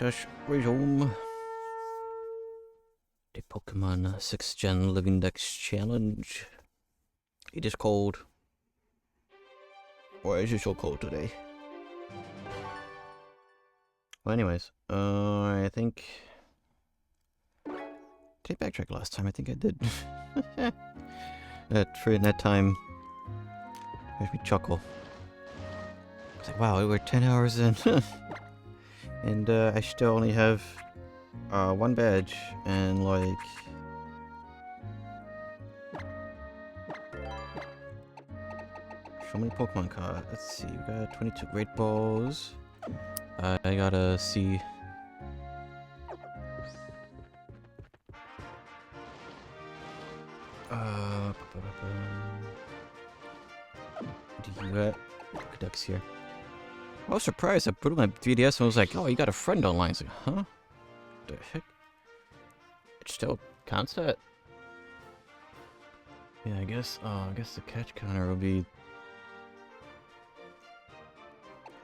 let us resume the Pokemon 6th Gen Living Dex Challenge. It is cold. Why is it so cold today? Well, anyways, I think... Did I backtrack last time? I think I did. that time... Made me chuckle. I was like, wow, we're 10 hours in. And I still only have one badge and like... So many Pokemon cards. Let's see, we got 22 Great Balls. I gotta see... Do you got Pokedex here? I was surprised. I put on my 3DS and was like, "Oh, you got a friend online." I was like, "Huh? The heck?" It still counts that? Yeah, I guess. I guess the catch counter will be.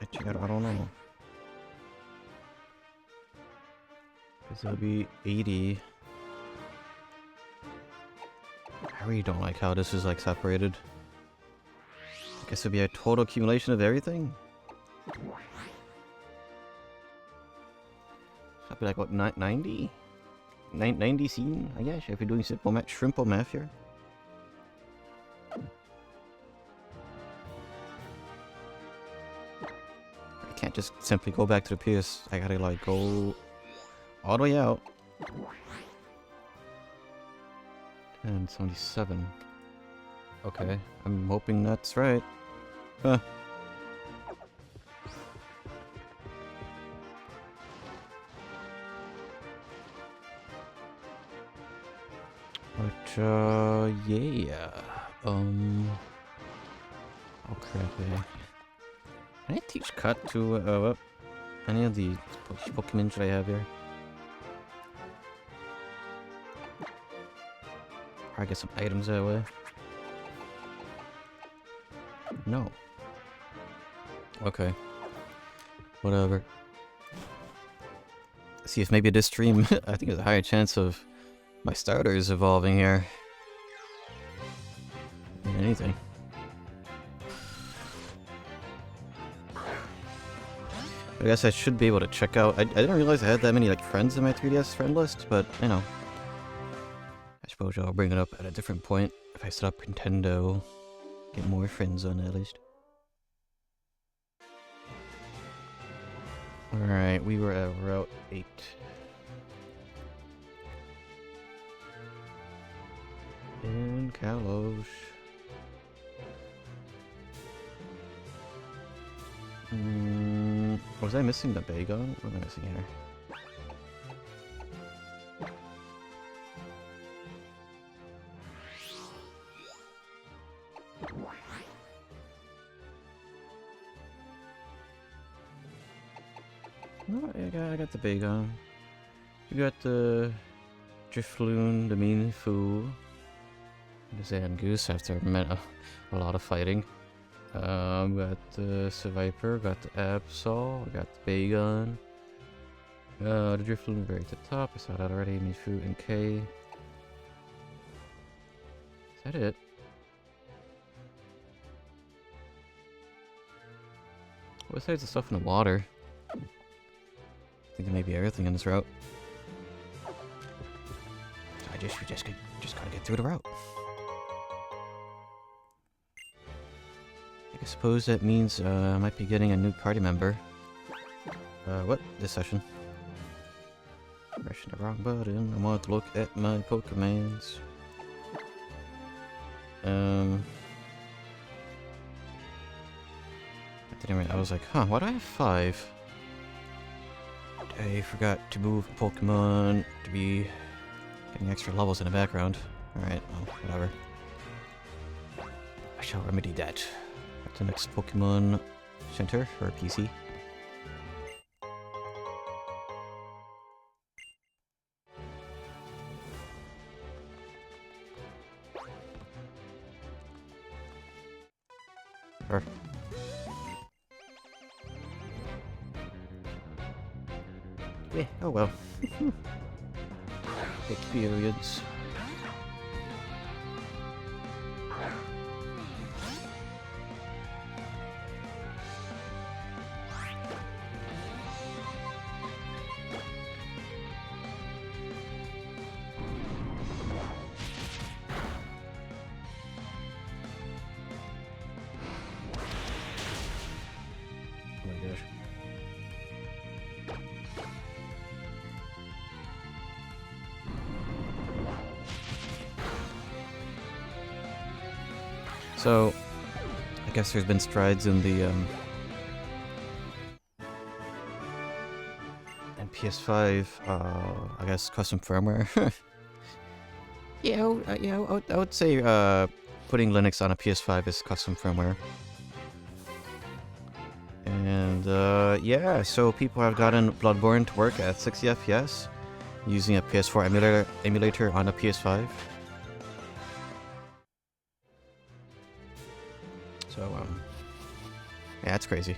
I don't know. Cause it'll be 80. I really don't like how this is like separated. I guess it'll be a total accumulation of everything. That'd be like what, 90? 90 scene, I guess, if you're doing simple math, shrimple math here. I can't just simply go back to the PS. I gotta like go all the way out. And 77. Okay, I'm hoping that's right. Huh. But, yeah. Oh crap, yeah. Can I teach Cut to, any of the Pokemon that I have here? Or I get some items that way. No. Okay. Whatever. See if maybe this stream, I think there's a higher chance of my starters evolving here than anything. I guess I should be able to check out. I didn't realize I had that many like friends in my 3DS friend list, but you know. I suppose I'll bring it up at a different point if I set up Nintendo. Get more friends on it at least. Alright, we were at Route 8. In Kalos. Was I missing the Bagon? What am I missing here? No, I got the Bagon. You got the Drifloon, the Meanfu, the Zangoose after a lot of fighting. Got the Seviper, got the Absol, got the Bagon. The Drifloon very at the top, I saw that already, Mifu and K. Is that it? Besides the stuff in the water? I think there may be everything in this route. So we just gotta get through the route. I suppose that means I might be getting a new party member. What? This session. Pressing the wrong button. I want to look at my Pokemons. I was like, huh, why do I have 5? I forgot to move Pokemon to be getting extra levels in the background. Alright, well, whatever. I shall remedy that at the next Pokemon Center or PC. Sure. Yeah, oh well. Experience. Oh my gosh. So, I guess there's been strides in the in PS5. I guess custom firmware. Yeah, I would say putting Linux on a PS5 is custom firmware. And yeah, so people have gotten Bloodborne to work at 60 FPS using a PS4 emulator on a PS5. So yeah, it's crazy.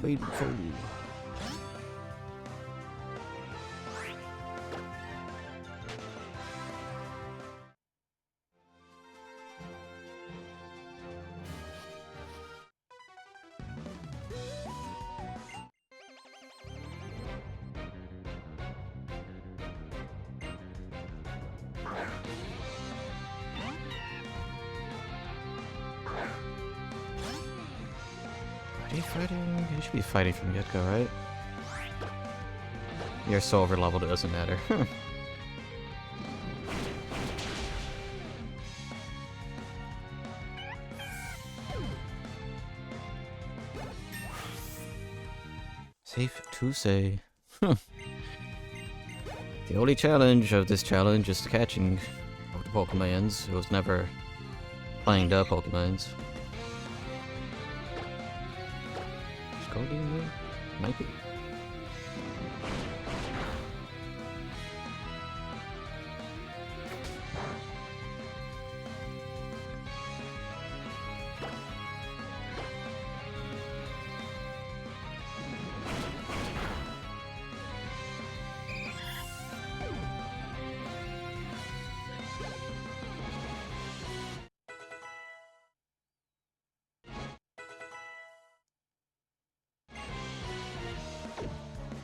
Wait for Are you fighting? You should be fighting from the get-go, right? You're so over-leveled it doesn't matter. Safe to say. The only challenge of this challenge is the catching of the Pokemons. It was never playing the Pokemons. Scalding? Might be.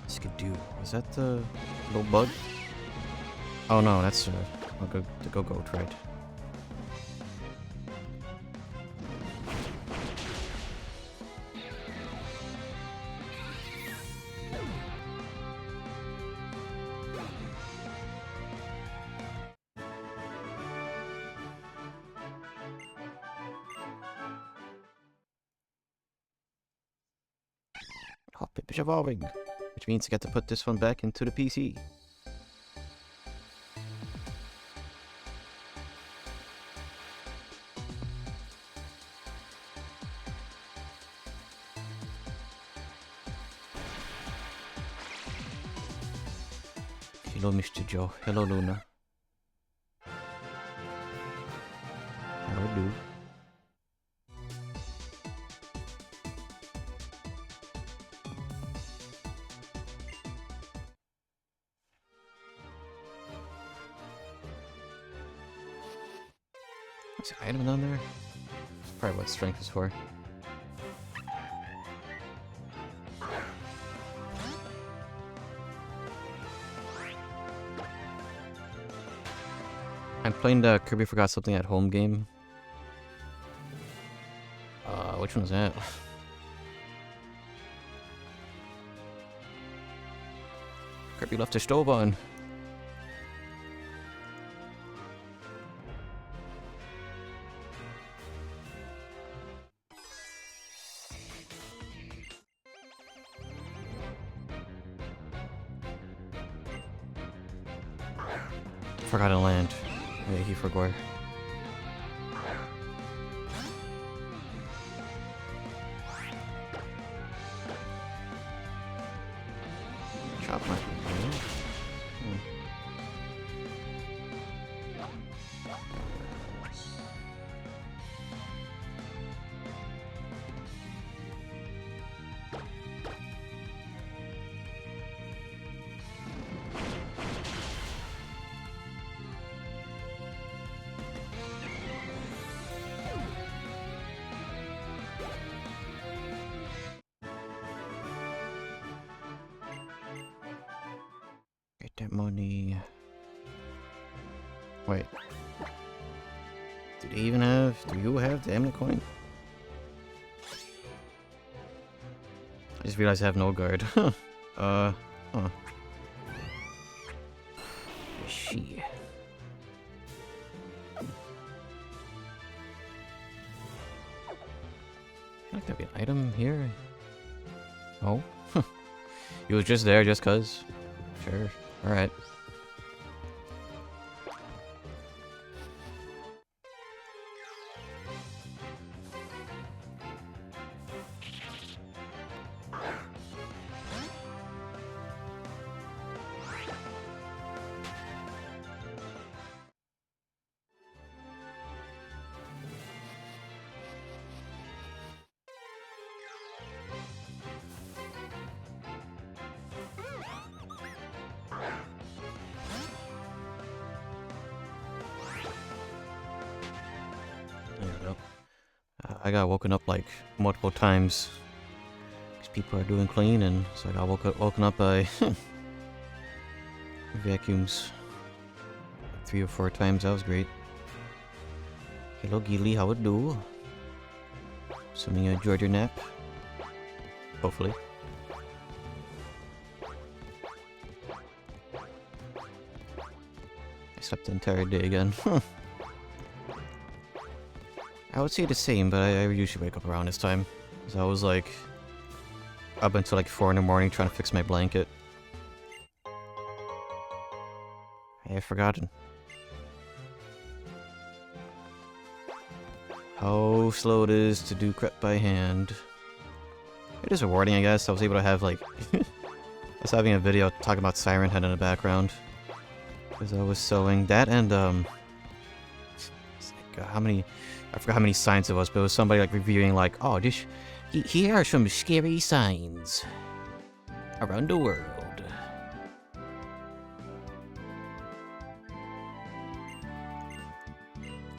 Skidoo. Is that the little bug? Oh no, that's the go-goat, right? Oh, Pip is evolving, which means I get to put this one back into the PC. Hello, Mr. Joe. Hello, Luna. How do you do? Is there an item down there? That's probably what strength is for. I'm playing the Kirby Forgot Something at Home game. Which one was that? Kirby left the stove on. Forgotten Land. Yeah, he forgot. Chop my. Get that money. Wait. Do you have the Eminent coin? I just realized I have no guard. Huh. She. I feel like there'd be an item here. Oh. He was just there just cuz. Sure. Alright. There we go. I got woken up like multiple times. These people are doing cleaning, so I got woken up by vacuums 3 or 4 times. That was great. Hello, Gilly. How it do? Assuming you enjoyed your nap. Hopefully. I slept the entire day again. I would say the same, but I usually wake up around this time. So I was like up until like 4 in the morning trying to fix my blanket. I have forgotten how slow it is to do crep by hand. It is rewarding, I guess. I was able to have like I was having a video talking about Siren Head in the background because I was sewing that, and it's like, I forgot how many signs it was, but it was somebody like reviewing like, oh, here are some scary signs around the world.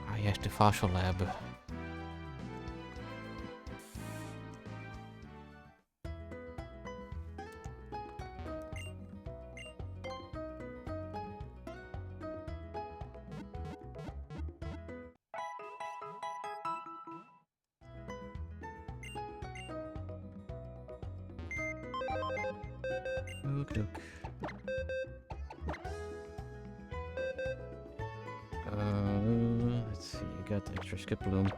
Ah, yes, the fossil lab. Okey-doke. Let's see, you got the extra skip bloom.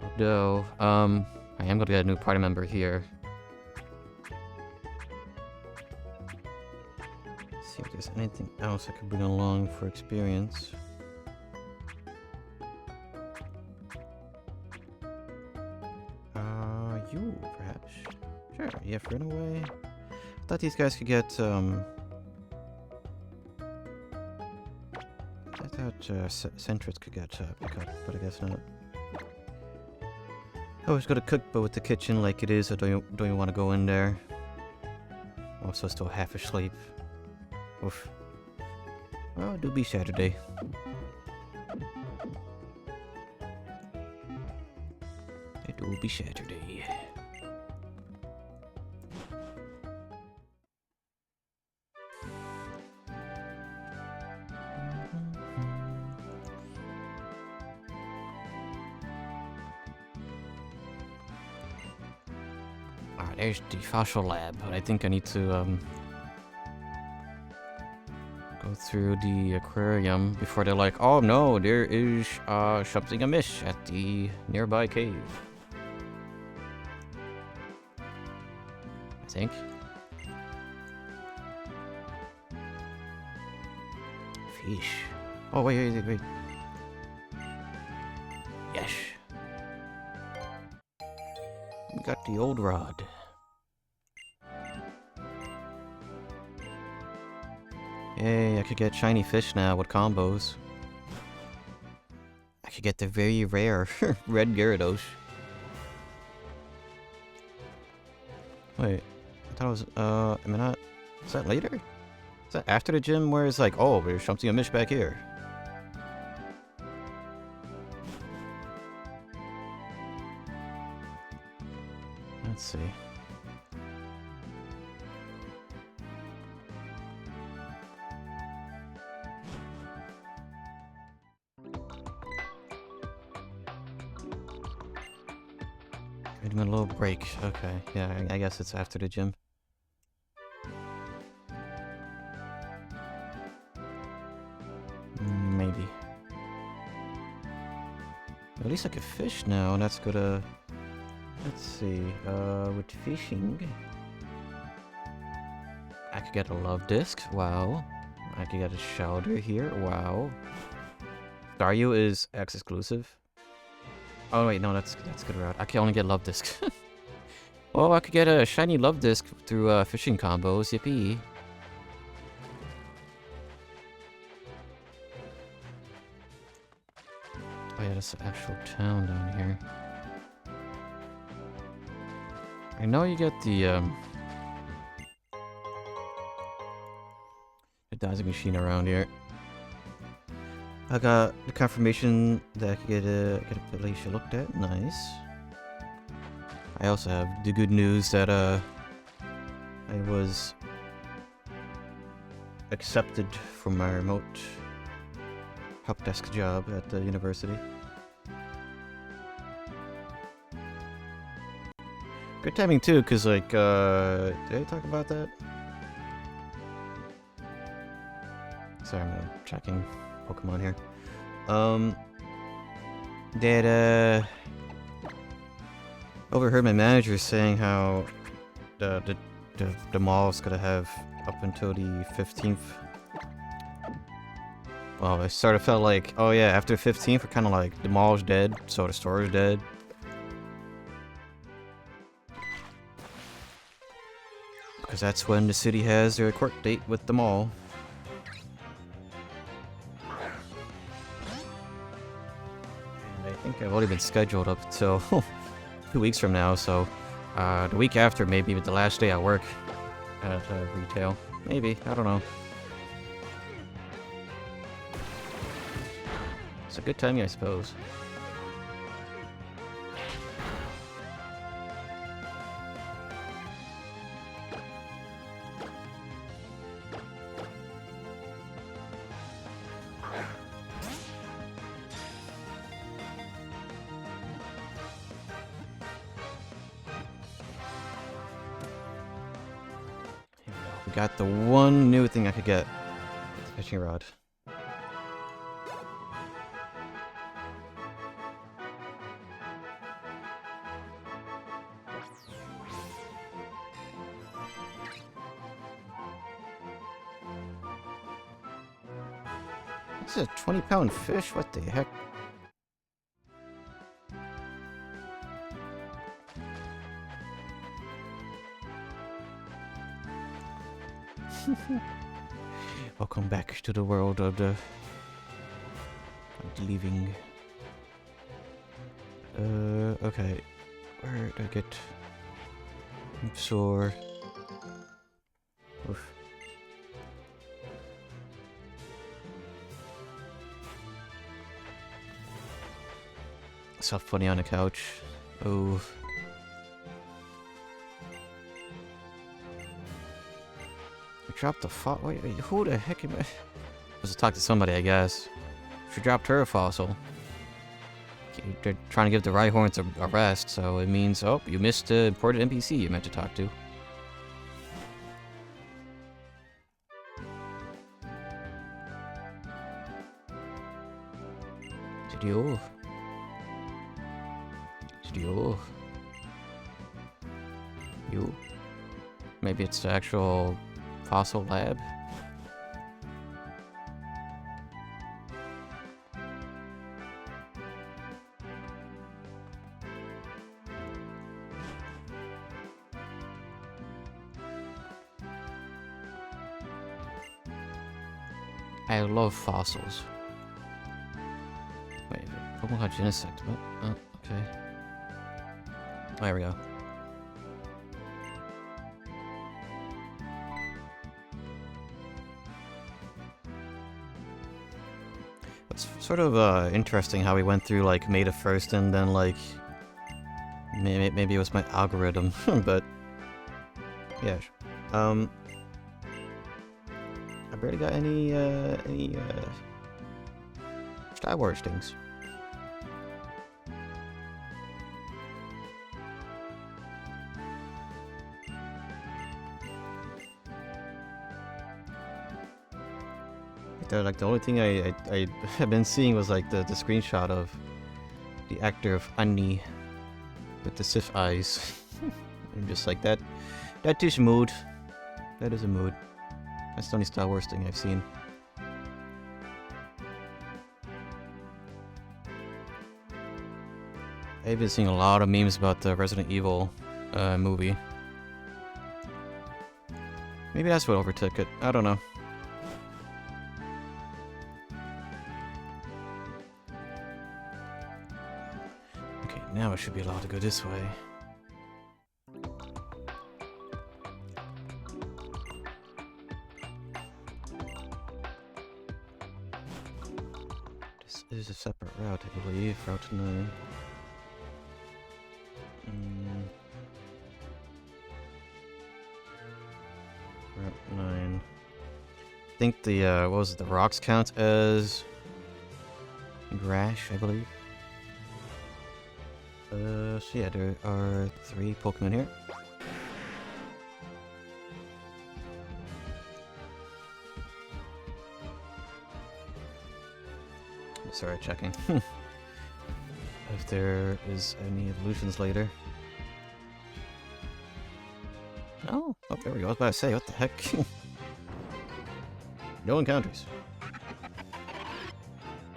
Although, I am gonna get a new party member here. Let's see if there's anything else I could bring along for experience. You, perhaps? Sure, yeah, run away. Thought these guys could get, I thought Centrits could get pickup, but I guess not. I was gonna cook, but with the kitchen like it is, I don't even want to go in there. Also, still half asleep. Oof. Well, it do be Saturday. It will be Saturday. Alright, there's the fossil lab, but I think I need to go through the aquarium before they're like, oh no, there is something amiss at the nearby cave. I think. Fish. Oh, wait. Yes. We got the old rod. Hey, I could get shiny fish now with combos. I could get the very rare red Gyarados. Wait, I thought it was, am I not... Is that later? Is that after the gym where it's like, oh, there's something amiss back here? Let's see. Getting a little break. Okay, yeah, I guess it's after the gym. Maybe. At least I could fish now, and that's gonna... Let's see, with fishing... I could get a love disc, wow. I could get a shoulder here, wow. Staryu is X exclusive. Oh wait, no, that's good route. I can only get love disc. Oh, I could get a shiny love disc through fishing combos, yippee. Oh yeah, that's the actual town down here. I know you get the dowsing machine around here. I got the confirmation that I could get a place looked at. Nice. I also have the good news that I was accepted for my remote help desk job at the university. Good timing too, cause like did I talk about that? Sorry, I'm checking Pokemon here. That overheard my manager saying how the mall's gonna have up until the 15th. Well, I sort of felt like, oh yeah, after the 15th, we're kind of like, the mall's dead, so the store is dead. Because that's when the city has their court date with the mall. And I think I've only been scheduled up until 2 weeks from now, so the week after maybe the last day I work at retail. Maybe, I don't know. It's a good timing, I suppose. We got the one new thing I could get. The fishing rod. This is a 20-pound fish? What the heck? Welcome back to the world of the living. Okay. Where do I get sore? Oof. Self funny on the couch. Oh. Dropped the fossil. Wait, who the heck am I? Supposed to talk to somebody, I guess. She dropped her a fossil. They're trying to give the Rhyhorns a rest, so it means, oh, you missed the important NPC you meant to talk to. Studio. You. Maybe it's the actual fossil lab. I love fossils. Wait, Pokemon called Genesect. What? Oh, okay. Oh, there we go. It's sort of interesting how we went through like Meta first and then like maybe it was my algorithm, but yeah. I barely got any Star Wars things. Like the only thing I have been seeing was like the screenshot of the actor of Annie with the Sith eyes. I'm just like that is mood. That is a mood. That's the only Star Wars thing I've seen. I've been seeing a lot of memes about the Resident Evil movie. Maybe that's what overtook it. I don't know. Okay, now I should be allowed to go this way. This is a separate route, I believe. Route 9. Route 9. I think the, what was it, the rocks count as Grash, I believe. So yeah, there are 3 Pokemon here. Sorry, checking. If there is any evolutions later. Oh, there we go. I was about to say, what the heck? No encounters.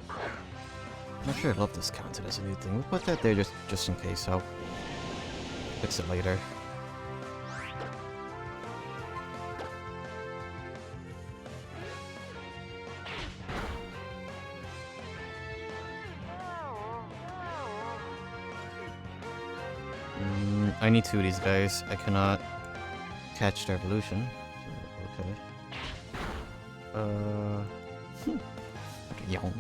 I'm not sure I love this counted as a new thing. We'll put that there just in case. I'll fix it later. I need 2 of these guys. I cannot catch their evolution. Okay. Yawn.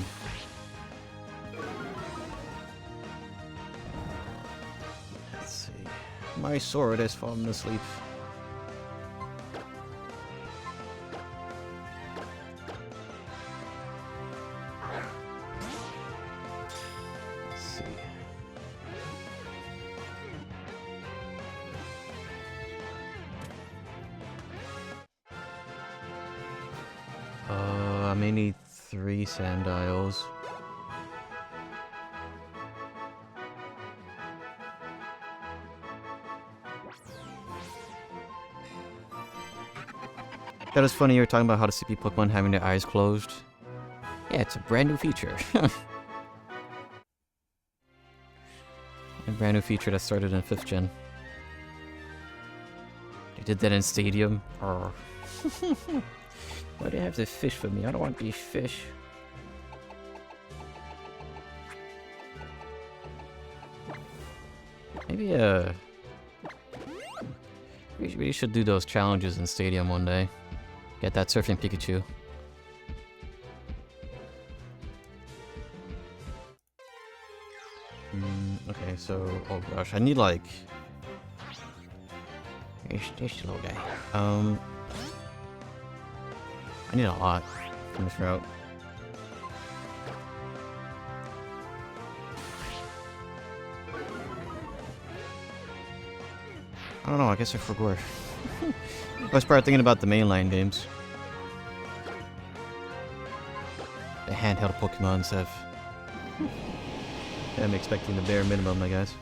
Let's see. My sword has fallen asleep. Let's see. I may need 3 Sandiles. That is funny, you were talking about how to CP Pokemon having their eyes closed. Yeah, it's a brand new feature. A brand new feature that started in 5th gen. They did that in Stadium. Why do you have to fish for me? I don't want these fish. Maybe, we should do those challenges in Stadium one day. Get that Surfing Pikachu. Okay, so, oh gosh, I need like... This little guy. I need a lot from this route. I don't know, I guess I forgot. I was probably thinking about the mainline games. The handheld Pokemons have... I'm expecting the bare minimum, I guess.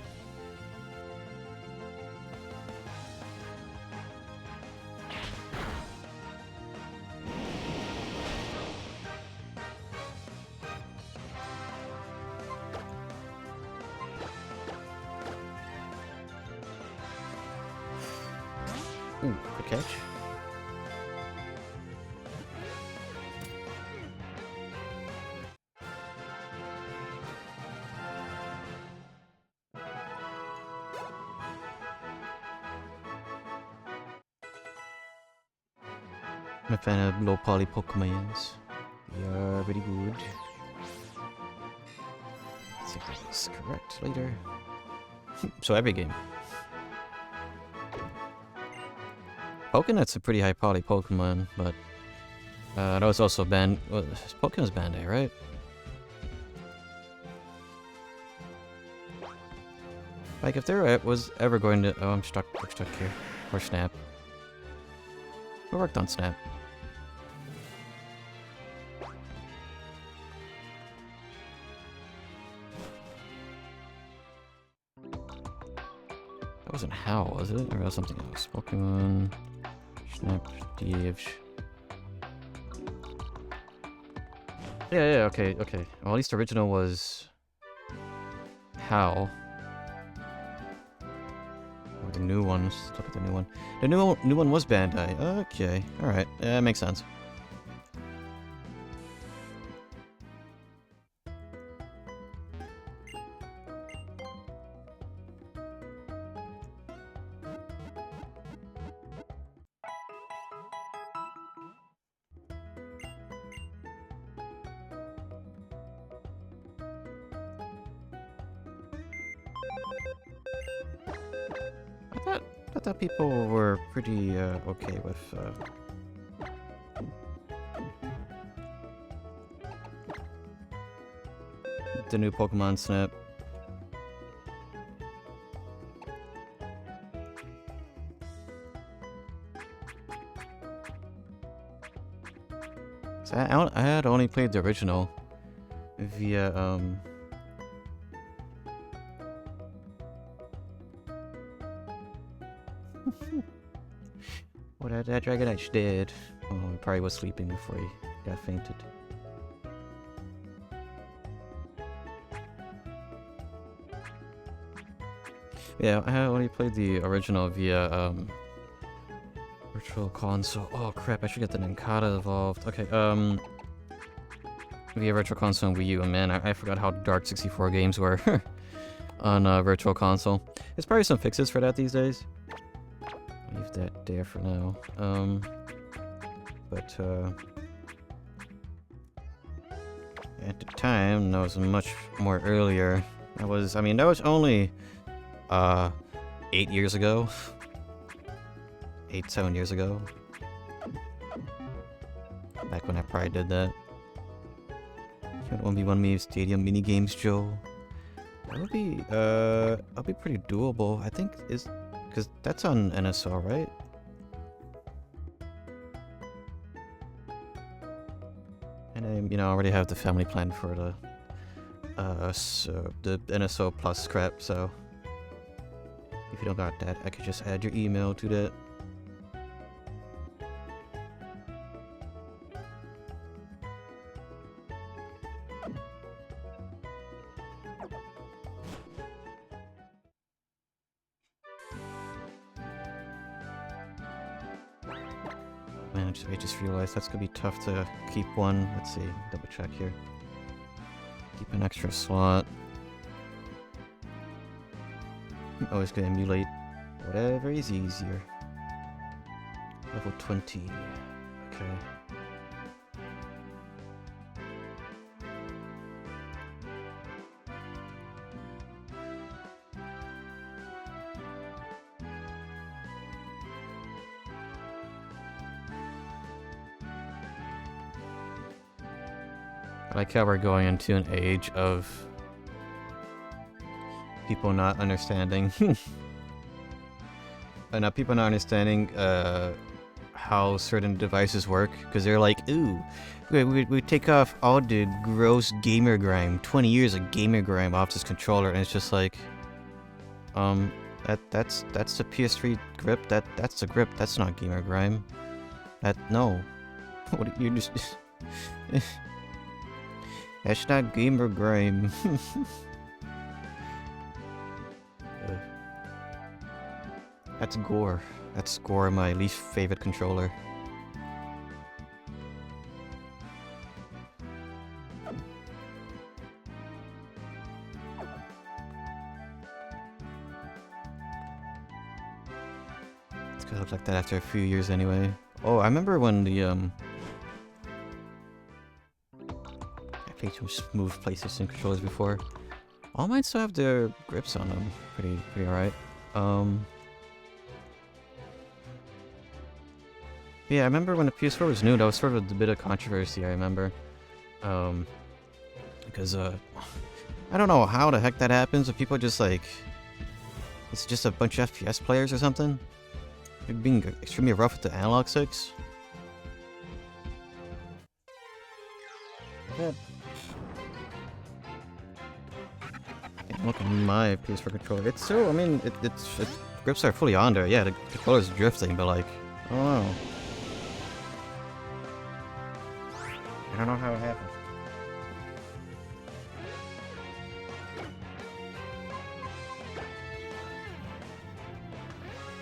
Ooh, good catch. I'm a fan of low poly Pokemons. They are pretty good. Let's see if that is correct later. So every game. Pokénet's a pretty high poly Pokemon, but that was also banned. Well, Pokemon's Bandai, right? Like if there was ever going to, oh, I'm stuck here, or Snap. We worked on Snap. That wasn't HOW, was it? Or was something else? Pokemon, Snap, DH. Yeah, okay. Well, at least the original was HOW. Or the new one. Let's look at the new one. The new one was Bandai. Okay, alright. Yeah, that makes sense. I thought people were pretty okay with the new Pokemon Snap. So I had only played the original via what that Dragonite did. Oh, he probably was sleeping before he got fainted. Yeah, I only played the original via Virtual Console. Oh crap, I should get the Ninkata evolved. Okay, via Virtual Console and Wii U. Man, I forgot how dark 64 games were on Virtual Console. There's probably some fixes for that these days. Leave that there for now. But at the time, that was much more earlier. That was only 8 years ago. 7 years ago. Back when I probably did that. Can't 1v1 me stadium mini games, Joe. That would be that'd be pretty doable. I think because that's on NSO, right? And I already have the family plan for the NSO Plus crap. So if you don't got that, I could just add your email to that. Man, I just realized that's gonna be tough to keep one. Let's see, double check here. Keep an extra slot. I'm always gonna emulate whatever is easier. Level 20. Okay. I like how we're going into an age of people not understanding people not understanding how certain devices work, because they're like, ooh, we take off all the gross gamer grime, 20 years of gamer grime off this controller, and it's just like, that's the PS3 grip, that's the grip, that's not gamer grime. No. What you just that's not gamer grime. That's gore. That's gore, my least favorite controller. It's gonna look like that after a few years anyway. Oh, I remember when the I played some smooth PlayStation controllers before. All mine still have their grips on them. Pretty alright. Yeah, I remember when the PS4 was new, that was sort of a bit of controversy, I remember. Because, I don't know how the heck that happens, if people just like... It's just a bunch of FPS players or something? They're being extremely rough with the analog sticks. Yeah. Look at my PS4 controller. It's still, I mean, its grips are fully on there. Yeah, the controller's drifting, but like, I don't know. I don't know how it happened.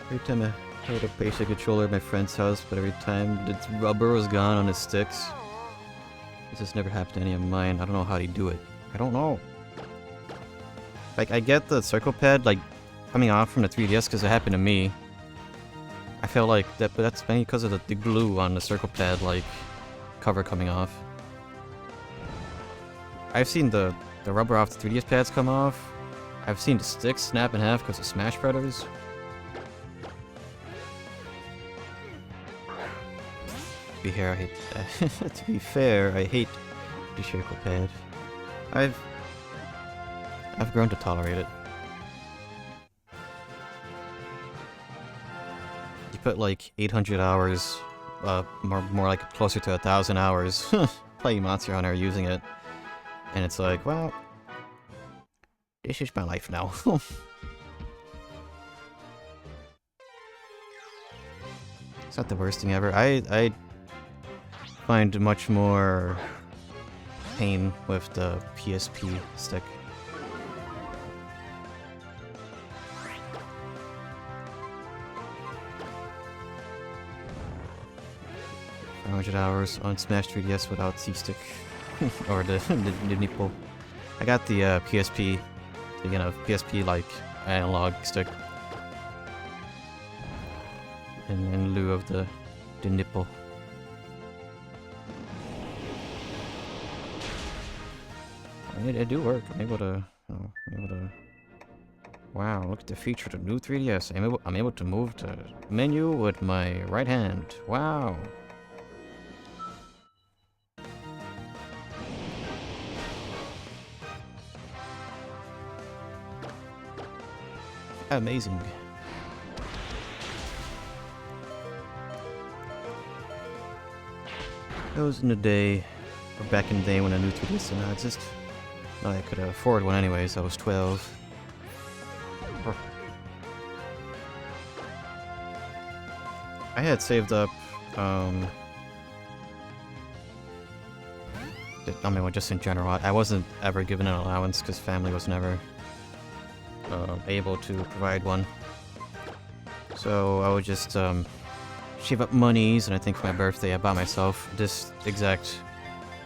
Every time I had a basic controller at my friend's house, but every time the rubber was gone on his sticks. This has never happened to any of mine. I don't know how they do it. I don't know. Like, I get the circle pad, like, coming off from the 3DS because it happened to me. I feel like that, but that's mainly because of the glue on the circle pad, like, cover coming off. I've seen the rubber off the 3DS pads come off. I've seen the sticks snap in half because of Smash Brothers. To be fair, I hate the circle pad. I've grown to tolerate it. You put like 800 hours, more like closer to 1,000 hours playing Monster Hunter using it, and it's like, well, this is my life now. It's not the worst thing ever. I find much more pain with the PSP stick. $100 on Smash 3DS without C-stick. Or the nipple. I got the PSP, PSP like analog stick. In lieu of the nipple. It do work. I'm able to. Wow! Look at the feature of the new 3DS. I'm able to move the menu with my right hand. Wow! Amazing. That was in the day, or back in the day when a new 3DS did not exist. No, I could afford one anyways. I was 12. I had saved up, I mean, just in general, I wasn't ever given an allowance because family was never able to provide one. So I would just save up monies, and I think for my birthday I bought myself this exact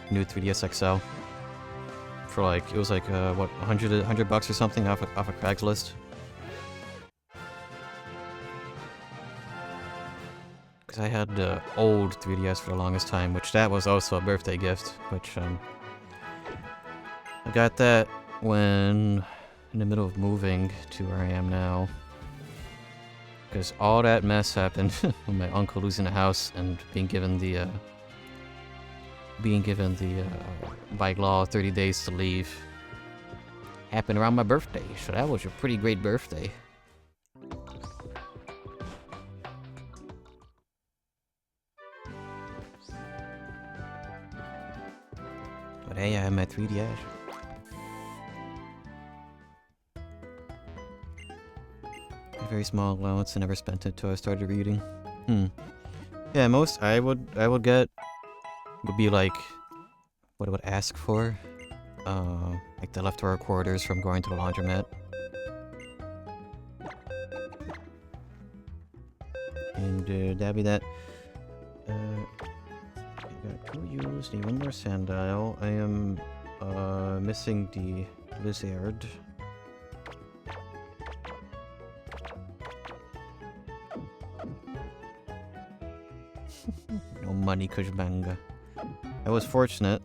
new 3DS XL. For like, it was like, what, 100 bucks or something off of Craigslist. Because I had the old 3DS for the longest time, which that was also a birthday gift, which, I got that when in the middle of moving to where I am now. Because all that mess happened with my uncle losing the house and being given the by law 30 days to leave. Happened around my birthday, so that was a pretty great birthday. But hey, I have my 3DS. A very small allowance, I never spent it till I started reading. Yeah, most I would get would be like what I would ask for. Like the leftover quarters from going to the laundromat. And that'd be that. I got 2 used, need 1 more sandile. I am missing the lizard. money kush manga. I was fortunate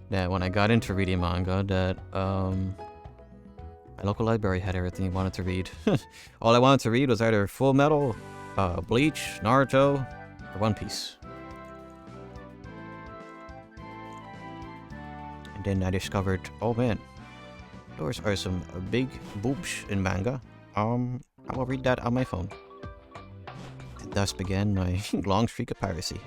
that when I got into reading manga that my local library had everything I wanted to read. All I wanted to read was either Full Metal, Bleach, Naruto, or One Piece. And then I discovered, oh man, those are some big boobs in manga. I will read that on my phone. And thus began my long streak of piracy.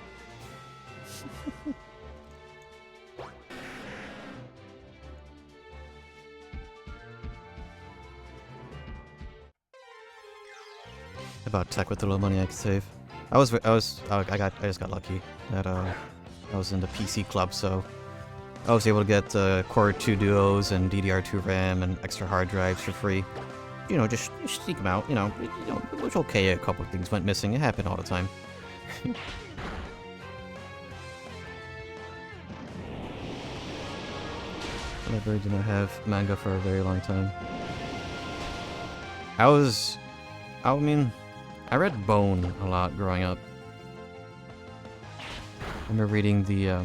About tech with the little money I could save. I just got lucky that I was in the PC club, so I was able to get Core 2 Duos and DDR2 RAM and extra hard drives for free. You know, just seek them out. You know, it was okay. A couple of things went missing. It happened all the time. The library did not have manga for a very long time. I read Bone a lot growing up. I remember reading the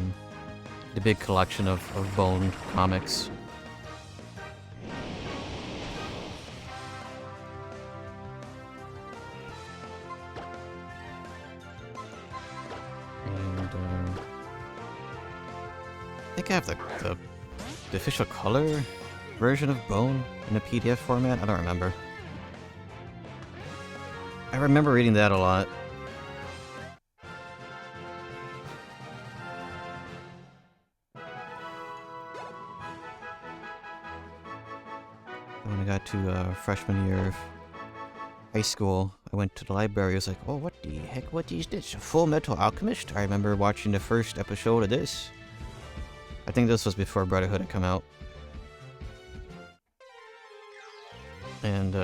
big collection of Bone comics. And I think I have the official color version of Bone in a PDF format. I don't remember. I remember reading that a lot. When I got to freshman year of high school, I went to the library. I was like, oh, what the heck? What is this? Full Metal Alchemist? I remember watching the first episode of this. I think this was before Brotherhood had come out. And,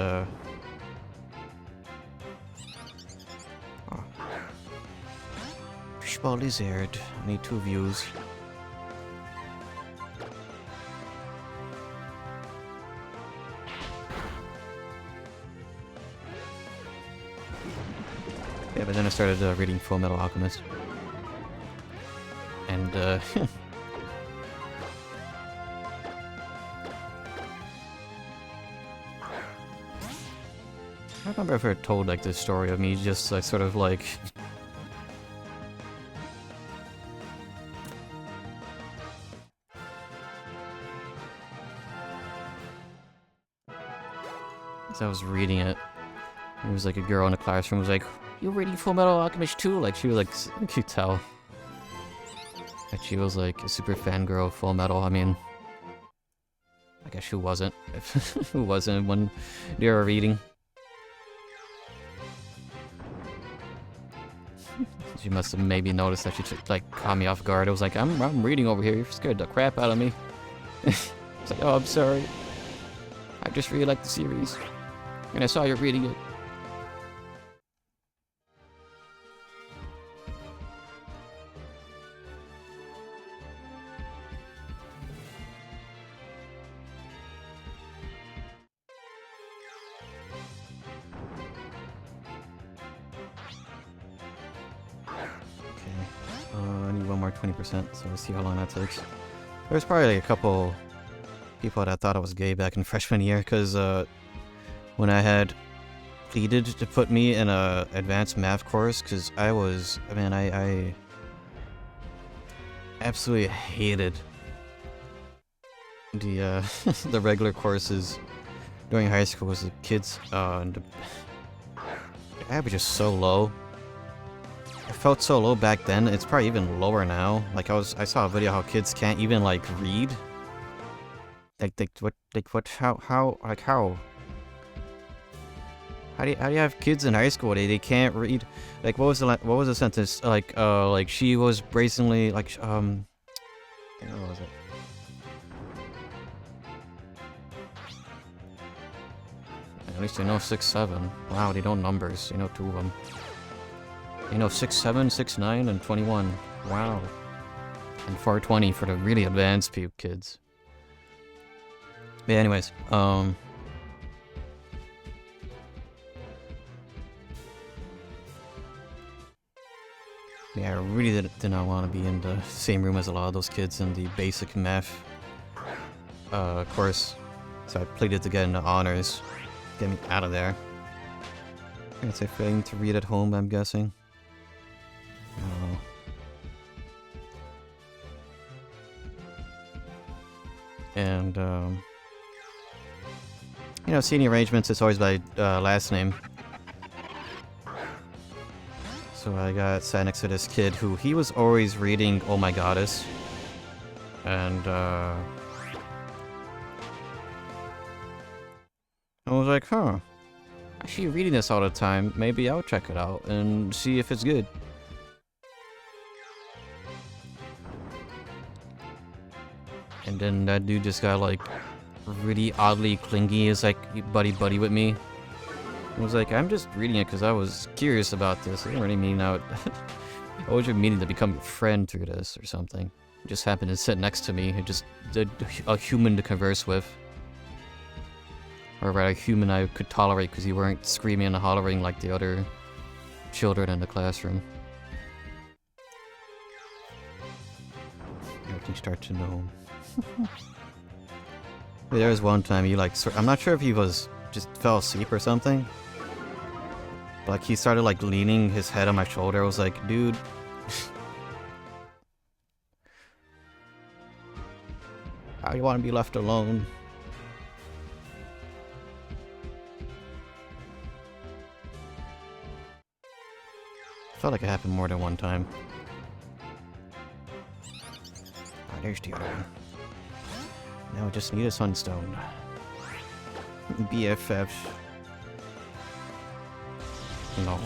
Fishball Lizard. I need 2 views. Yeah, but then I started reading Full Metal Alchemist. And, I remember if I told like this story of me just like sort of like as I was reading it, there was like a girl in the classroom was like, "You reading Full Metal Alchemist too?" Like she was like, you could tell that she was like a super fangirl of Full Metal. I mean, I guess who wasn't? Who wasn't when they were reading? She must have maybe noticed that she like caught me off guard. I was like, I'm reading over here. You scared the crap out of me. It's like, oh, I'm sorry. I just really like the series, and I saw you reading it. I need one more 20%, so we'll see how long that takes. There's probably like a couple people that thought I was gay back in freshman year, because when I had pleaded to put me in a advanced math course, because I absolutely hated the the regular courses during high school, because the kids, the average is so low. It felt so low back then. It's probably even lower now. Like I saw a video how kids can't even like read. How do you have kids in high school? They can't read. Like what was the sentence? Like she was brazenly like what was it? At least they know 6, 7. Wow, they know numbers. They know 2 of them. You know, 6, 7, 6, 9, and 21. Wow. And 420 for the really advanced kids. But anyways, the Yeah, I really did not want to be in the same room as a lot of those kids in the basic math course. So I pleaded to get into honors. Get me out of there. It's a failing to read at home, I'm guessing. Oh. And, you know, seating arrangements, it's always by last name. So I got sat next to this kid who, he was always reading Oh My Goddess. And, I was like, huh. Actually reading this all the time, maybe I'll check it out and see if it's good. And then that dude just got like really oddly clingy, is like buddy with me. I was like, I'm just reading it because I was curious about this. I didn't really mean out. I wasn't meaning to become a friend through this or something. It just happened to sit next to me. It just a human to converse with. Or rather, a human I could tolerate because you weren't screaming and hollering like the other children in the classroom. Everything starts to know. There was one time he like, I'm not sure if he was just fell asleep or something. But like he started like leaning his head on my shoulder. I was like, dude. How you want to be left alone? Felt like it happened more than one time. Ah, there's the other one. Now I just need a sunstone. BFF. No.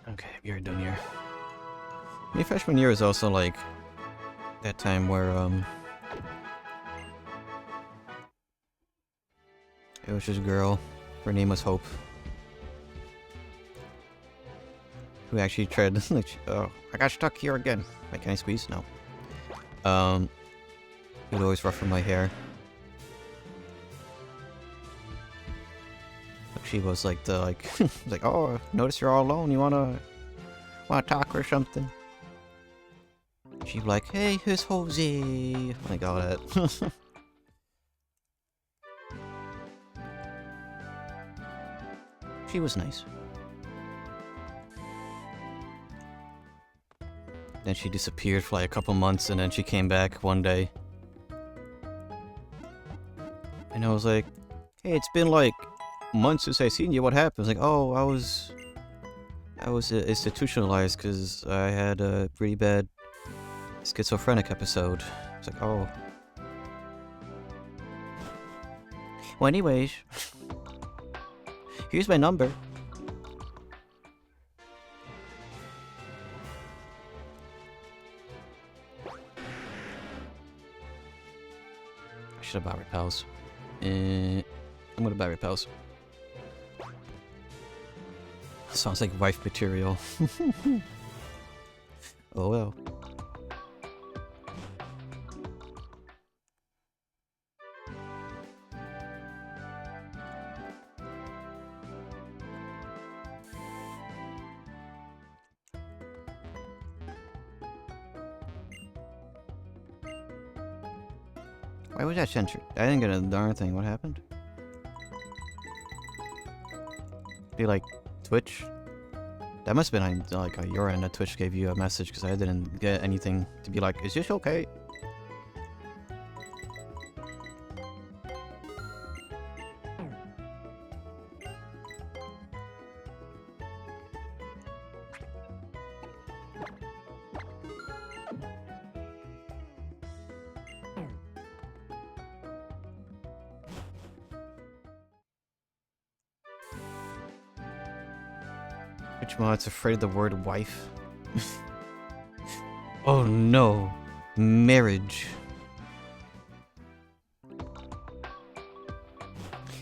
Okay, you're done here. My freshman year was also like that time where it was this girl. Her name was Hope. Who actually tried to like, oh, I got stuck here again. Wait, can I squeeze? No. He'd always ruffle my hair. She was like the like, oh, notice you're all alone. You wanna talk or something? She'd be like, hey, who's Jose? Like all that. She was nice. Then she disappeared for like a couple months, and then she came back one day. And I was like, hey, it's been like months since I seen you. What happened? I was like, oh, I was institutionalized because I had a pretty bad schizophrenic episode. It's like, oh. Well, anyways, here's my number. I should have bought repels. I'm gonna buy repels. Sounds like wife material. Oh well. Why was that censored? I didn't get a darn thing. What happened? Be like Twitch? That must have been like your end that Twitch gave you a message because I didn't get anything to be like, is this okay? Which mod's afraid of the word wife? Oh no. Marriage.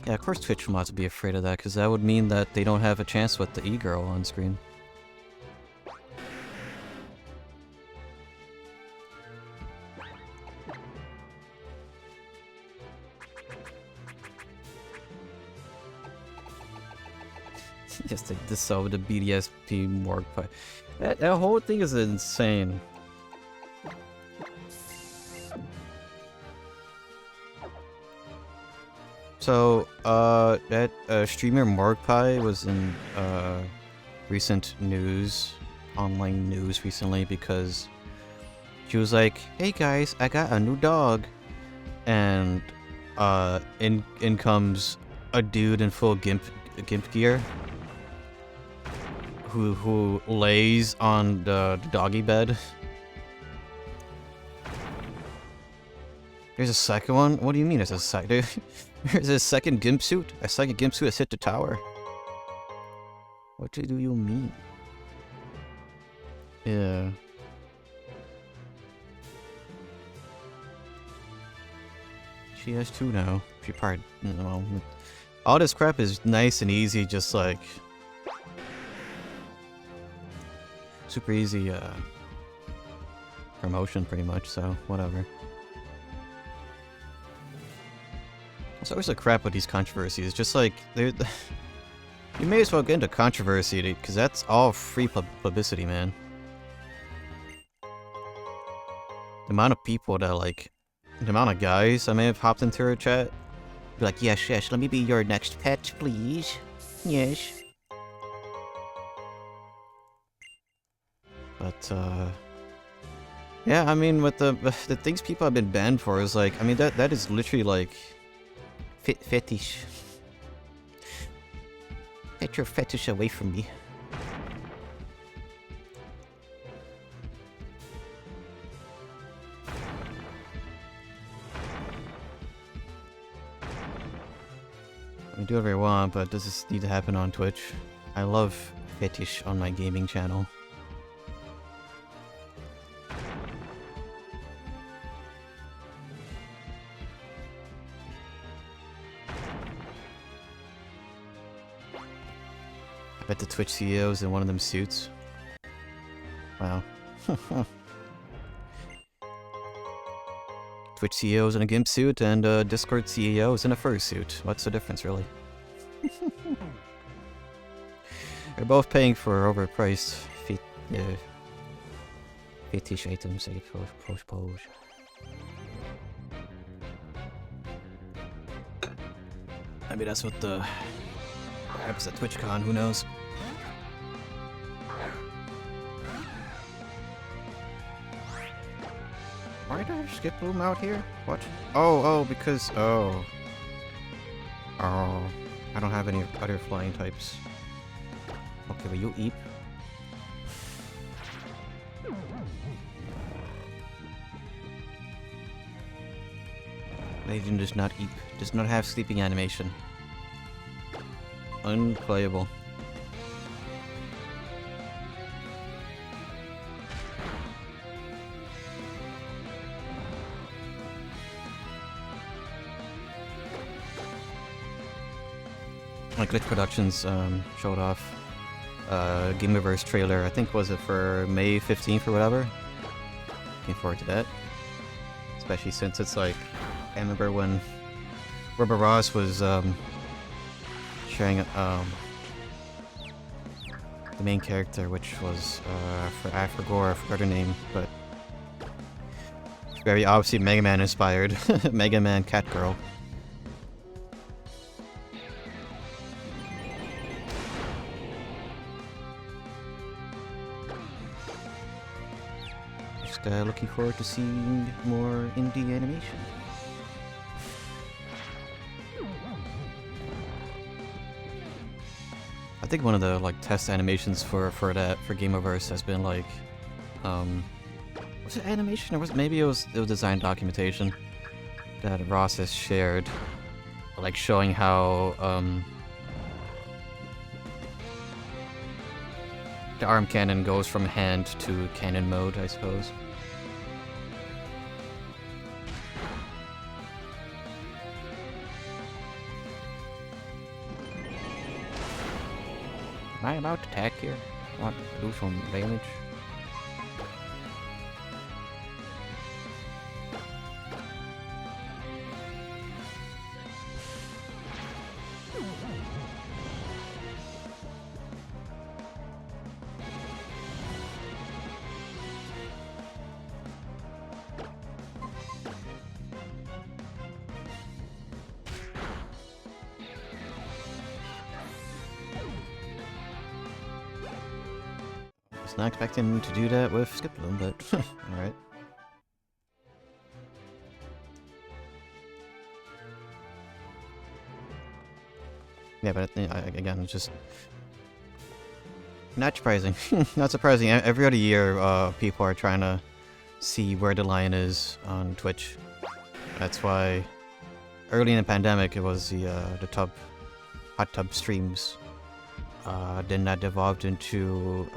Yeah, of course Twitch mods would be afraid of that, because that would mean that they don't have a chance with the e-girl on screen. Yes, they dissolved the BDSP morgue pie. That whole thing is insane. So, that streamer Morgpie was in recent news, online news recently, because she was like, "Hey guys, I got a new dog," and in comes a dude in full gimp gear who lays on the doggy bed. There's a second one? What do you mean there's a second? There's a second gimp suit? A second gimp suit has hit the tower? What do you mean? Yeah. She has two now. She probably, you know, all this crap is nice and easy, just like super easy promotion pretty much, so whatever. It's always the crap with these controversies. Just like, you may as well get into controversy, because that's all free publicity, man. The amount of people that, like, the amount of guys I may have hopped into her chat, be like, yes, yes, let me be your next pet, please. Yes. But, yeah, I mean, with the things people have been banned for is like, I mean, that is literally like fetish. Get your fetish away from me. I can do whatever I want, but does this need to happen on Twitch? I love fetish on my gaming channel. I bet the Twitch CEO's in one of them suits. Wow. Twitch CEO's in a GIMP suit and Discord CEO's in a fursuit. What's the difference, really? They're both paying for overpriced fetish items, I suppose. Maybe that's what the... Perhaps at TwitchCon, who knows? Why did I skip Bloom out here? What? Oh, because... Oh, I don't have any other flying types. Okay, will you eep? Legend does not eep. Does not have sleeping animation. Unplayable. Like Glitch Productions showed off Gameverse trailer. I think was it for May 15th or whatever. Looking forward to that. Especially since it's like, I remember when Rubber Ross was sharing the main character, which was I forgot her name, but very obviously Mega Man inspired. Mega Man Cat Girl. Just looking forward to seeing more indie animation. I think one of the like test animations for Gameverse has been like, was it animation or maybe it was design documentation that Ross has shared, like showing how the arm cannon goes from hand to cannon mode, I suppose. I about to attack here? Want to do some damage? Was not expecting to do that with Skip Bloom, but alright. Yeah, but again, it's just not surprising. Not surprising. Every other year, people are trying to see where the line is on Twitch. That's why early in the pandemic, it was the hot tub streams. Then that evolved into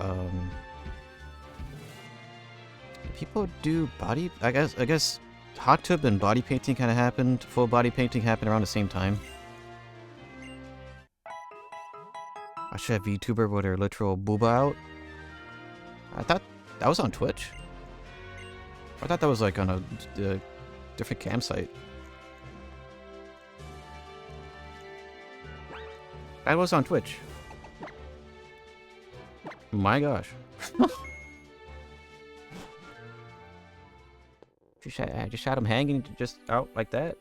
people do body. I guess hot tub and body painting kind of happened. Full body painting happened around the same time. I should have VTuber with their literal booba out. I thought that was on Twitch. I thought that was like on a different campsite. That was on Twitch. My gosh. Just had him hanging just out like that.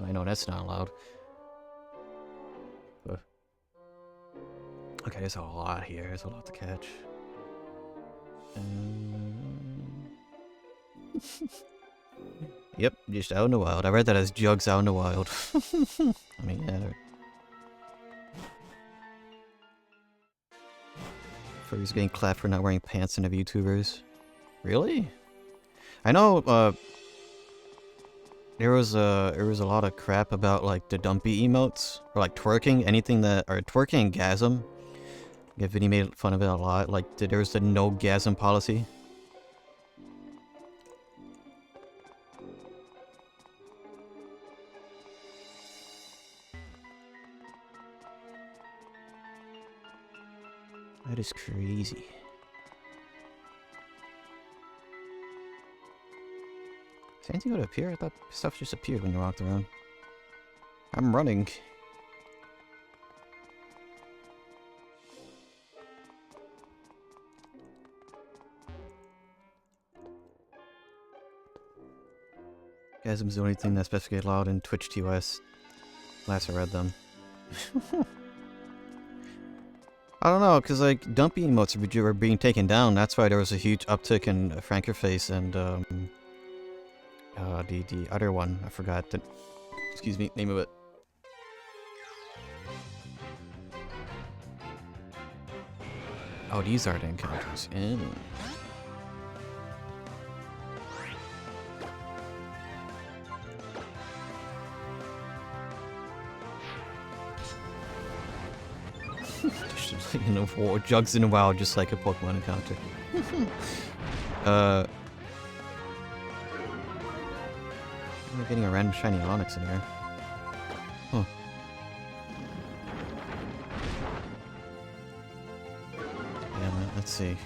I know that's not allowed. But okay, there's a lot here. There's a lot to catch. Yep, just out in the wild. I read that as Jugs out in the wild. I mean, yeah. Furry's getting clapped for not wearing pants in the VTubers. Really? I know, there was a lot of crap about like the dumpy emotes or like twerking, anything that or twerking and gasm. Yeah, Vinny made fun of it a lot. Like there was the no gasm policy. That is crazy. Is anything going to appear? I thought stuff just appeared when you walked around. I'm running. Gasm's the only thing that's specifically allowed in Twitch TOS. Last I read them. I don't know, because like dumpy emotes were being taken down. That's why there was a huge uptick in Frankerface and the other one. I forgot the excuse me, name of it. Oh, these are the encounters. You know, Jugs in the wild, just like a Pokemon encounter. We're getting a random shiny Onyx in here. Huh. Yeah, let's see.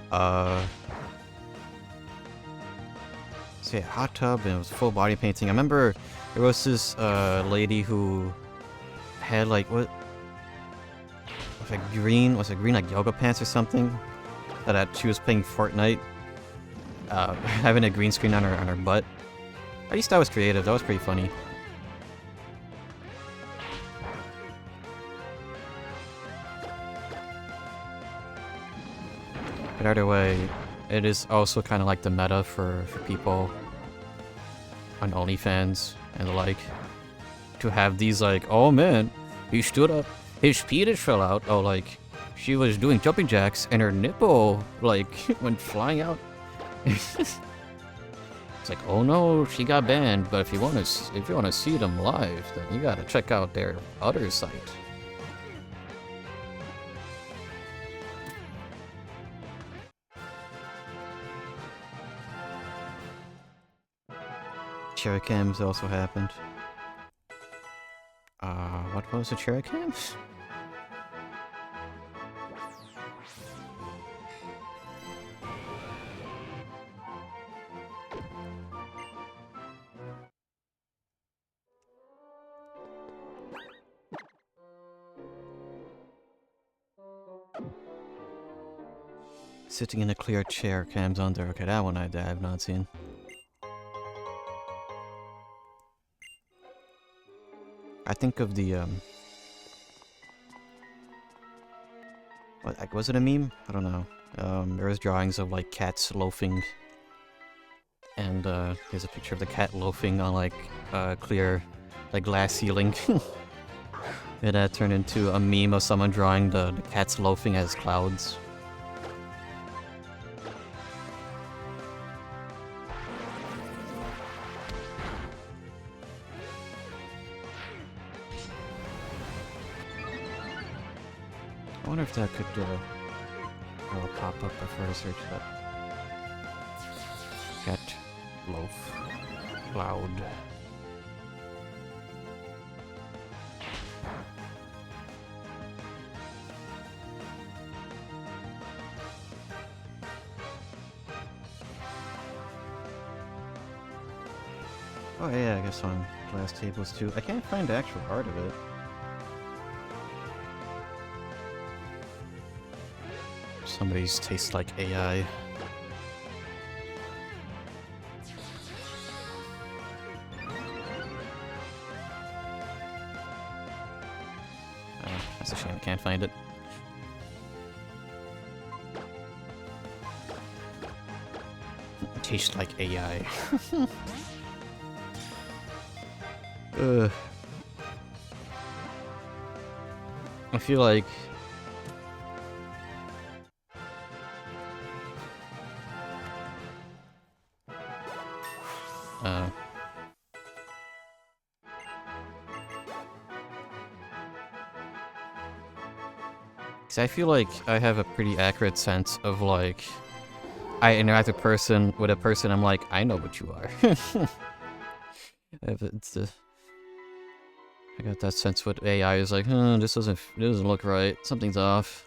So yeah, hot tub and it was full body painting. I remember there was this lady who had like what? Like green, was it green like yoga pants or something? That she was playing Fortnite, having a green screen on her butt. At least that was creative. That was pretty funny. But either way, it is also kind of like the meta for people on OnlyFans and the like to have these like, oh man, he stood up. His penis fell out. Oh, like, she was doing jumping jacks and her nipple, like, went flying out. It's like, oh no, she got banned. But if you want to see them live, then you gotta check out their other site. Cherry cams also happened. What was the cherry cam? Sitting in a clear chair, cams under. Okay, that one I have not seen. I think of the what, like, was it a meme? I don't know. There was drawings of like cats loafing, and there's a picture of the cat loafing on like clear, like glass ceiling. It turned into a meme of someone drawing the cats loafing as clouds. I wonder if that could pop up before I search that. Cat loaf cloud. Oh yeah, I guess on glass tables too. I can't find the actual art of it. Somebody's tastes like AI. That's a shame I can't find it. Tastes like AI. I feel like cause I feel like I have a pretty accurate sense of like I interact with a person, I'm like, I know what you are. I got that sense with AI is like, this doesn't look right. Something's off.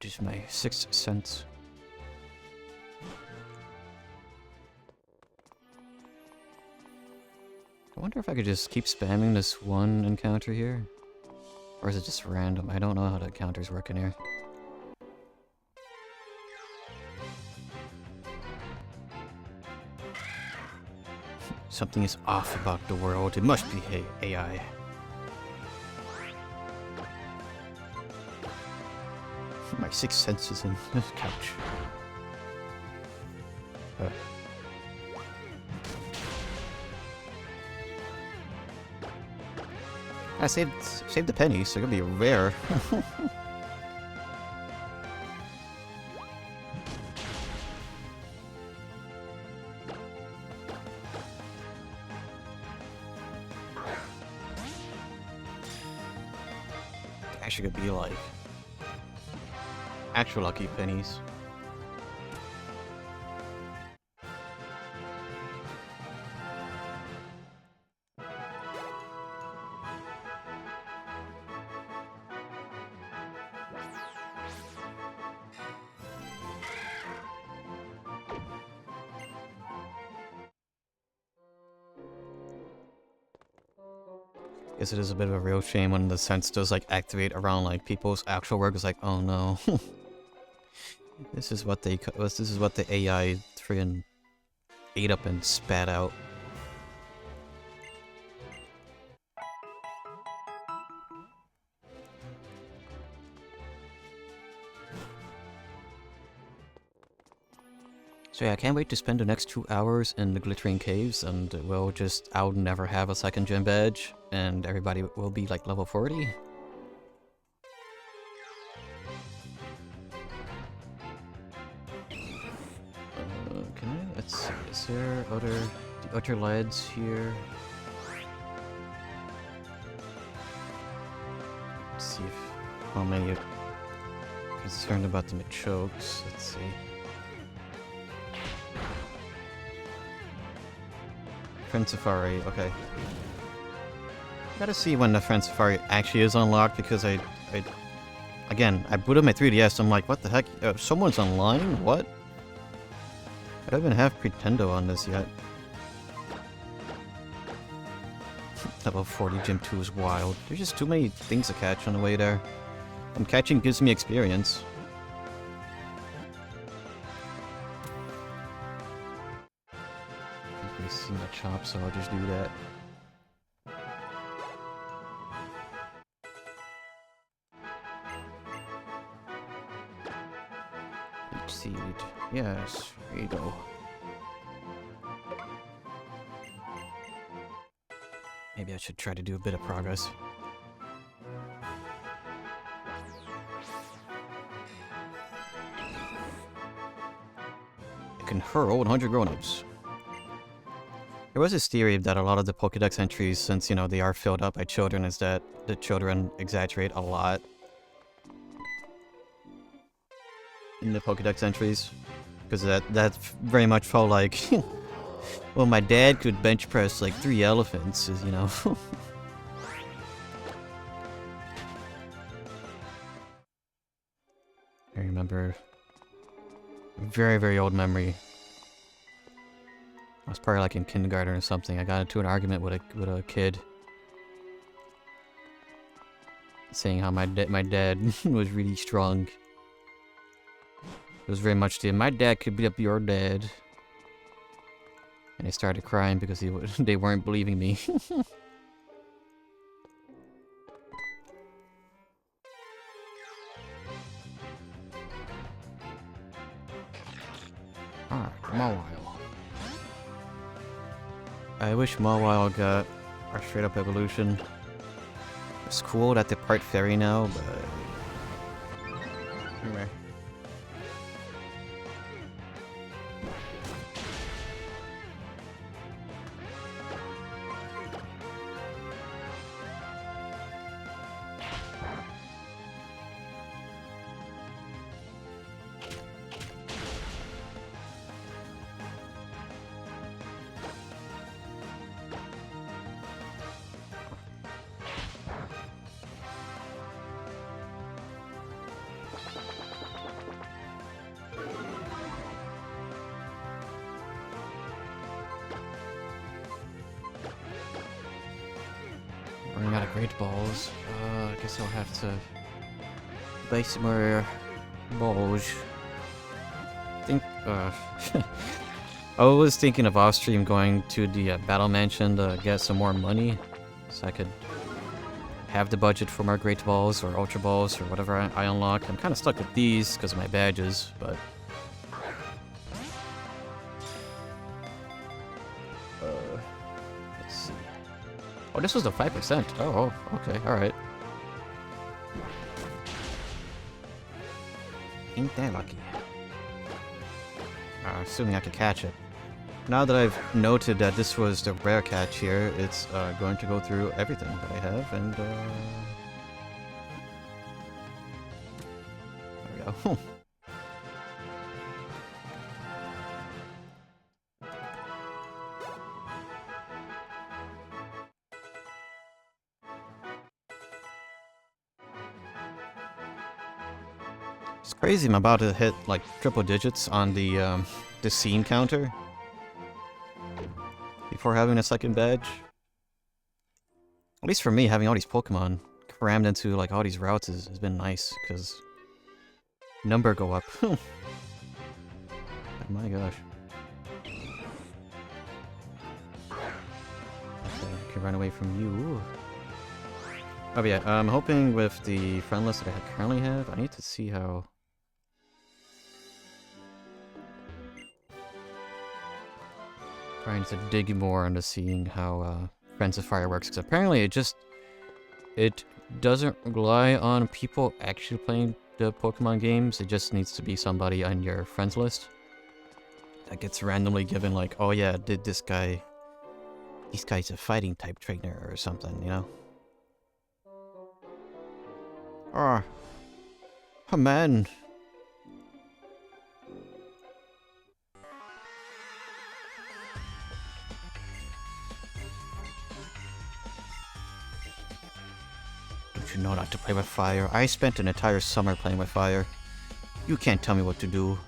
Just my sixth sense. I wonder if I could just keep spamming this one encounter here. Or is it just random? I don't know how the counters work in here. Something is off about the world. It must be AI. My sixth sense is in the couch. I saved the penny, so it'll be rare. Actually could be like actual lucky pennies. Guess it is a bit of a real shame when the sense does like activate around like people's actual work. It's like, oh no, this is what the AI friggin' ate up and spat out. So yeah, I can't wait to spend the next 2 hours in the glittering caves, and I'll never have a second gym badge, and everybody will be like level 40. Let's see, is there other lads here? Let's see if how many are concerned about the chokes. Let's see. Friend Safari, okay. Gotta see when the Friend Safari actually is unlocked because again, I booted my 3DS, I'm like, what the heck? Someone's online? What? I don't even have Pretendo on this yet. Level 40 Gym 2 is wild. There's just too many things to catch on the way there. And catching gives me experience. I've seen the chop, so I'll just do that. Each seed. Yes, here you go. Maybe I should try to do a bit of progress. It can hurl 100 grown-ups. There was this theory that a lot of the Pokédex entries, since, you know, they are filled up by children, is that the children exaggerate a lot in the Pokédex entries. Because that very much felt like, well, my dad could bench press like 3 elephants, you know. I remember a very, very old memory. I was probably like in kindergarten or something. I got into an argument with a kid, saying how my dad was really strong. It was very much the my dad could beat up your dad. And I started crying because they weren't believing me. Alright, Mawile. I wish Mawile got a straight up evolution. It's cool that they part fairy now, but anyway. Running out of great balls. I guess I'll have to buy some more balls. I was thinking of off stream going to the battle mansion to get some more money, so I could have the budget for more great balls or ultra balls or whatever I unlock. I'm kind of stuck with these because of my badges, but let's see. Oh, this was the 5%. Oh, okay, alright. Ain't that lucky. Assuming I can catch it. Now that I've noted that this was the rare catch here, it's going to go through everything that I have, and there we go. It's crazy, I'm about to hit like triple digits on the scene counter before having a second badge. At least for me, having all these Pokemon crammed into like all these routes has been nice, because number go up. Oh my gosh. Okay, I can run away from you. Oh yeah, I'm hoping with the friend list that I currently have, I need to see how... Trying to dig more into seeing how Friends of Fire works, because apparently it doesn't rely on people actually playing the Pokemon games. It just needs to be somebody on your friends list that gets randomly given, like, oh yeah, this guy's a fighting type trainer or something, you know? Ah, oh man. Don't you know not to play with fire? I spent an entire summer playing with fire. You can't tell me what to do.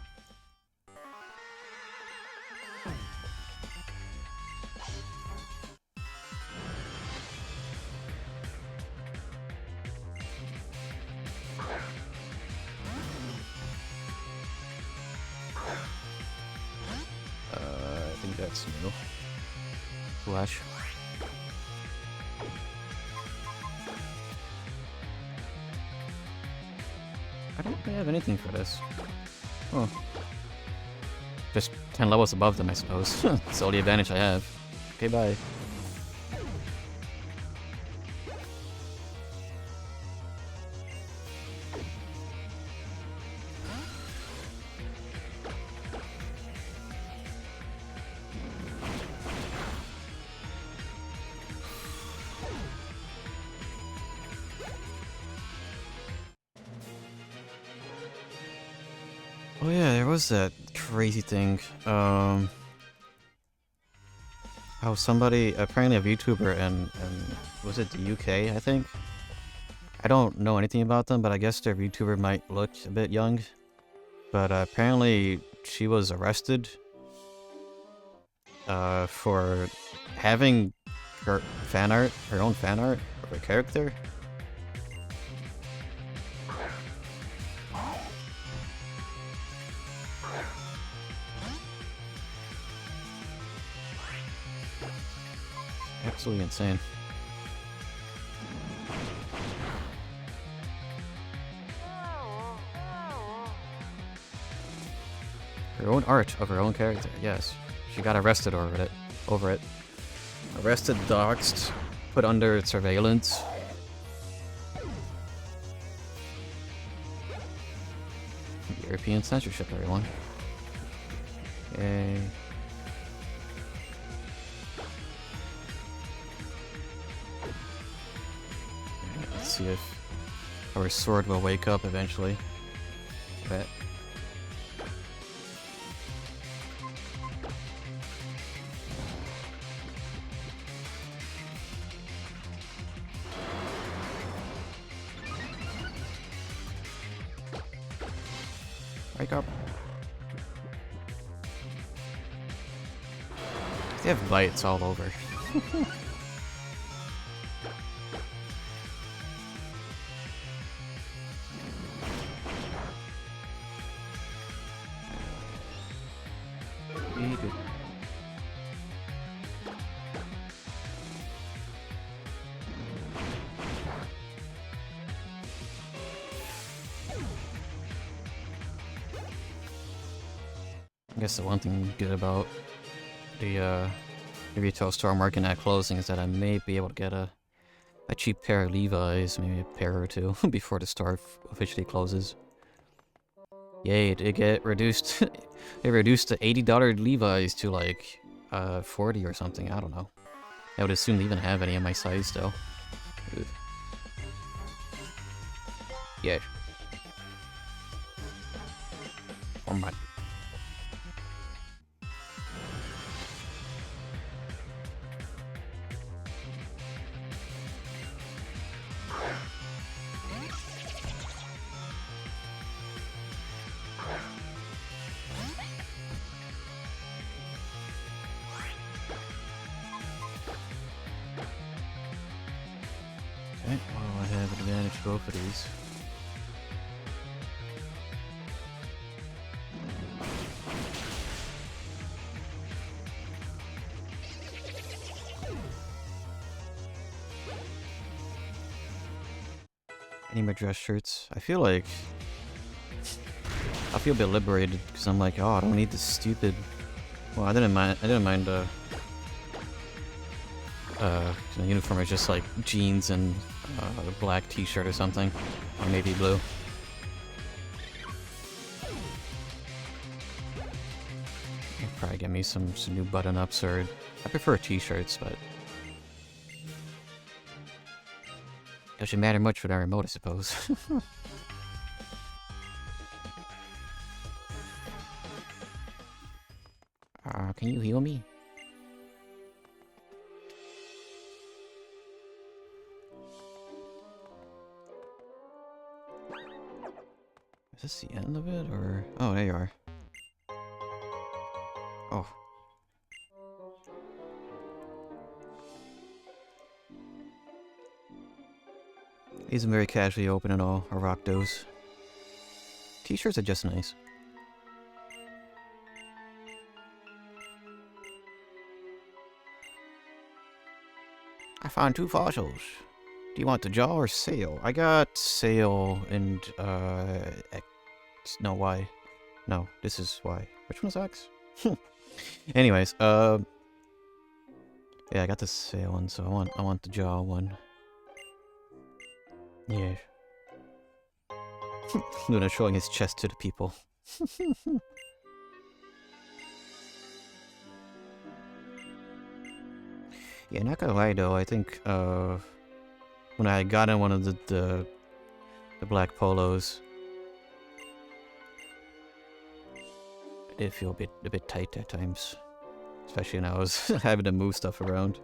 I think that's new. Flash. I don't really have anything for this. Oh. Just 10 levels above them, I suppose. That's the only advantage I have. Okay, bye. Oh yeah, there was that crazy thing. How somebody, apparently a VTuber and was it the UK, I think? I don't know anything about them, but I guess their VTuber might look a bit young. But apparently she was arrested for having her own fan art of her character. Absolutely insane. Her own art of her own character, yes. She got arrested over it. Arrested, doxxed, put under surveillance. European censorship, everyone. Yay. Let's see if our sword will wake up eventually. Bet. Wake up. They have bites all over. I guess the one thing good about the retail store market at closing is that I may be able to get a cheap pair of Levi's, maybe a pair or two, before the store officially closes. Yay, it get reduced. It reduced the $80 Levi's to like 40 or something, I don't know. I would assume they even have any of my size still. Ugh. Yeah. Alright. Okay, well I have an advantage to both of these. Any more dress shirts? I feel a bit liberated because I'm like, oh, I don't need this stupid. Well, I didn't mind the uniform is just like jeans and a black t-shirt or something, or maybe blue. I'll probably get me some new button-ups, or I prefer t-shirts, but Doesn't matter much with our remote, I suppose. Can you heal me? Is this the end of it, or... Oh, there you are. Oh. Isn't very casually open at all, or rock those. T-shirts are just nice. I found 2 fossils. Do you want the jaw or sail? I got sail and, X. No, Y. No, this is Y. Which one's X? Anyways, yeah, I got the sail one, so I want the jaw one. Yeah. Luna showing his chest to the people. Yeah, not gonna lie though, I think when I got in one of the black polos, it did feel a bit tight at times. Especially when I was having to move stuff around.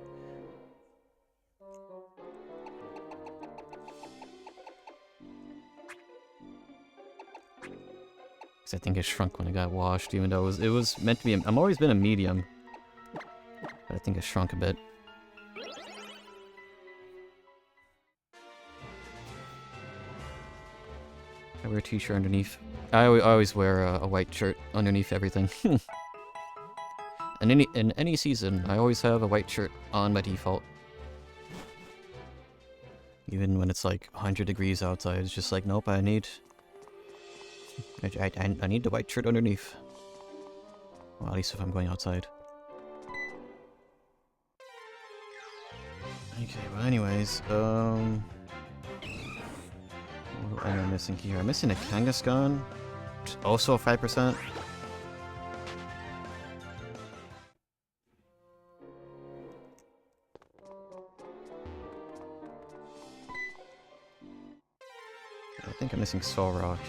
Cause I think it shrunk when it got washed, even though it was meant to be. I'm always been a medium, but I think it shrunk a bit. I wear a t-shirt underneath. I always wear a white shirt underneath everything. In any season, I always have a white shirt on by default. Even when it's like 100 degrees outside, it's just like, nope, I need the white shirt underneath. Well, at least if I'm going outside. Okay, well anyways, what am I missing here? I'm missing a Kangaskhan. Also a 5%. I think I'm missing Solrock.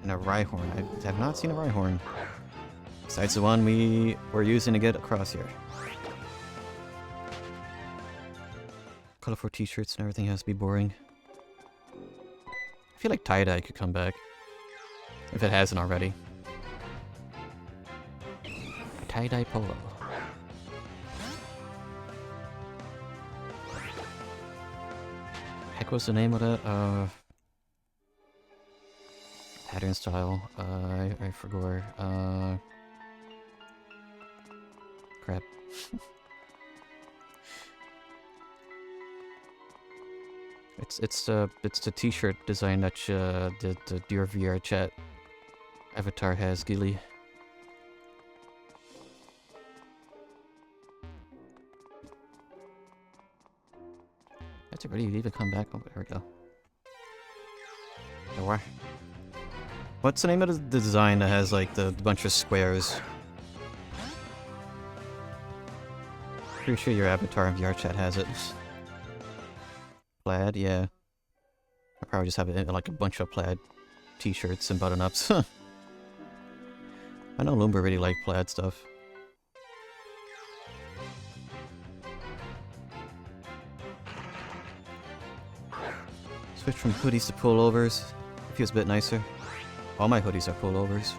And a Rhyhorn. I have not seen a Rhyhorn. Besides the one we were using to get across here. Colorful t-shirts and everything has to be boring. I feel like tie-dye could come back. If it hasn't already. A tie-dye polo. Heck was the name of that? Pattern style. I forgot. Crap. It's the t-shirt design that the Dear VR chat avatar has, Gilly. That's already even come back. Oh, there we go. There were. What's the name of the design that has like the bunch of squares? Pretty sure your avatar in VR chat has it. Plaid, yeah. I probably just have it in, like a bunch of plaid t-shirts and button-ups. I know Loomba really like plaid stuff. Switch from hoodies to pullovers. It feels a bit nicer. All my hoodies are pullovers.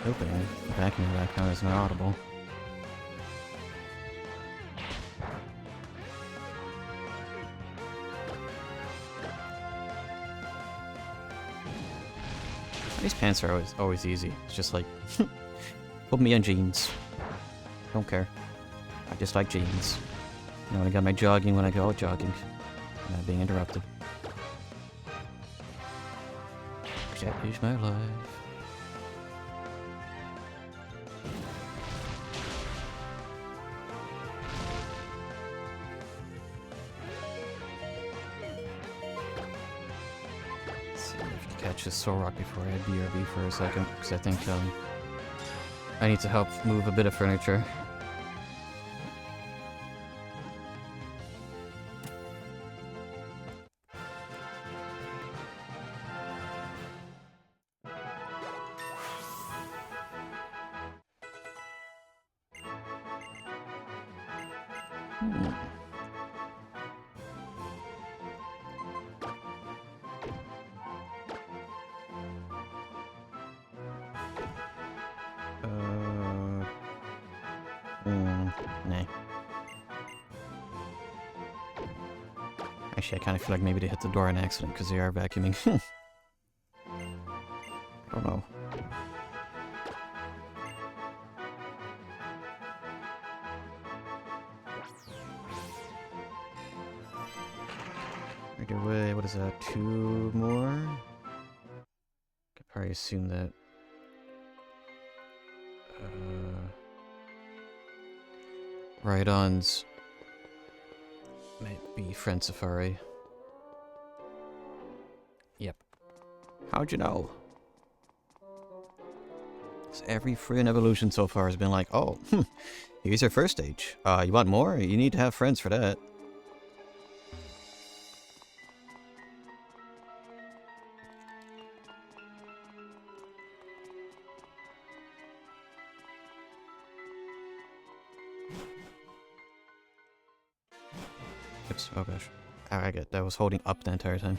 Opening. The vacuum in the background is not audible. These pants are always easy. It's just like, put me in jeans. Don't care. I just like jeans. You know, I got my jogging when I go out jogging. Not being interrupted. That is my life. Let's see if I can catch this Solrock before I BRB for a second, because I think, I need to help move a bit of furniture. Nah. Actually, I kind of feel like maybe they hit the door on accident because they are vacuuming. I don't know. Right away, what is that? 2 more? Could probably assume that. Ride-ons might be Friend Safari. Yep. How'd you know? 'Cause every free evolution so far has been like, oh, here's your first stage. You want more? You need to have friends for that. Oops, oh gosh. I get that. I was holding up the entire time.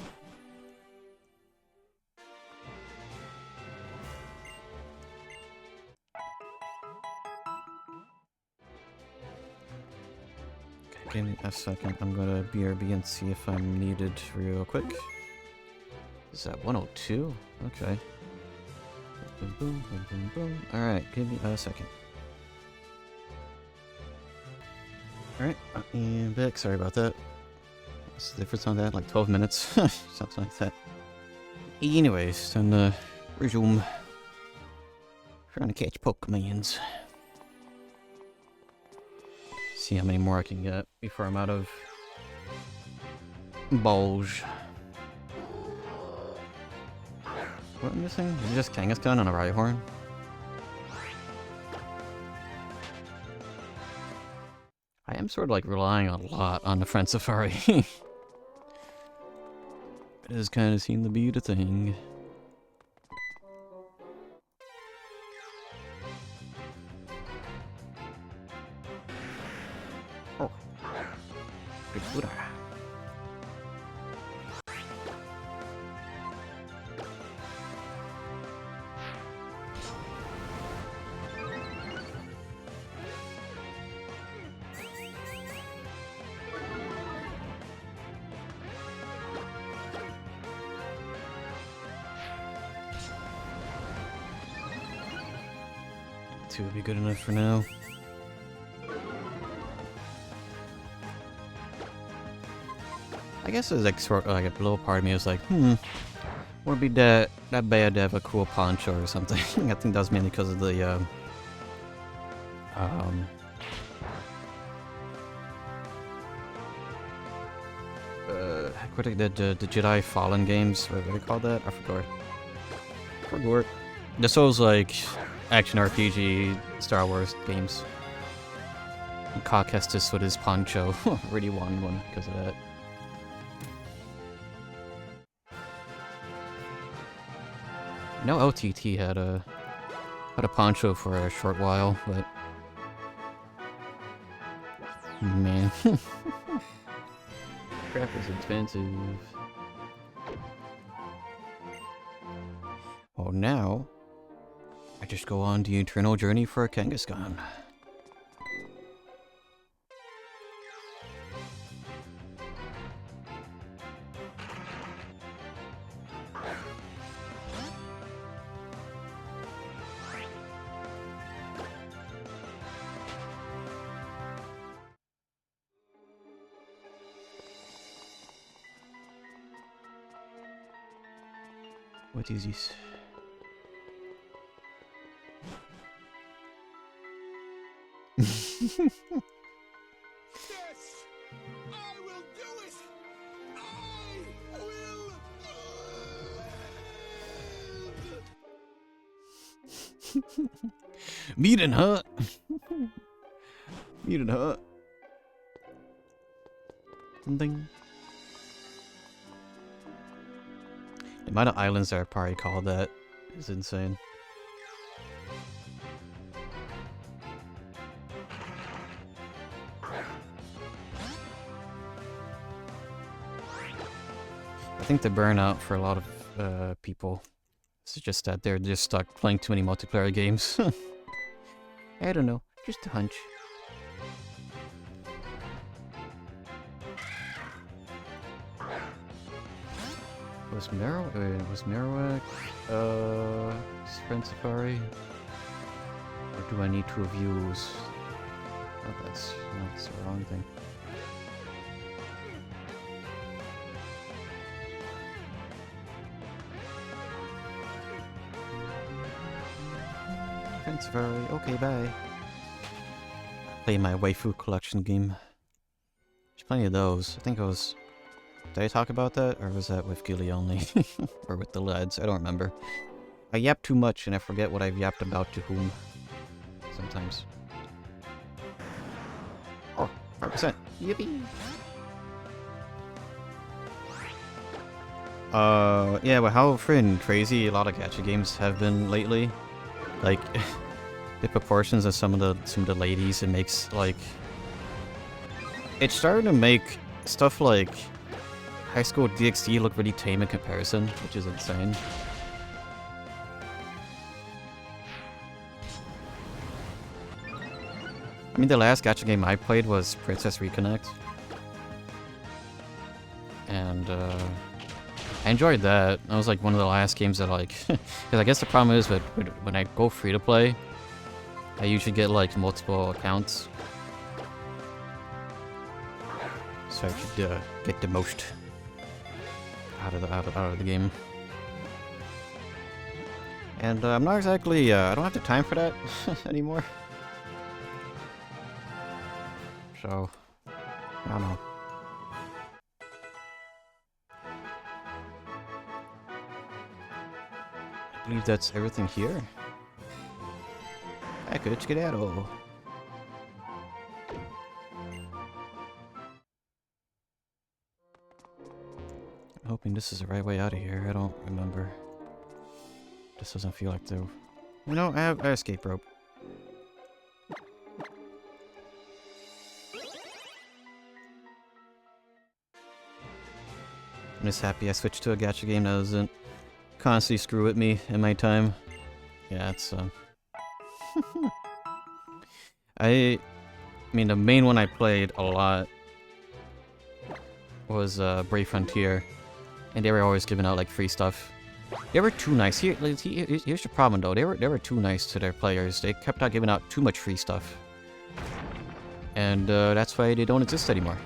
Okay, give me a second. I'm gonna BRB and see if I'm needed real quick. Is that 102? Okay. Boom, boom, boom, boom, boom. Alright, give me a second. Alright, and back. Sorry about that. What's the difference on that? Like 12 minutes? Something like that. Anyways, time to resume. Trying to catch Pokemons. See how many more I can get before I'm out of balls. What am I missing? Is it just Kangaskhan on a Rhyhorn? I am sort of like relying a lot on the Friend Safari. It does kind of seem to be the thing. Oh. Good food. Two would be good enough for now. I guess it's like sort of like a little part of me was like, would it be that bad to have a cool poncho or something? I think that's mainly because of the what are the Jedi Fallen games? What do they call that? I forgot. This was like action RPG Star Wars games. And Cock Estes with his poncho really wanted one because of that. I know LTT had a poncho for a short while, but man, crap is expensive. Oh, now I just go on the eternal journey for a Kangaskhan. What is this? Yes! I will do it! I will live! Meeting, huh? Meeting, huh? Something. The amount of islands that are probably called that is insane. I think the burnout for a lot of people is just that they're just stuck playing too many multiplayer games. I don't know, just a hunch. Was Marowak, Sprint Safari? Or do I need to use? Oh, that's the wrong thing. Sprint Safari, okay, bye. Play my waifu collection game. There's plenty of those. I think it was... Did I talk about that? Or was that with Gilly only? Or with the lads? I don't remember. I yap too much and I forget what I've yapped about to whom. Sometimes. Oh, 5%. Yippee! Yeah, but how friggin' crazy a lot of gacha games have been lately. Like, the proportions of some of the ladies, it makes, like... It's starting to make stuff like High School DxD look really tame in comparison, which is insane. I mean, the last gacha game I played was Princess Reconnect. And, I enjoyed that. That was like one of the last games that like... Because I guess the problem is that when I go free to play, I usually get like multiple accounts. So I should get the most out of the game. And I'm not exactly... I don't have the time for that anymore. So, I don't know. I believe that's everything here. Package, get out of. I'm hoping this is the right way out of here. I don't remember. This doesn't feel like the... You know, I have an escape rope. I'm just happy I switched to a gacha game that doesn't constantly screw with me in my time. Yeah, it's I mean, the main one I played a lot was Brave Frontier, and they were always giving out like free stuff. They were too nice. Here's the problem though. They were too nice to their players. They kept on giving out too much free stuff, and that's why they don't exist anymore.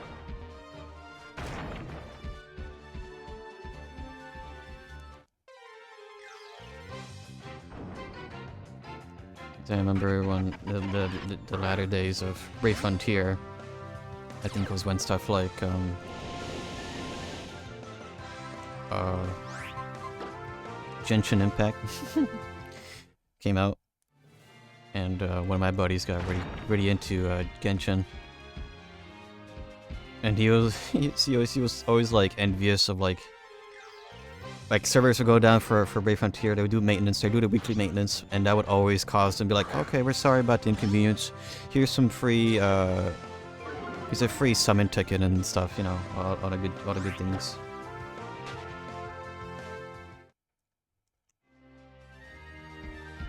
I remember when the latter days of Brave Frontier, I think was when stuff like Genshin Impact came out, and one of my buddies got really into Genshin, and he was always like envious of like servers would go down for Brave Frontier, they would do maintenance, they would do the weekly maintenance, and that would always cause them to be like, okay, we're sorry about the inconvenience, here's some free, here's a free summon ticket and stuff, you know, all the good things.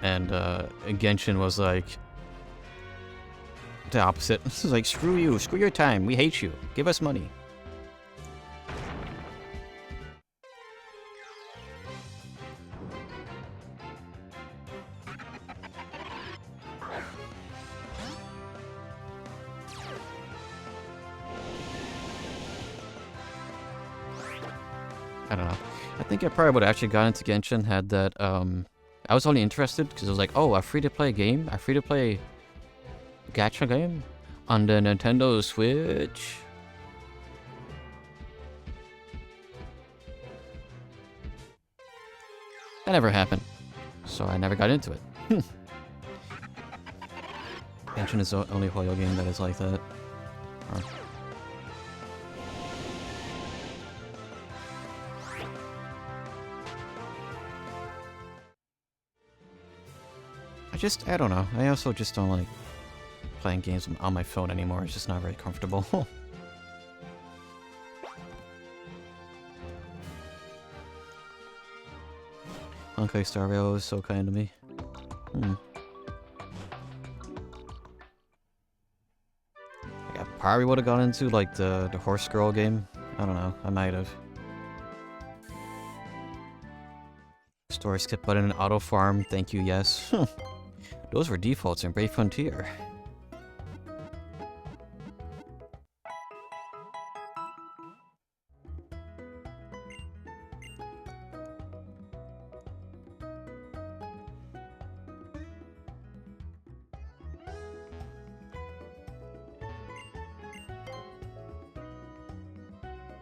And Genshin was like, the opposite. This is like, screw you, screw your time, we hate you, give us money. I don't know. I think I probably would have actually got into Genshin had that, I was only interested because it was like, oh, a free-to-play game? A free-to-play gacha game? On the Nintendo Switch? That never happened. So I never got into it. Genshin is the only Hoyo game that is like that. Or I don't know. I also just don't like playing games on my phone anymore. It's just not very comfortable. Honkai Star Rail is so kind to me. I probably would have gone into like the horse girl game. I don't know. I might have. Story skip button and auto farm. Thank you. Yes. Those were defaults in Brave Frontier.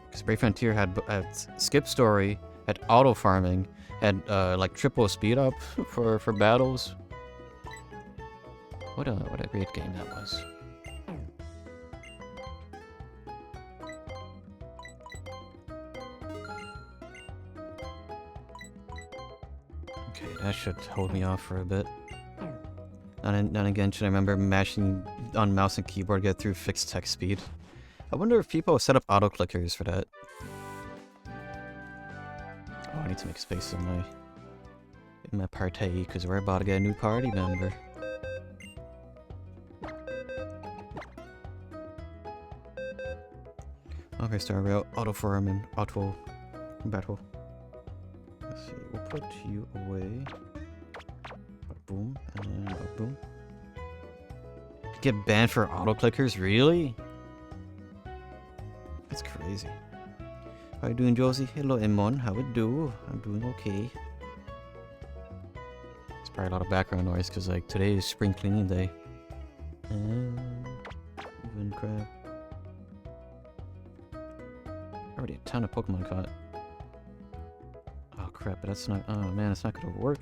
Because Brave Frontier had skip story, had auto farming, had like triple speed up for battles. What a great game that was. Okay, that should hold me off for a bit. And again, should I remember mashing on mouse and keyboard to get through fixed text speed? I wonder if people set up auto clickers for that. Oh, I need to make space in my party because we're about to get a new party member. Okay, Star Rail, auto farm and auto battle. Let's see, we'll put you away. Boom, and boom. Get banned for auto clickers, really? That's crazy. How you doing, Josie? Hello, Emon. How it do? I'm doing okay. It's probably a lot of background noise because like today is spring cleaning day. Even crap. Already a ton of Pokemon caught. Oh crap! But that's not. Oh man, it's not gonna work.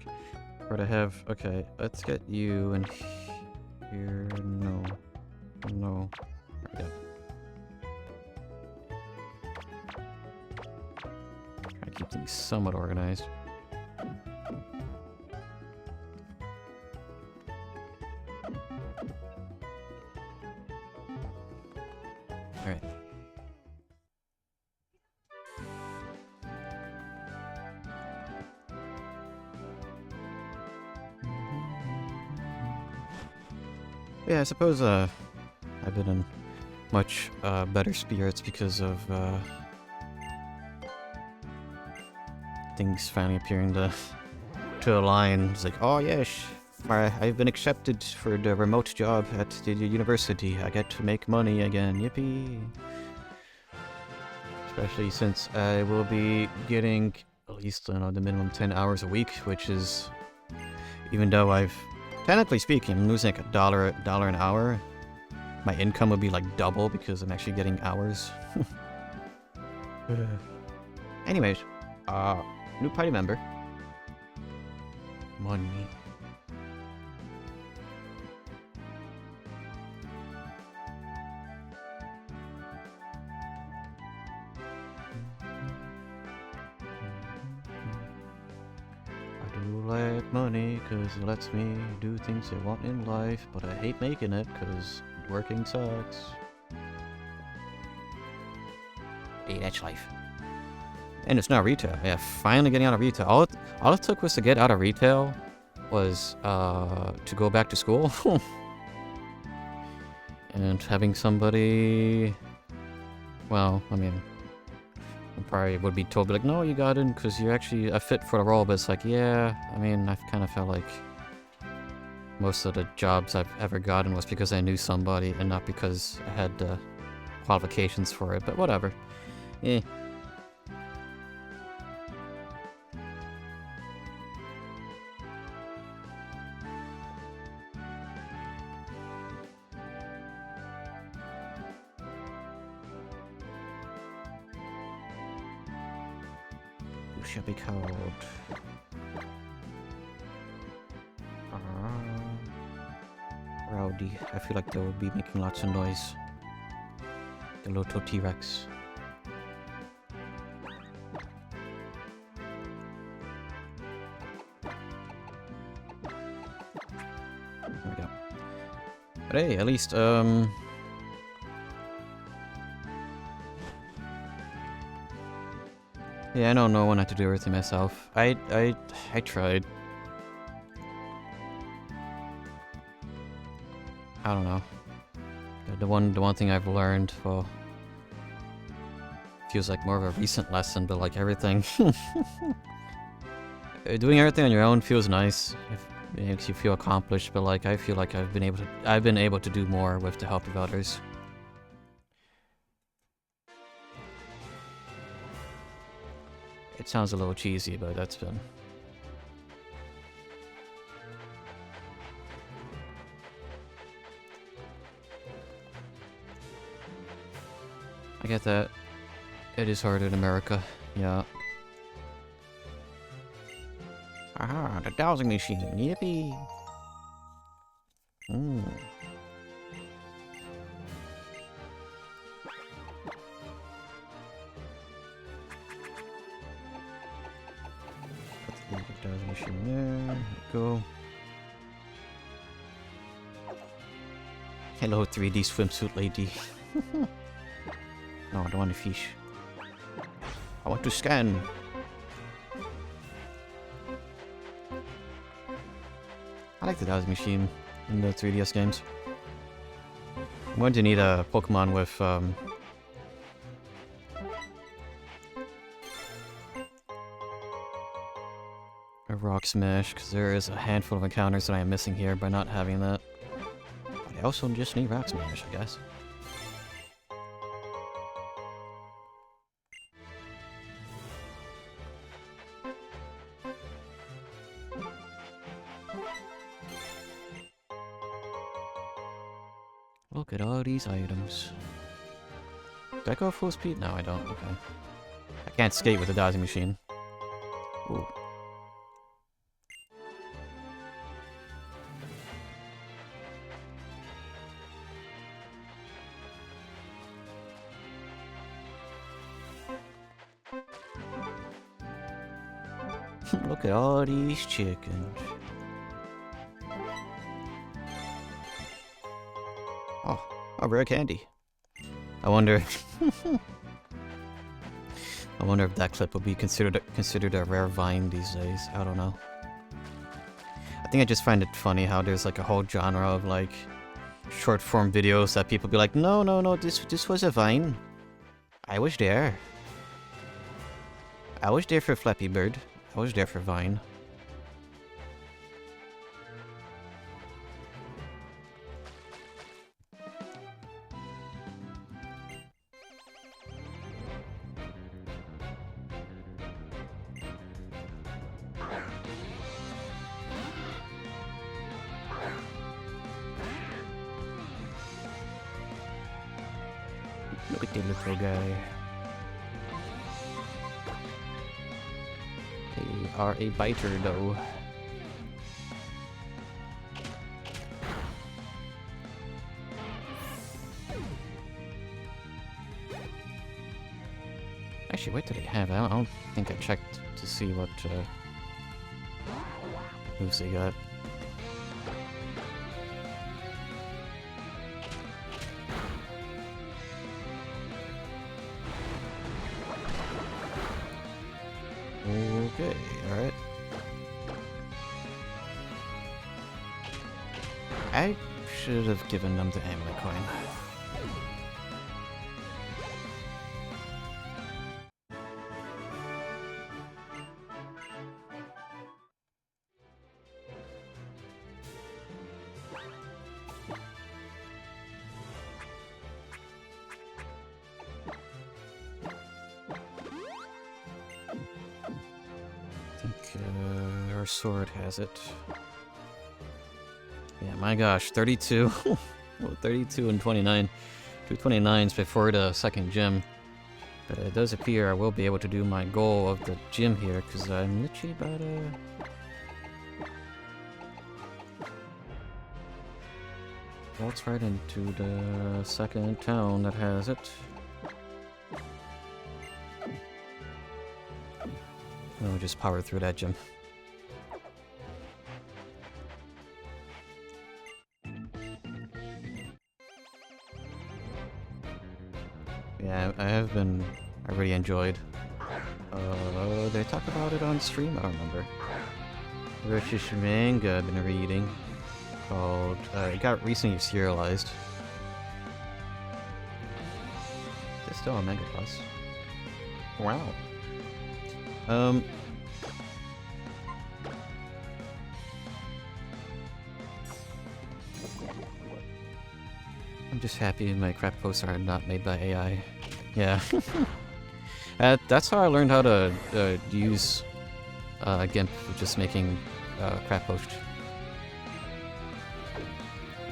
Where to have? Okay, let's get you in here. No, no. There we go. Try to keep things somewhat organized. Alright. Yeah, I suppose I've been in much better spirits because of things finally appearing to align. It's like, oh yes, I've been accepted for the remote job at the university. I get to make money again. Yippee! Especially since I will be getting at least the minimum 10 hours a week, which is, even though I've technically speaking, I'm losing like $1 an hour. My income would be like double because I'm actually getting hours. Anyways, new party member. Money. Like money because it lets me do things I want in life, but I hate making it because working sucks. Hey, that's life. And it's not retail. Yeah, finally getting out of retail. All it took was to get out of retail was to go back to school. And having somebody, well, I mean, probably would be told, like, no, you got in because you're actually a fit for the role, but it's like, yeah, I mean, I've kind of felt like most of the jobs I've ever gotten was because I knew somebody and not because I had the qualifications for it, but whatever. Eh. Shall be called Proud 3D. I feel like they will be making lots of noise. The Loto T-Rex. There we go. But hey, at least, yeah, I don't know when I have to do everything myself. I tried. I don't know. The one thing I've learned, well, feels like more of a recent lesson, but like everything, doing everything on your own feels nice. It makes you feel accomplished, but like I feel like I've been able to do more with the help of others. It sounds a little cheesy, but that's been. I get that. It is hard in America, yeah. Aha, the dowsing machine, yippee! Mmm. Put the dowsing machine there, go. Hello, 3D swimsuit lady. No, I don't want to fish. I want to scan. I like the dowsing machine in the 3DS games. I'm going to need a Pokemon with a Rock Smash, because there is a handful of encounters that I am missing here by not having that. But I also just need Rock Smash, I guess. Look at all these items. Do I go full speed? No, I don't. Okay. I can't skate with the dowsing machine. Ooh. Look at all these chickens. Oh, a rare candy. I wonder. I wonder if that clip will be considered a rare vine these days. I don't know. I think I just find it funny how there's like a whole genre of like short form videos that people be like, no, this was a vine. I was there. I was there for Flappy Bird. I was there for Vine. Look at the little guy. They are a biter, though. Actually, what do they have? I don't think I checked to see what moves they got. Okay, alright. I should have given them the amulet coin. Our sword has it. Yeah, my gosh, 32. Well, 32 and 29. 229s before the second gym. But it does appear I will be able to do my goal of the gym here, because I'm literally about Waltz right into the second town that has it. And we'll just power through that gym. Yeah, I really enjoyed. Did I talk about it on stream? I don't remember. There's this manga I've been reading called, it got recently serialized. It's still on Manga Plus. Wow. I'm just happy my crap posts are not made by AI. Yeah. That's how I learned how to use GIMP, just making crap posts.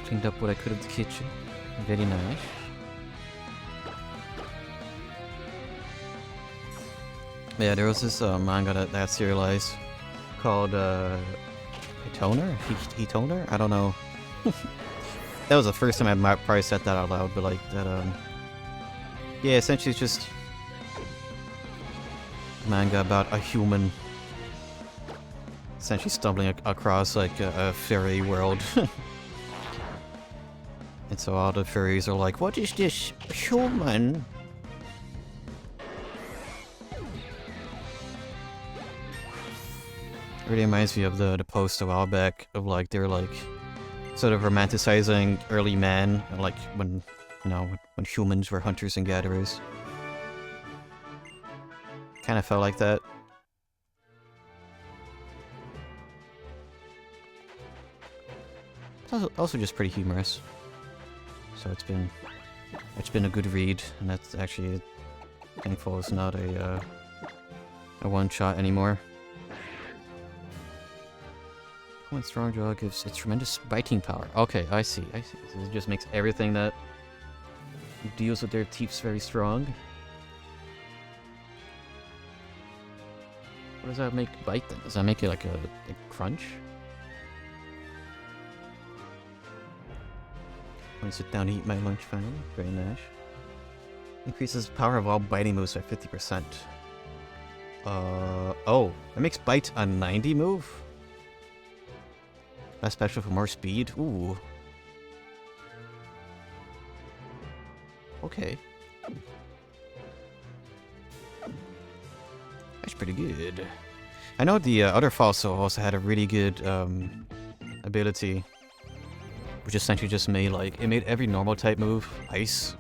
Cleaned up what I could of the kitchen. Very nice. Yeah, there was this manga that serialized called Hitoner? I don't know. That was the first time I probably said that out loud, but like that yeah, essentially it's just a manga about a human essentially stumbling across like a fairy world. And so all the fairies are like, what is this human? It really reminds me of the post a while back of like, they were like sort of romanticizing early man, like when, you know, when humans were hunters and gatherers. Kind of felt like that. It's also just pretty humorous. So it's been a good read, and that's actually thankful it's not a one-shot anymore. One strong jaw gives it tremendous biting power. Okay, I see. So it just makes everything that deals with their teeth very strong. What does that make bite then? Does that make it like a crunch? I'm gonna sit down and eat my lunch finally. Very nice. Increases power of all biting moves by 50%. Oh, that makes bite a 90 move? Less special for more speed? Ooh. Okay. That's pretty good. I know the other fossil also had a really good ability, which essentially just made like, it made every normal type move ice.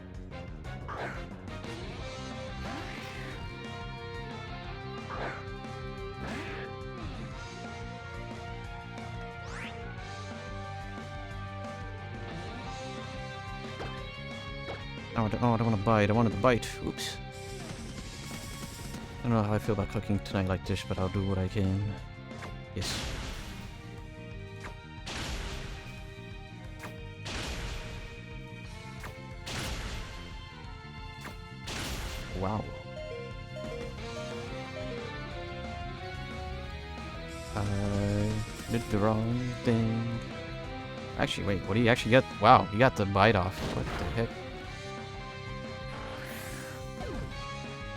Oh, I don't want to bite. I wanted to bite. Oops. I don't know how I feel about cooking tonight like this, but I'll do what I can. Yes. Wow. I did the wrong thing. Actually, wait, what do you actually get? Wow, you got the bite off. What the heck?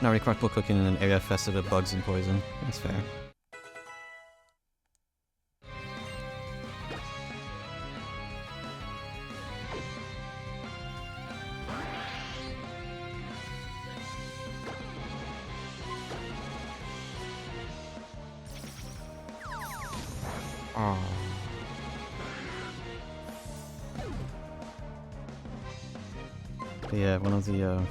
Not really comfortable cooking in an area infested with bugs and poison. That's fair. Oh. Yeah, one of the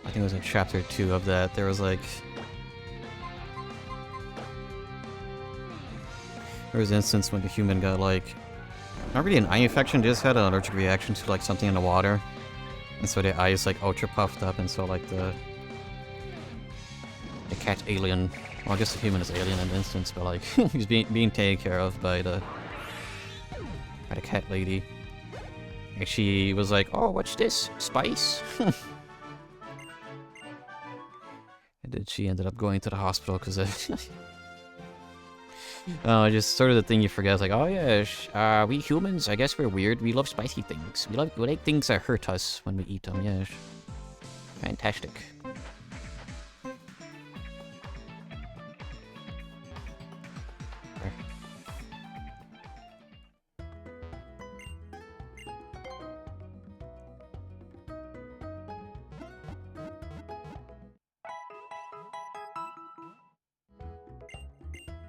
I think it was in chapter 2 of that, there was like... There was an instance when the human got like... Not really an eye infection, they just had an allergic reaction to like something in the water. And so their eyes like ultra puffed up, and so like the cat alien... Well, I guess the human is alien in the instance, but like, he's being taken care of by the cat lady. And she was like, oh, what's this? Spice? And then she ended up going to the hospital because Oh, just sort of the thing you forget. It's like, oh yeah, we humans, I guess we're weird. We love spicy things. We like things that hurt us when we eat them. Yes, fantastic.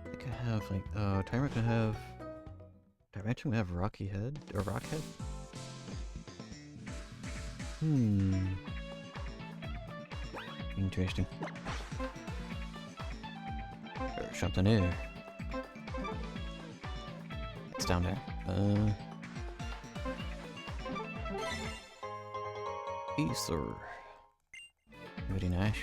I think I have like, Timer can have. Dimension we have Rocky Head or Rockhead? Interesting. There's something here. It's down there. Ether. Very nice.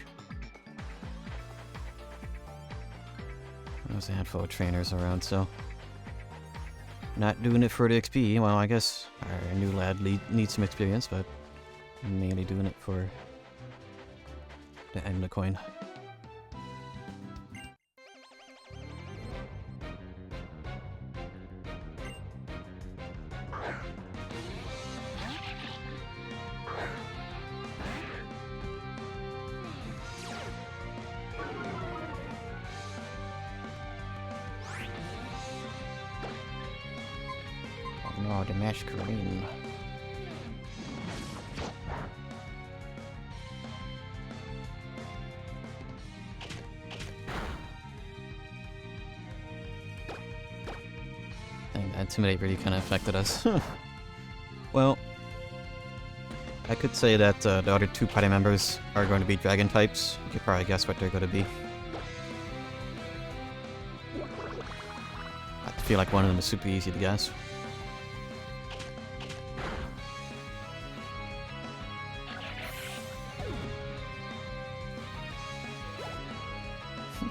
There's a handful of trainers around, so. Not doing it for the XP. Well, I guess our new lad needs some experience, but I'm mainly doing it for the end of the coin. Oh, the masquerade. I think that Intimidate really kind of affected us. Well, I could say that the other two party members are going to be dragon types. You could probably guess what they're going to be. I feel like one of them is super easy to guess.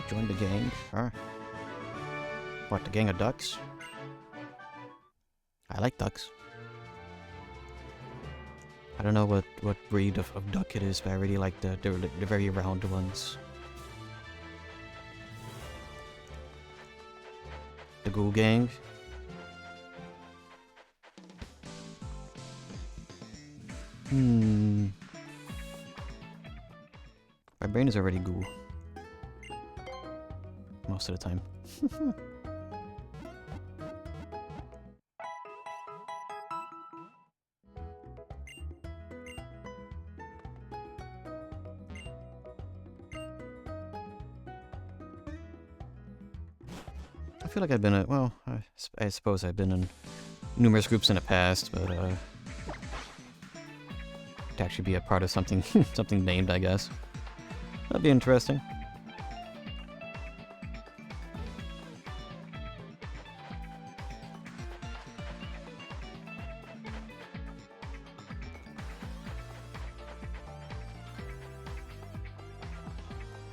Join the gang. Huh? What, the gang of ducks? I like ducks. I don't know what breed of duck it is, but I really like the very round ones. The Ghoul Gang. My brain is already ghoul. Most of the time. I feel like I've been well, I suppose I've been in numerous groups in the past, but to actually be a part of something something named, I guess. That'd be interesting.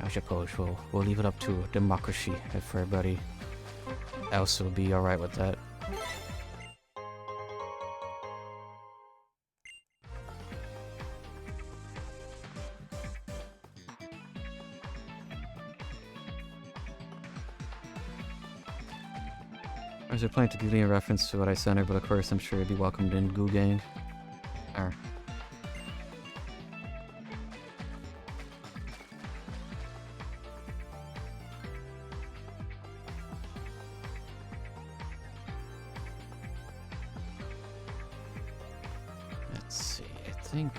I suppose we'll leave it up to democracy if everybody else will be alright with that. I was planning to give me a reference to what I sent her, but of course I'm sure it'd be welcomed in Goo Gang. Arr. Let's see, I think...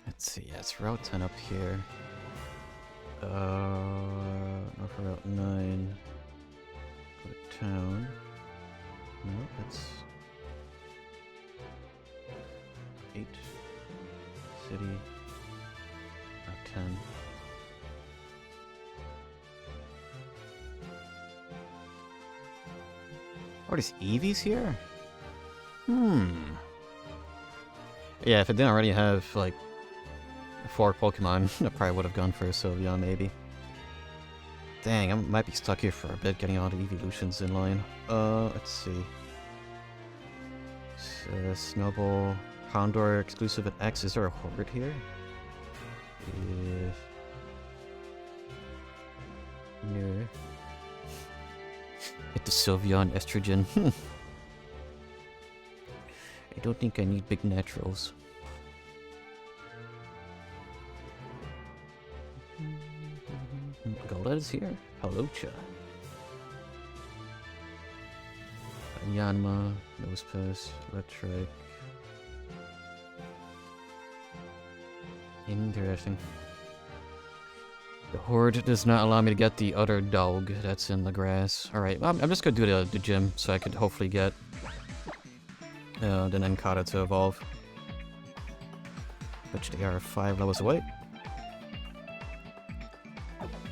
Let's see, yeah, it's Route 10 up here. Or for Route 9. Go to town. No, that's... 8. City. Route 10. Oh, there's Eevees here? Yeah, if it didn't already have, like, 4 Pokemon, I probably would have gone for a Sylveon, maybe. Dang, I might be stuck here for a bit getting all the evolutions in line. Let's see. Snowball, Houndour exclusive at X. Is there a Horde here? No. Get the Sylveon estrogen. I don't think I need big naturals. Goldet is here. Halocha. Yanma, Nosepass, Electric. Interesting. The Horde does not allow me to get the other dog that's in the grass. Alright, I'm just gonna do the gym so I could hopefully get the Nenkata to evolve. Which they are 5 levels away.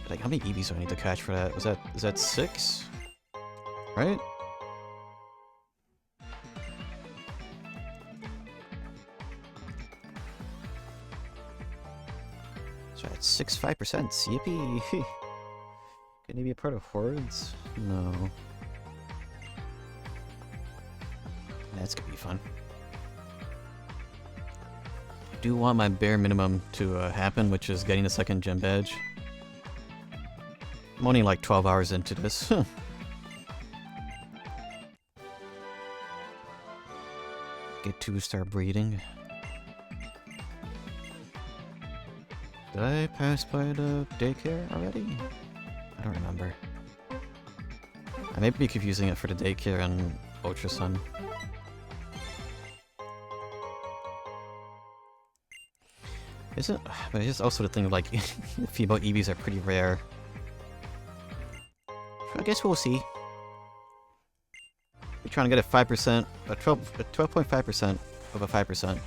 Like, how many EVs do I need to catch for that? Is that 6? Right? So that's 65%. Yippee! Can he be a part of hordes? No. That's gonna be fun. I do want my bare minimum to happen, which is getting the second gym badge. I'm only like 12 hours into this. Get to start breeding. Did I pass by the daycare already? I don't remember. I may be confusing it for the daycare and Ultra Sun. Is it? But it's also the thing of like, female EVs are pretty rare. I guess we'll see. We're trying to get a 5%, a 12.5% of a 5%.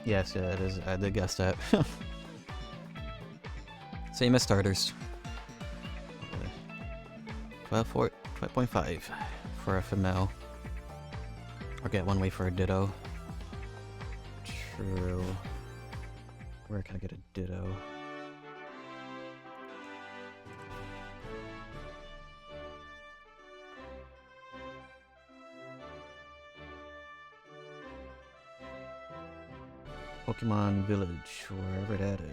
Yes, yeah, it is. I did guess that. Same as starters. 12.5 for a female. I'll get one way for a ditto. True. Where can I get a ditto? Pokemon Village, wherever that is.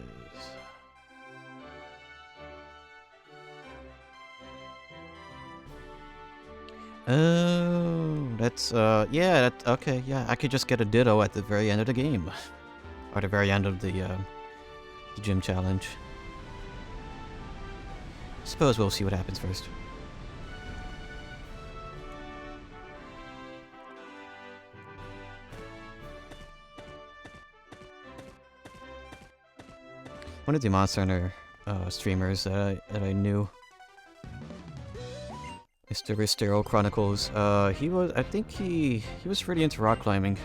Oh, that's, yeah, okay, yeah, I could just get a ditto at the very end of the game. Or the very end of the gym challenge. Suppose we'll see what happens first. One of the Monster Hunter streamers that I knew, Mr. Ristero Chronicles, I think he was really into rock climbing.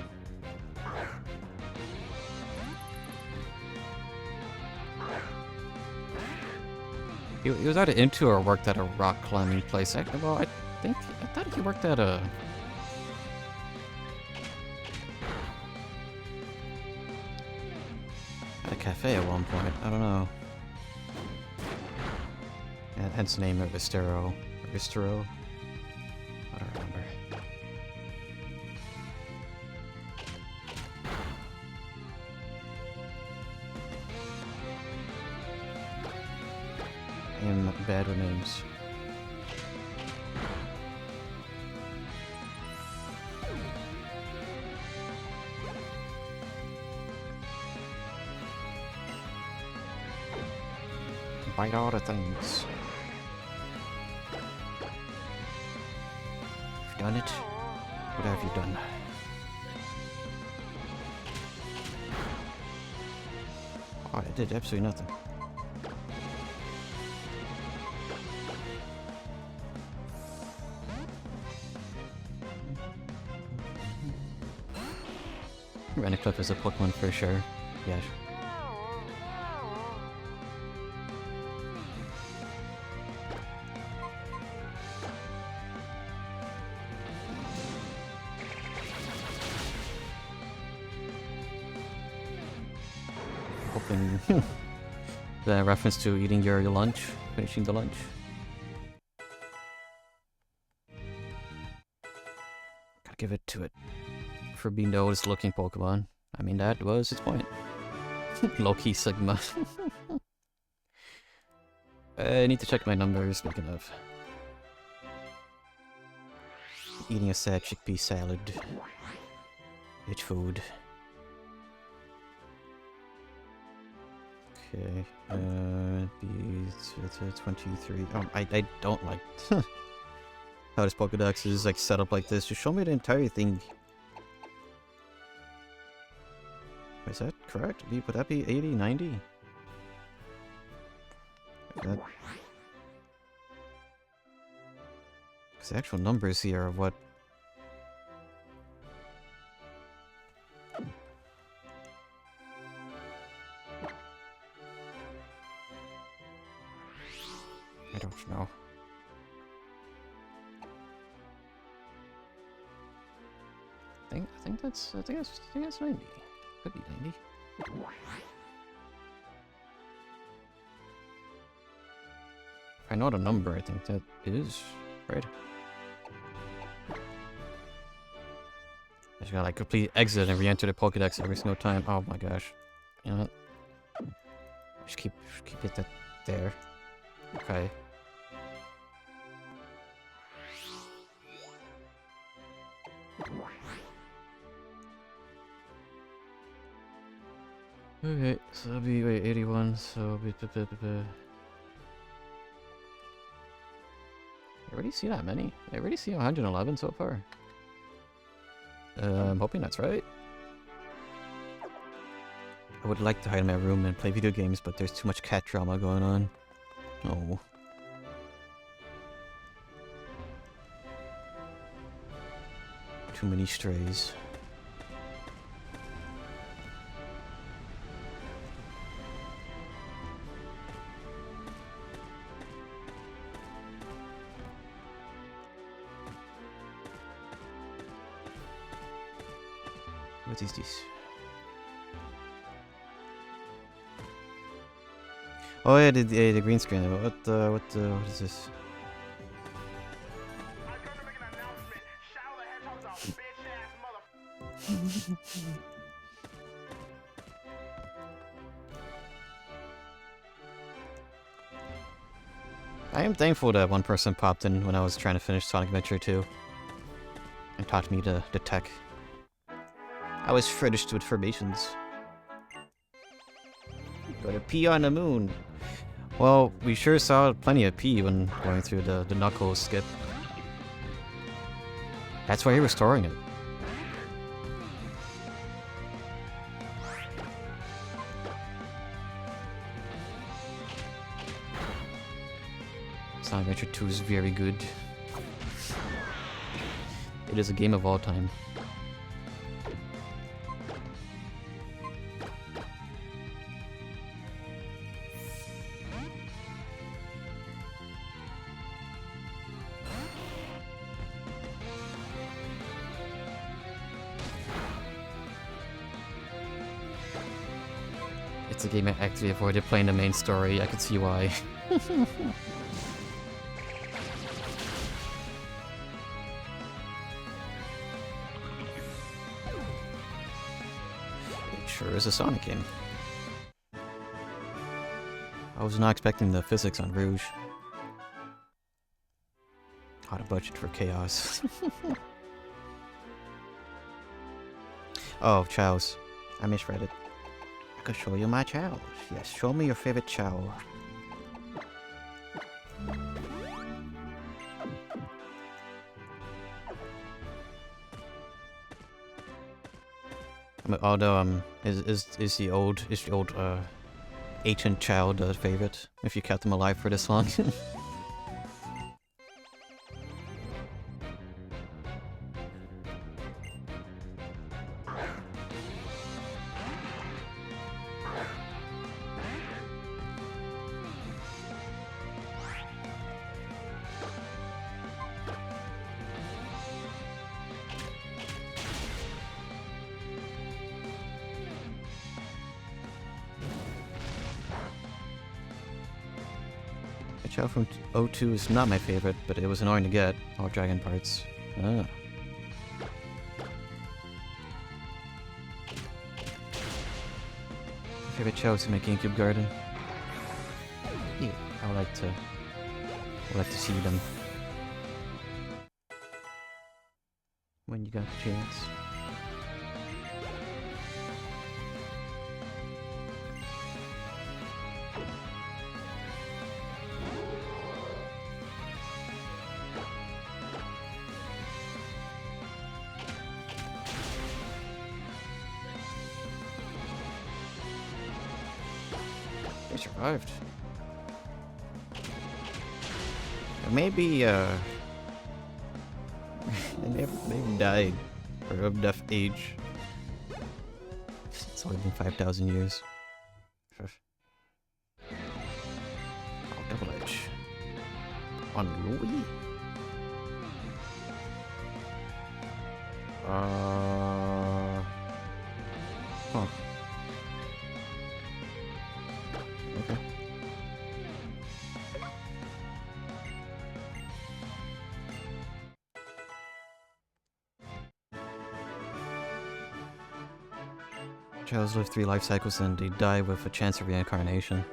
He was either into or worked at a rock climbing place. I thought he worked at a cafe at one point. I don't know. And hence the name of Ristero. Ristero? I don't remember. I am bad with names. Bite all the things. Have you done it? What have you done? Oh, I did absolutely nothing. Renaclip is a Pokemon for sure. Yeah. Hoping the reference to eating your lunch, finishing the lunch. Gotta give it to it for being the oldest looking Pokemon. I mean, that was its point. Low-key Sigma. I need to check my numbers, speaking of. Eating a sad chickpea salad. It's food. Okay, be 23. I don't like how this Pokedex is like set up like this. Just show me the entire thing. Is that correct? Would that be 80, 90? Because the actual numbers here are what... I don't know. I think that's 90. Could be 90. If I know the number, I think that is right. I just gotta like complete exit and re-enter the Pokedex every single time. Oh my gosh. You know what? Just keep it there. Okay. Okay, so that'll be, wait, 81, so be... I already see that many. I already see 111 so far. I'm hoping that's right. I would like to hide in my room and play video games, but there's too much cat drama going on. Oh. Too many strays. What is this? Oh yeah, the green screen. What is this? I am thankful that one person popped in when I was trying to finish Sonic Adventure 2 and taught me the tech. I was furnished with formations. Got a pee on the moon. Well, we sure saw plenty of pee when going through the Knuckles skip. That's why you're restoring it. Sonic Adventure 2 is very good. It is a game of all time. It's a game I actively avoided playing the main story. I could see why. It sure is a Sonic game. I was not expecting the physics on Rouge. How to budget for chaos. Oh, chows. I misread it. I could show you my chows. Yes, show me your favorite chow. Although is the old ancient chow the favorite? If you kept them alive for this long. Chow from 02 is not my favorite, but it was annoying to get. All dragon parts. Ah. favorite shows in my GameCube garden. Yeah, I would like to see them when you got the chance. They survived. Maybe, they maybe died. Or of death age. It's only been 5,000 years. Oh, Double Edge. On Louis? Huh. Okay. Childs live 3 life cycles and they die with a chance of reincarnation.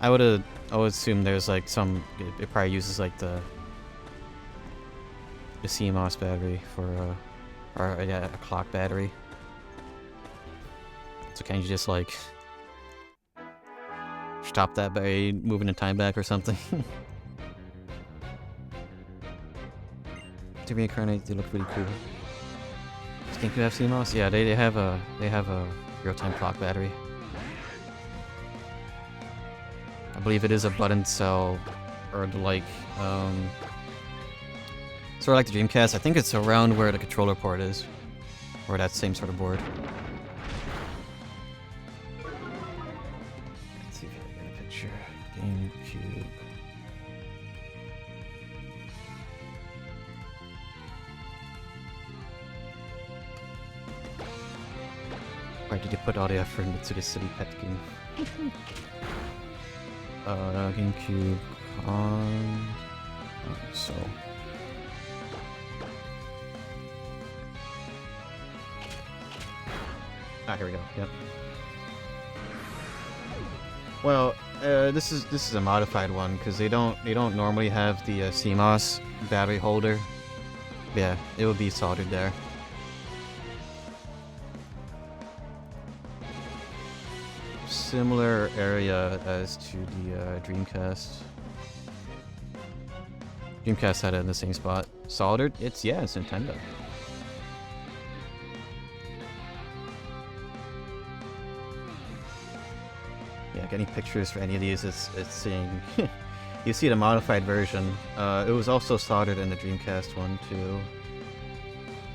I would assume there's like some, it probably uses like the CMOS battery for, or yeah, a clock battery. So can't you just like stop that by moving the time back or something? To reincarnate, they look really cool. Does GameCube have CMOS? Yeah, they have a real-time clock battery. I believe it is a button cell, or like sort of like the Dreamcast. I think it's around where the controller port is, or that same sort of board. Let's see if I can get a picture. GameCube. Why did you put all the effort into this silly pet game? GameCube on... so... Ah, here we go. Yep. Well, this is a modified one because they don't normally have the CMOS battery holder. Yeah, it would be soldered there. Similar area as to the Dreamcast. Dreamcast had it in the same spot. Soldered? It's Nintendo. Yeah, getting pictures for any of these, it's seeing... you see the modified version. It was also soldered in the Dreamcast one too.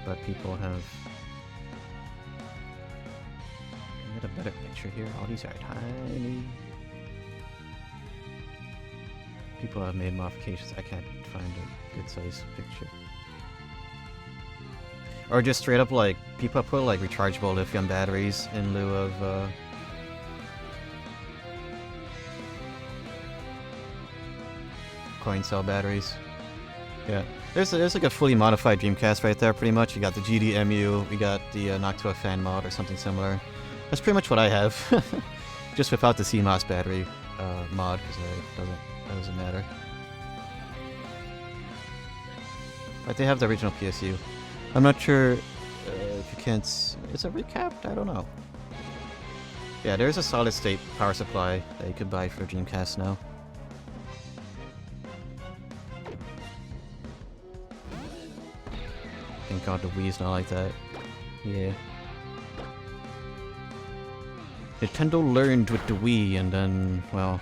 But people have... Get a better picture here. All these are tiny. People have made modifications. I can't find a good size picture. Or just straight up like people put like rechargeable lithium batteries in lieu of coin cell batteries. Yeah, there's like a fully modified Dreamcast right there. Pretty much, you got the GDMU, we got the Noctua fan mod or something similar. That's pretty much what I have, just without the CMOS battery mod, because that doesn't matter. But they have the original PSU. I'm not sure if you can't... Is it recapped? I don't know. Yeah, there's a solid-state power supply that you could buy for Dreamcast now. Thank God the Wii's not like that. Yeah. Nintendo learned with the Wii and then, well...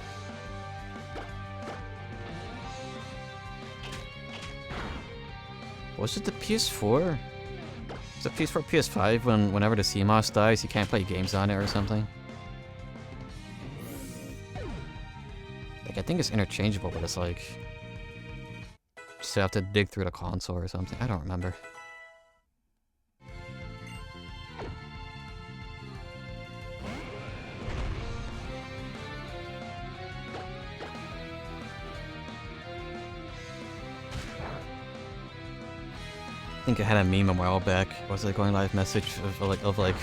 Was it the PS4? Was it PS4, PS5 whenever the CMOS dies, you can't play games on it or something? Like, I think it's interchangeable, but it's like... You still have to dig through the console or something. I don't remember. I think I had a meme a while back. Was it going live message of like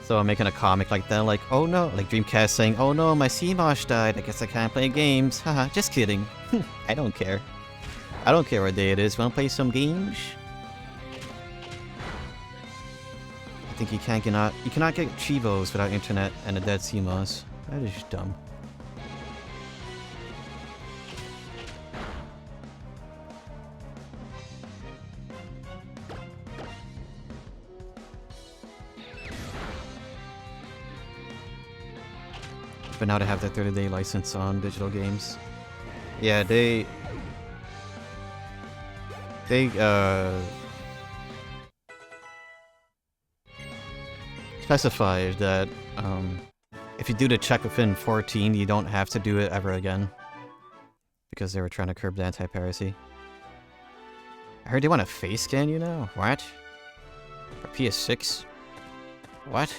so I'm making a comic like that, like, oh no, like Dreamcast saying, oh no, my CMOS died, I guess I can't play games. Haha, just kidding. I don't care. I don't care what day it is. Wanna play some games? I think you cannot get Chivos without internet and a dead CMOS. That is just dumb. But now they have their 30-day license on digital games. Yeah, they specified that if you do the check within 14, you don't have to do it ever again. Because they were trying to curb the anti-piracy. I heard they want to face scan you now? What? For PS6? What?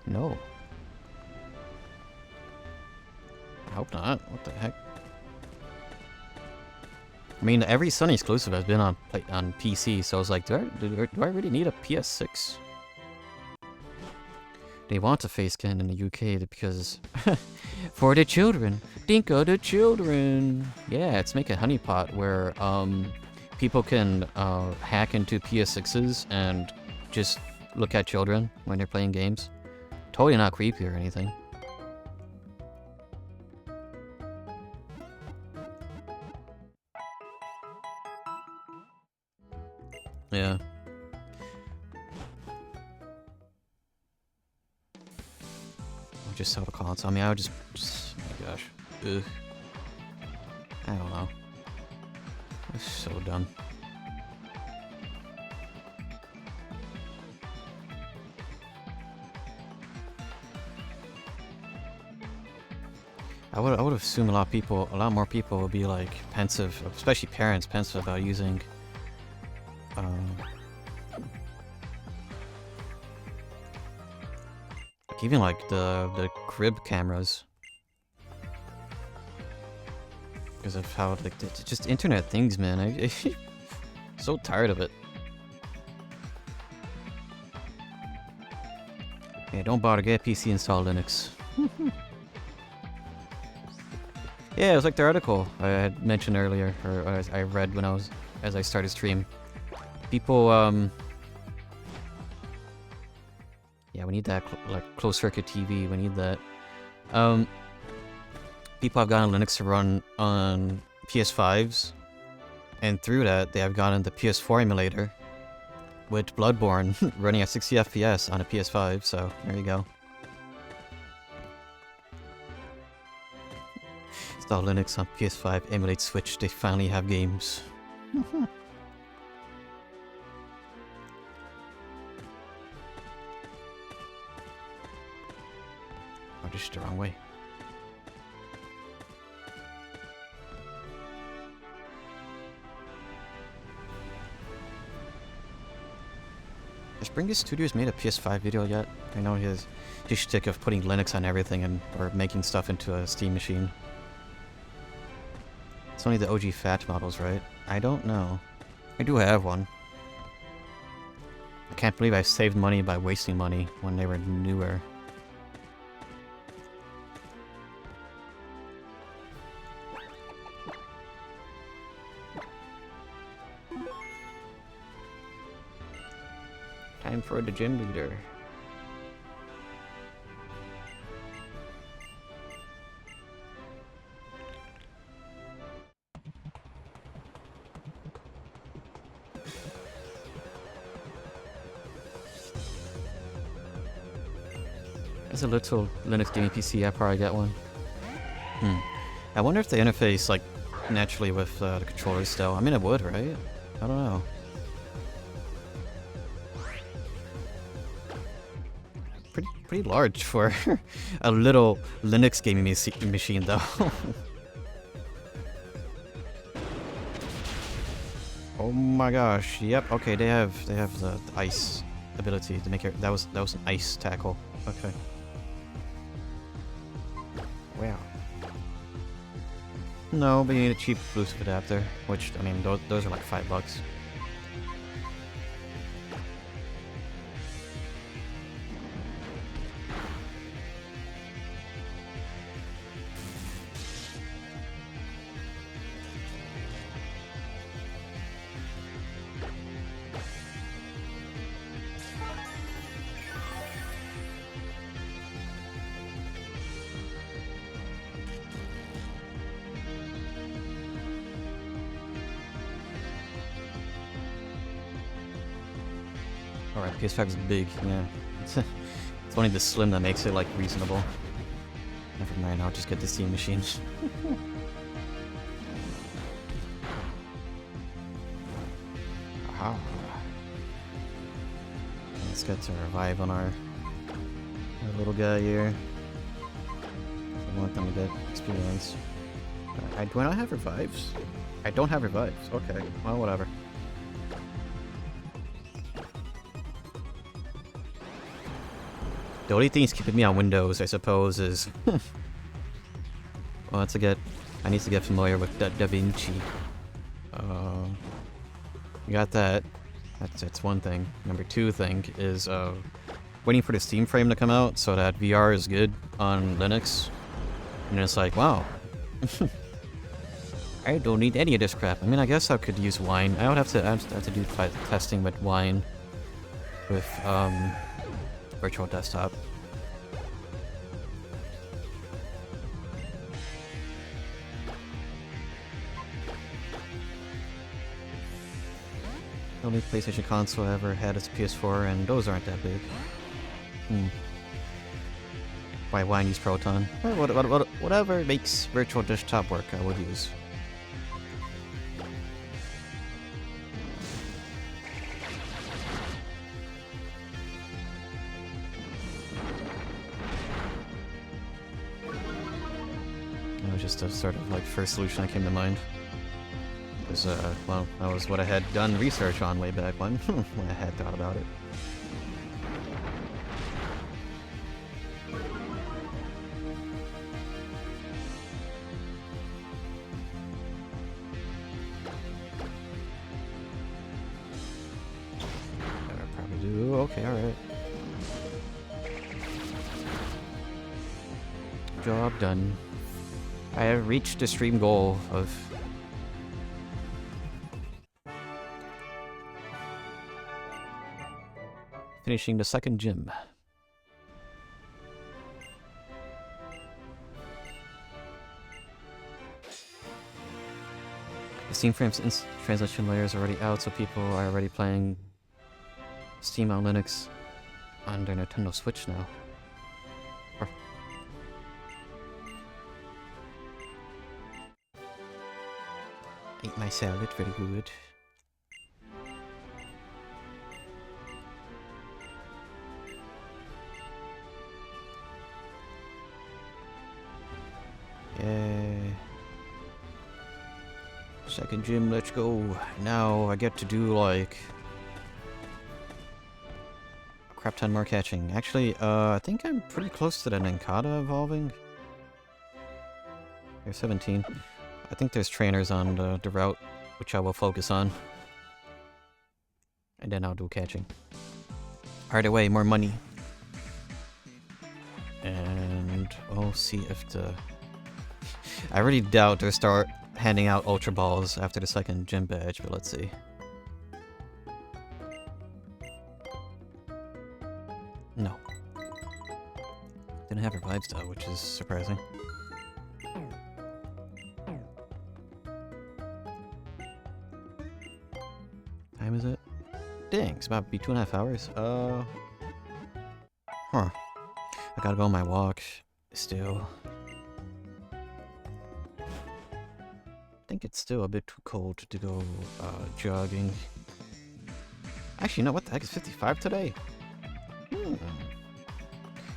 No. I hope not. What the heck? I mean, every Sony exclusive has been on PC, so I was like, do I really need a PS6? They want to face scan in the UK because for the children, think of the children. Yeah, it's make a honeypot where people can hack into PS6s and just look at children when they're playing games. Totally not creepy or anything. Yeah. I'll just sell the console. I mean, I would just oh my gosh. Ugh. I don't know. It's so dumb. I would assume a lot more people would be like pensive, especially parents, pensive about using like even like the crib cameras, because of how like it's just internet things, man. I'm so tired of it. Yeah, don't bother, get PC install Linux. Yeah, it was like the article I had mentioned earlier, or I read when as I started stream. People, yeah, we need that like closed circuit TV. We need that. People have gotten Linux to run on PS5s, and through that they have gotten the PS4 emulator with Bloodborne running at 60 FPS on a PS5. So there you go. Install Linux on PS5, emulate Switch, they finally have games. Oh, just the wrong way. Has Springus Studios made a PS5 video yet? I know his shtick of putting Linux on everything or making stuff into a Steam machine. It's only the OG fat models, right? I don't know. I do have one. I can't believe I saved money by wasting money when they were newer. Time for the gym leader. As a little Linux gaming PC, I probably get one. I wonder if they interface like naturally with the controllers still. I mean, it would, right? I don't know. Pretty large for a little Linux gaming machine, though. Oh my gosh! Yep. Okay, they have the ice ability to make it. That was an ice tackle. Okay. Wow. No, but you need a cheap Bluetooth adapter, which, I mean, those are like $5. Alright, PS5 is big, yeah. It's only the Slim that makes it, like, reasonable. Never mind, I'll just get the Steam machine. Aha. Let's get to revive on our little guy here. I want them to get experience. Do I not have revives? I don't have revives. Okay, well, whatever. The only thing that's keeping me on Windows, I suppose, is... well, I need to get familiar with DaVinci. You got that. That's one thing. Number two thing is waiting for the Steam frame to come out so that VR is good on Linux. And it's like, wow. I don't need any of this crap. I mean, I guess I could use Wine. I would have to do testing with Wine with Virtual Desktop. The only PlayStation console I ever had is PS4, and those aren't that big. Why Wine use Proton? Whatever makes Virtual Desktop work, I would use. That was just a sort of like first solution that came to mind. Because, well, that was what I had done research on way back when, when I had thought about it. Better probably do. Okay, alright. Job done. I have reached the stream goal of finishing the second gym. The Steam Frame's translation layer is already out, so people are already playing Steam on Linux on their Nintendo Switch now. Ate my salad, very good. Yay. Second gym, let's go. Now I get to do like a crap ton more catching. Actually, I think I'm pretty close to the Nankata evolving. There's 17. I think there's trainers on the route, which I will focus on. And then I'll do catching. Right away, more money. And we'll see if the... I really doubt they'll start handing out Ultra Balls after the second gym badge, but let's see. No. Didn't have revives though, which is surprising. Time is it? Dang, it's about to be 2.5 hours. Huh. I gotta go on my walk still. I think it's still a bit too cold to go jogging. Actually, no, what the heck is 55 today?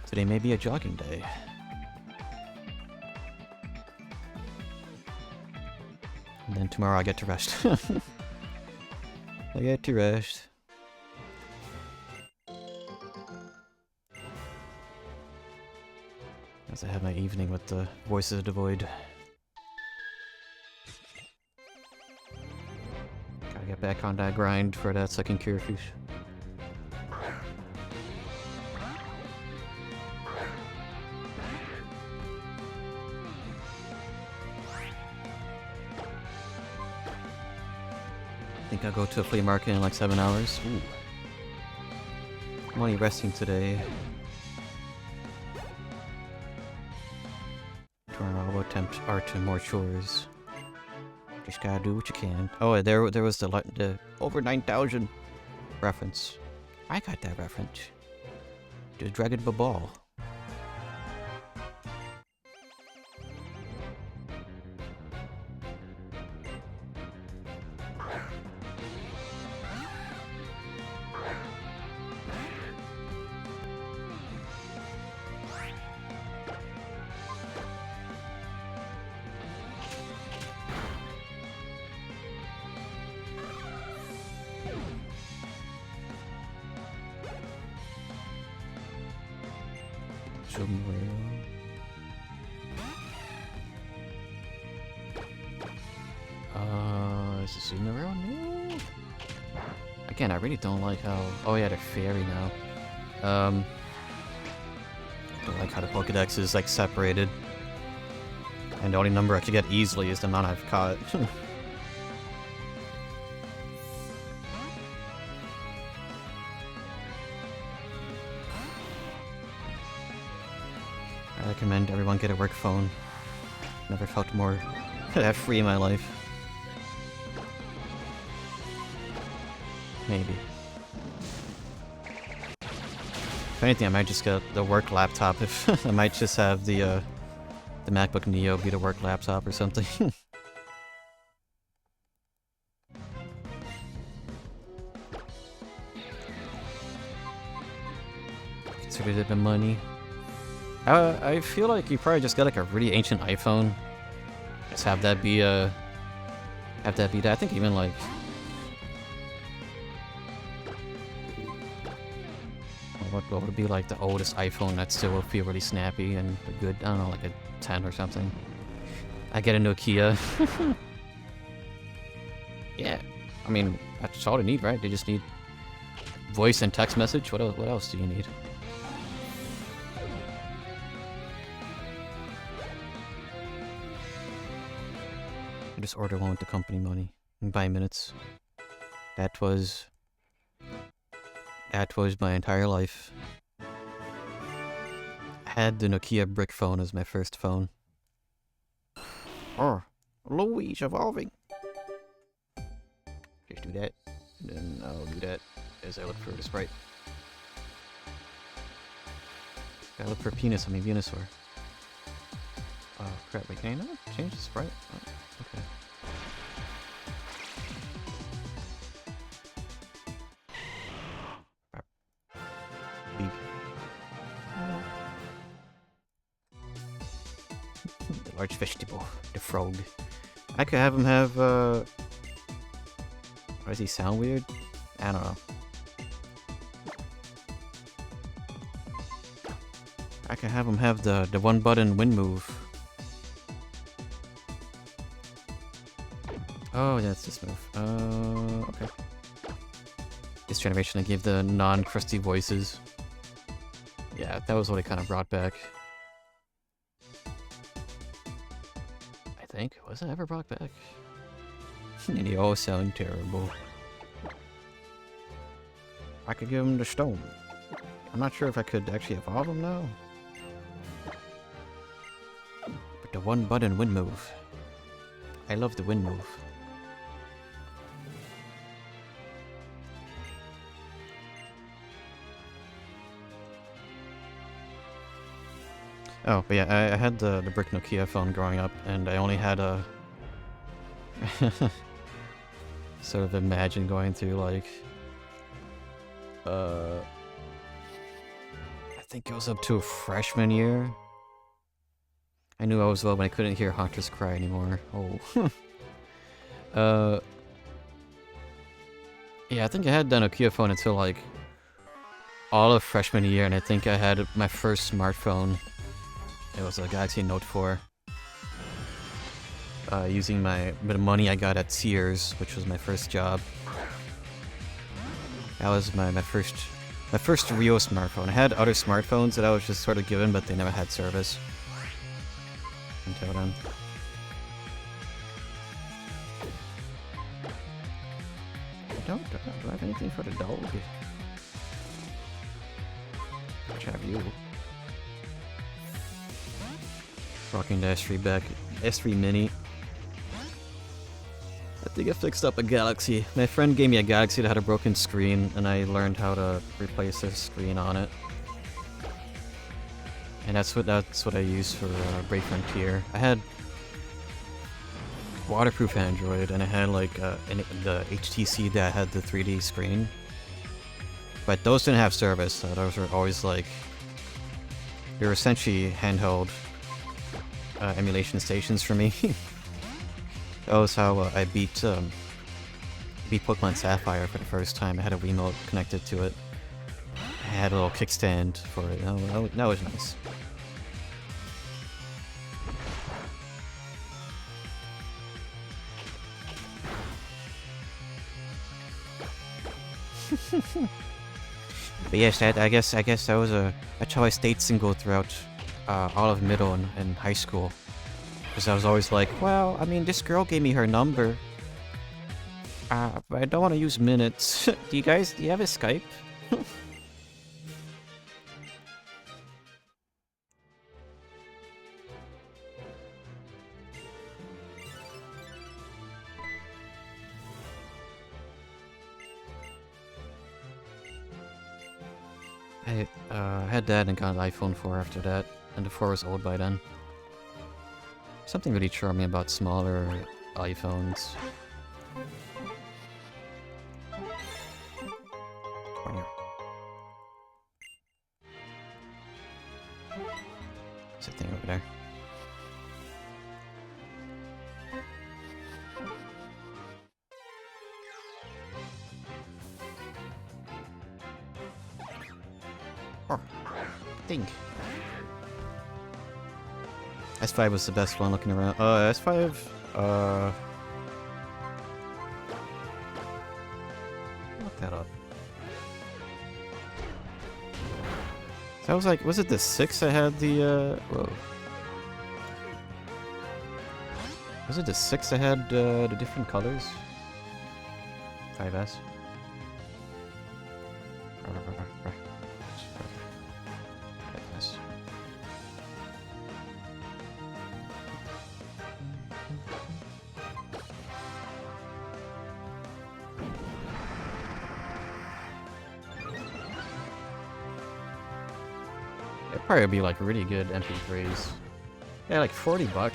Today may be a jogging day. And then tomorrow I get to rest. I get to rest. As I have my evening with the Voices of the Void. Get back on that grind for that second Kyrgyz. I think I'll go to a flea market in like 7 hours. Ooh. I'm only resting today. Tomorrow I'll attempt art and more chores. Just gotta do what you can. Oh, there was the over 9,000 reference. I got that reference. The Dragon Ball. Is this in the road? No. Again, I really don't like how... Oh yeah, they're fairy now. Don't like how the Pokedex is like separated. And the only number I can get easily is the amount I've caught. I recommend everyone get a work phone. Never felt more free in my life. Maybe. If anything, I might just get the work laptop. If I might just have the MacBook Neo be the work laptop or something. Consider it the money. I feel like you probably just got like a really ancient iPhone. Just have that be that. I think even like. What would be like the oldest iPhone that still would feel really snappy and a good, I don't know, like a 10 or something. I get a Nokia. Yeah, I mean, that's all they need, right? They just need voice and text message. What else do you need? I just order one with the company money and buy minutes. That was my entire life. I had the Nokia brick phone as my first phone. Oh, Louise evolving. Just do that, and then I'll do that as I look for the sprite. Gotta look for penis on my Venusaur. Oh crap, wait, can I not change the sprite? Oh, okay. Big. The large vegetable, the frog. I could have him have, why does he sound weird? I don't know. I could have him have the one button wind move. Oh, yeah, it's this move. Okay. This generation I gave the non-crusty voices. Yeah, that was what I kind of brought back. I think. Was it ever brought back? And they all sound terrible. I could give him the stone. I'm not sure if I could actually evolve him now. But the one button wind move. I love the wind move. Oh, but yeah, I had the brick Nokia phone growing up, and I only had a... sort of imagine going through, like... I think it was up to a freshman year. I knew I was low when I couldn't hear Hunter's cry anymore. Oh. Yeah, I think I had the Nokia phone until, like, all of freshman year, and I think I had my first smartphone. It was a Galaxy Note 4. Using the money I got at Sears, which was my first job. That was my first real smartphone. I had other smartphones that I was just sort of given, but they never had service until then. Do I have anything for the dog? Which have you? Rocking the S3 Mini. I think I fixed up a Galaxy. My friend gave me a Galaxy that had a broken screen, and I learned how to replace the screen on it. And that's what I use for Brave Frontier. I had waterproof Android, and I had like the HTC that had the 3D screen. But those didn't have service, so those were always like... They were essentially handheld emulation stations for me. That was how I beat Pokemon Sapphire for the first time. I had a Wiimote connected to it. I had a little kickstand for it. That was nice. But yes, I guess that was that's how I stayed single throughout all of middle and high school. Because I was always like, well, I mean, this girl gave me her number. But I don't want to use minutes. Do you have a Skype? I had that and got an iPhone 4 after that, and the 4 was old by then. Something really charming about smaller iPhones. There's a thing over there. Oh, thing. S5 was the best one looking around. S5, look that up. So I was like, was it the 6 I had the, whoa. Was it the 6 I had the different colors? 5S? Probably be like really good MP3s. Yeah, like $40. I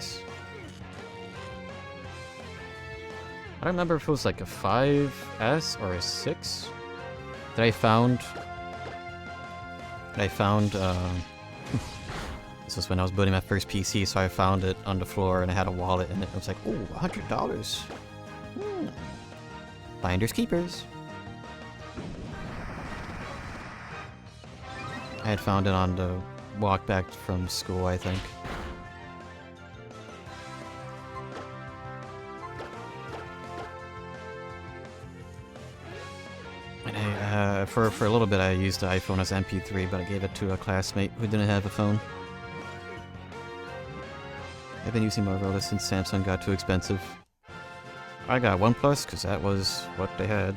don't remember if it was like a 5S or a 6 that I found. This was when I was building my first PC, so I found it on the floor and I had a wallet in it. I was like, ooh, $100. Finders keepers. I had found it on the walk back from school, I think. And for a little bit I used the iPhone as MP3, but I gave it to a classmate who didn't have a phone. I've been using Motorola since Samsung got too expensive. I got OnePlus because that was what they had.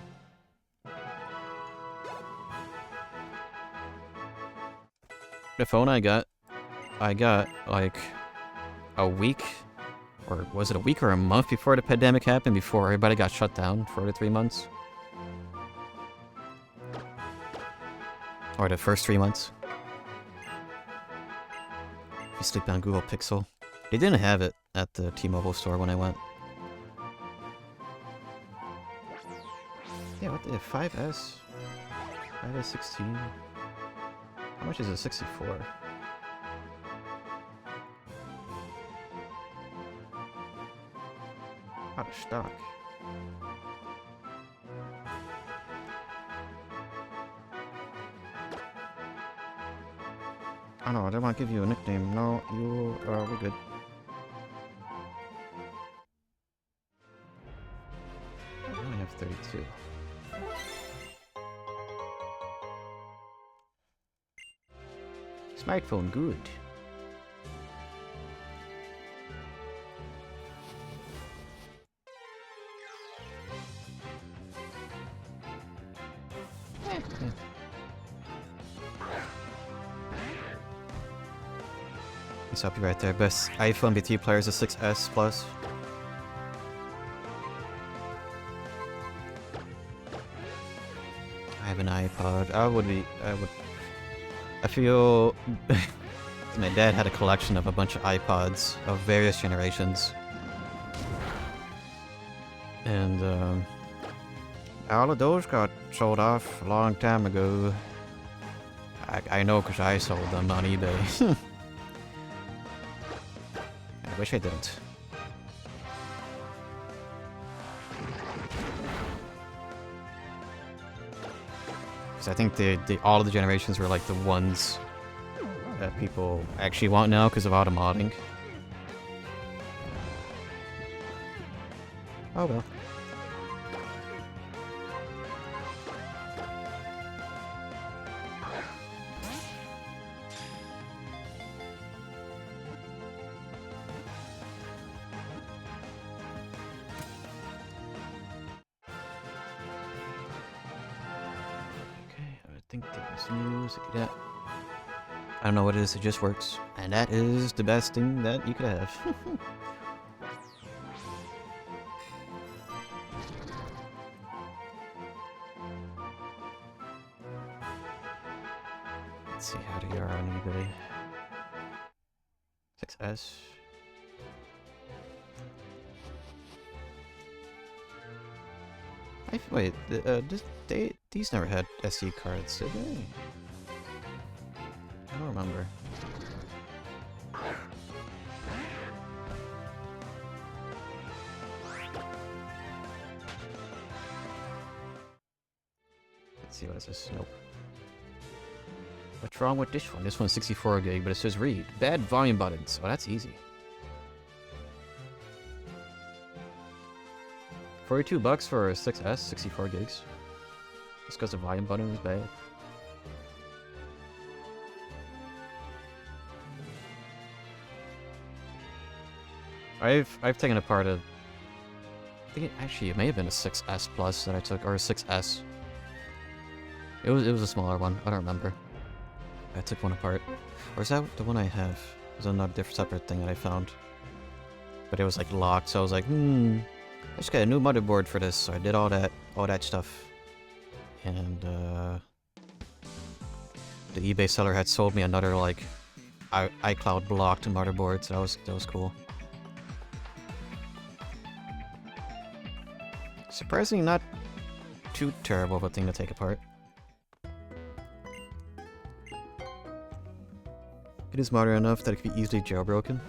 The phone I got like a week, or was it a week or a month before the pandemic happened, before everybody got shut down for the 3 months. Or the first 3 months. If you sleep on Google Pixel. They didn't have it at the T-Mobile store when I went. Yeah, what the 5S? 5S 16? How much is a 64? Out of stock. Oh no, I don't want to give you a nickname. No, we're good. I only have 32. Smartphone, good. I'll stop you right there. Best iPhone BT player is a 6S Plus. I have an iPod. I feel my dad had a collection of a bunch of iPods of various generations. And all of those got sold off a long time ago. I know because I sold them on eBay. I wish I didn't. Because I think all of the generations were like the ones that people actually want now because of auto modding. Oh well. I think there's music. Yeah. I don't know what it is, it just works. And that is the best thing that you could have. Let's see how do you are on eBay. 6S. Wait, these never had SD cards, did they? I don't remember. Let's see, what is this? Nope. What's wrong with this one? This one's 64 gig, but it says read. Bad volume buttons. Oh, that's easy. $42 for a 6S, 64 gigs. Just because the volume button is bad. I've taken apart a... I think it may have been a 6S Plus that I took, or a 6S. It was a smaller one, I don't remember. I took one apart. Or is that the one I have? It was another different separate thing that I found. But it was like locked, so I was like, I just got a new motherboard for this, so I did all that stuff. And the eBay seller had sold me another like iCloud blocked motherboard, so that was cool. Surprisingly not too terrible of a thing to take apart. It is modern enough that it can be easily jailbroken.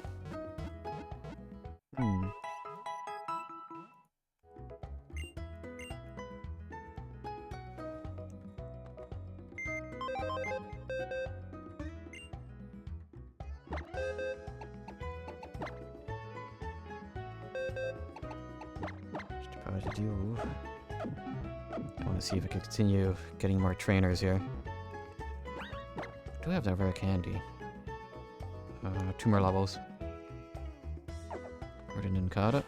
I want to see if I can continue getting more trainers here. Do I have that rare candy? 2 more levels. Orden Ninkata.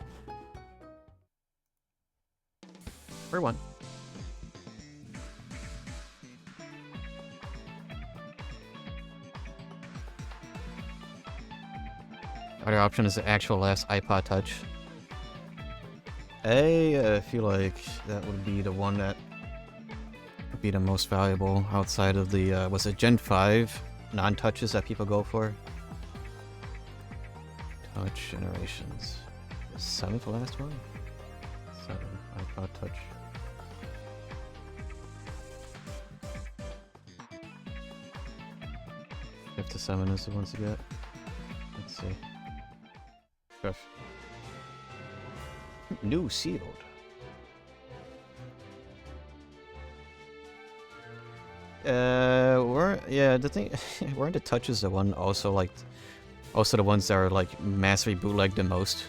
For 1. Other option is the actual last iPod Touch. I feel like that would be the one that would be the most valuable outside of the, was it Gen 5 non-touches that people go for? Touch generations. 7th last one? 7, iPod Touch. Fifth to 7 is the ones to get. Let's see. New sealed. The thing, weren't the touches the one also like, also the ones that are like massively bootlegged the most?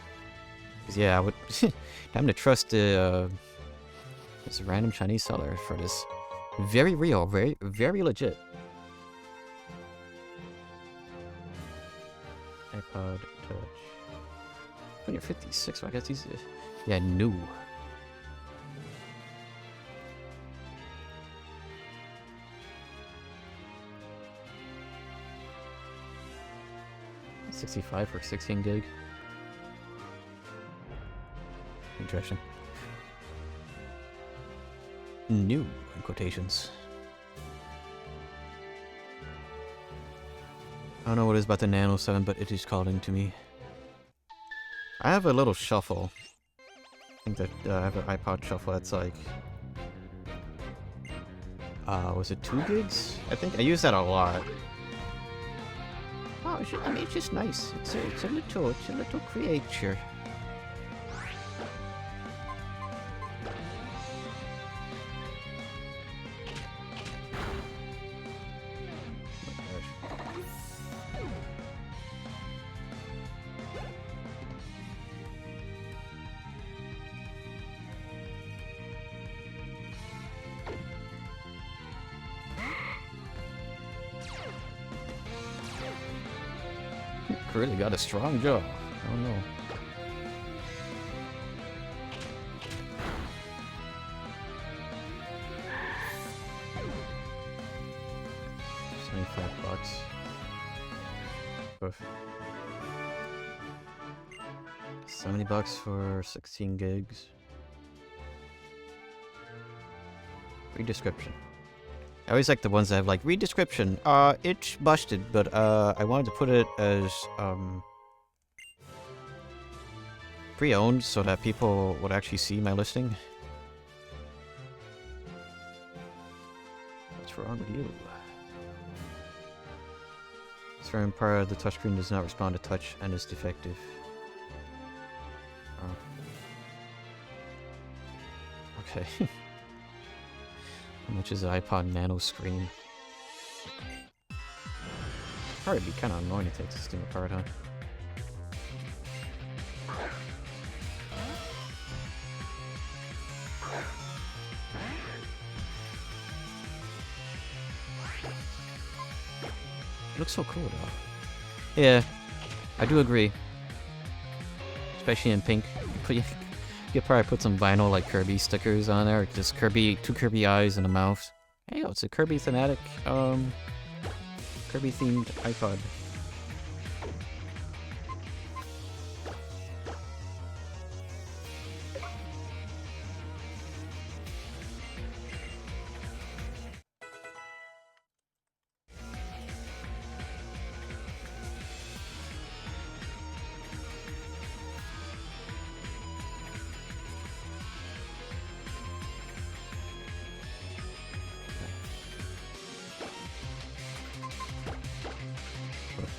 'Cause yeah, I would, I'm gonna trust this random Chinese seller for this. Very real, very legit. iPod Touch. When you're 56, I guess these. Yeah, new. $65 for 16 gig. Interesting. New in quotations. I don't know what it is about the Nano 7, but it is calling to me. I have a little shuffle. I think that I have an iPod shuffle that's like... was it 2 gigs? I think I use that a lot. Oh, I mean, it's just nice. It's a little creature. Really got a strong jaw. Oh no. $75. Oof. $70 for 16 gigs. Read description. I always like the ones that have like, read description. It's busted, but I wanted to put it as pre-owned so that people would actually see my listing. What's wrong with you? Certain part of the touchscreen does not respond to touch and is defective. Oh. Okay. How much is the iPod Nano screen? Probably be kind of annoying to take this thing apart, huh? It looks so cool, though. Yeah, I do agree. Especially in pink. You could probably put some vinyl, like Kirby stickers on there. Just Kirby, 2 Kirby eyes and a mouth. Hey, it's a Kirby thematic, Kirby themed iPod.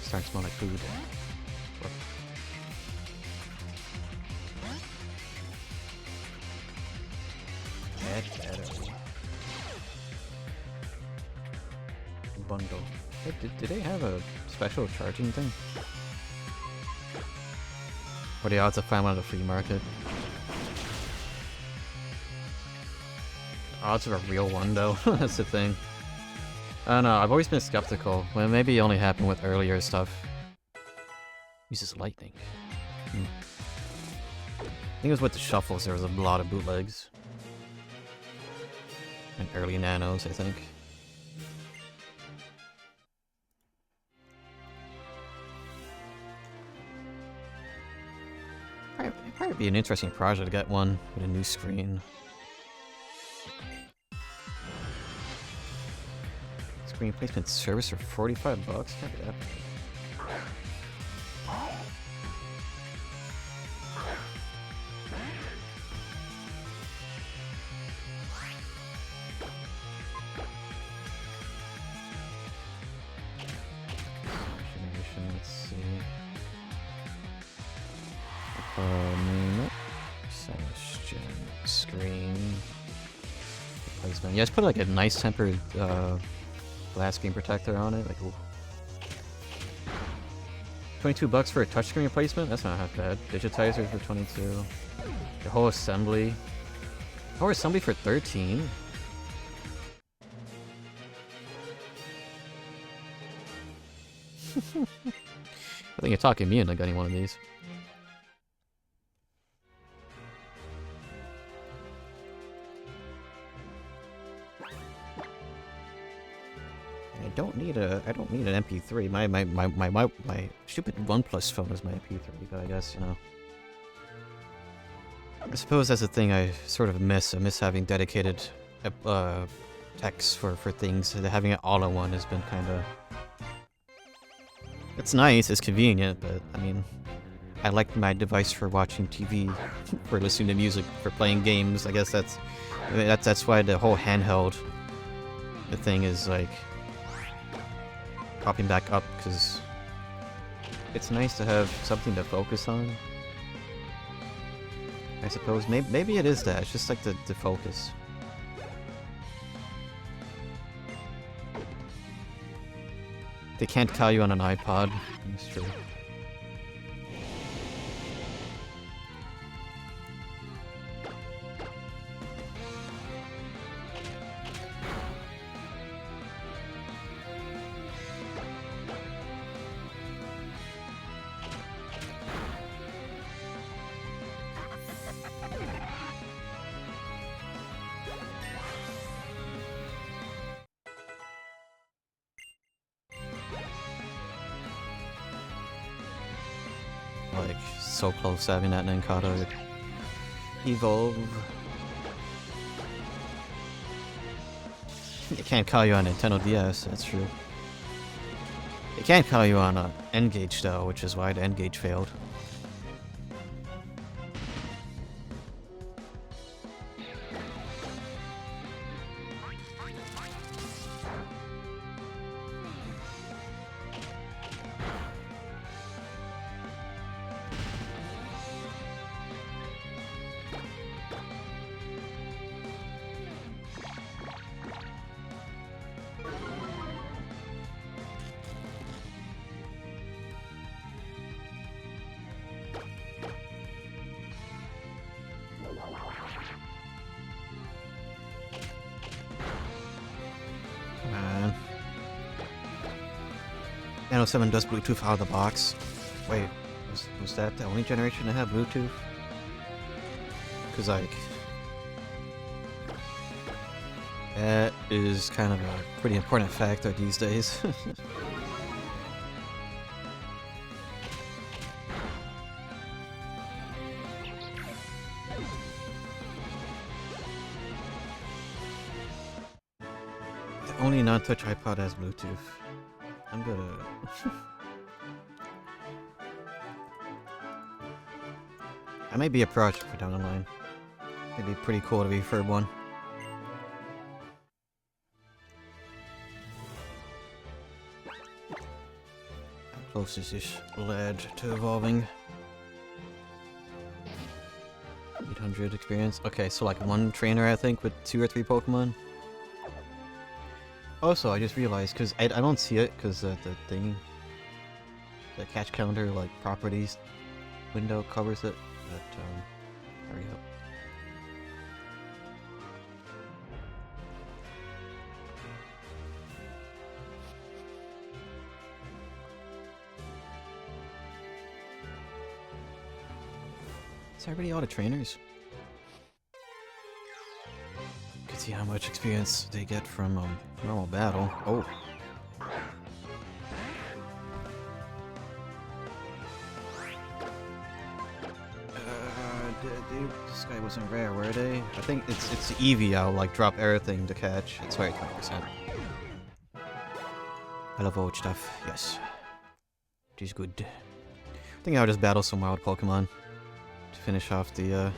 Starting to smell like food. Bundle. Hey, did they have a special charging thing? What are the odds of finding one at the flea market? Odds of a real one, though. That's the thing. I don't know, I've always been skeptical. Well, maybe it only happened with earlier stuff. Uses lightning. I think it was with the shuffles, there was a lot of bootlegs. And early nanos, I think. It'd probably be an interesting project to get one with a new screen. Screen placement service for $45? Can't be that bad. Let's see. Suggestion. Screen. Replacement. Yeah, just put like a nice tempered glass screen protector on it. Like, ooh. $22 for a touchscreen replacement? That's not half bad. Digitizers for 22. The whole assembly. Whole assembly for 13. I think you're talking me into getting one of these. I don't need an MP3. My stupid OnePlus phone is my MP3, but I guess, you know. I suppose that's the thing I sort of miss. I miss having dedicated text for things. Having it all in one has been kind of... It's nice, it's convenient, but I mean, I like my device for watching TV, for listening to music, for playing games. I guess that's why the whole handheld thing is like popping back up, because it's nice to have something to focus on. I suppose maybe it is that. It's just like the focus. They can't call you on an iPod. That's true. Like, so close to having that Nankata evolve. It can't call you on Nintendo DS, that's true. It can't call you on a N-Gage though, which is why the N-Gage failed. Nano 7 does Bluetooth out of the box. Wait, was that the only generation to have Bluetooth? Because, like, that is kind of a pretty important factor these days. The only non-touch iPod has Bluetooth. I'm gonna... That may be a project for down the line. It'd be pretty cool to refurb one. How close is this lad to evolving? 800 experience. Okay, so like one trainer, I think, with 2 or 3 Pokemon. Also, I just realized, because I don't see it, because the thing, the catch calendar, like, properties window covers it, but, hurry up. Is that already all the trainers? See how much experience they get from normal battle. Oh. This guy wasn't rare, were they? I think it's Eevee. I'll like drop everything to catch. It's right, 20%. I love old stuff. Yes, it is good. I think I'll just battle some wild Pokemon to finish off the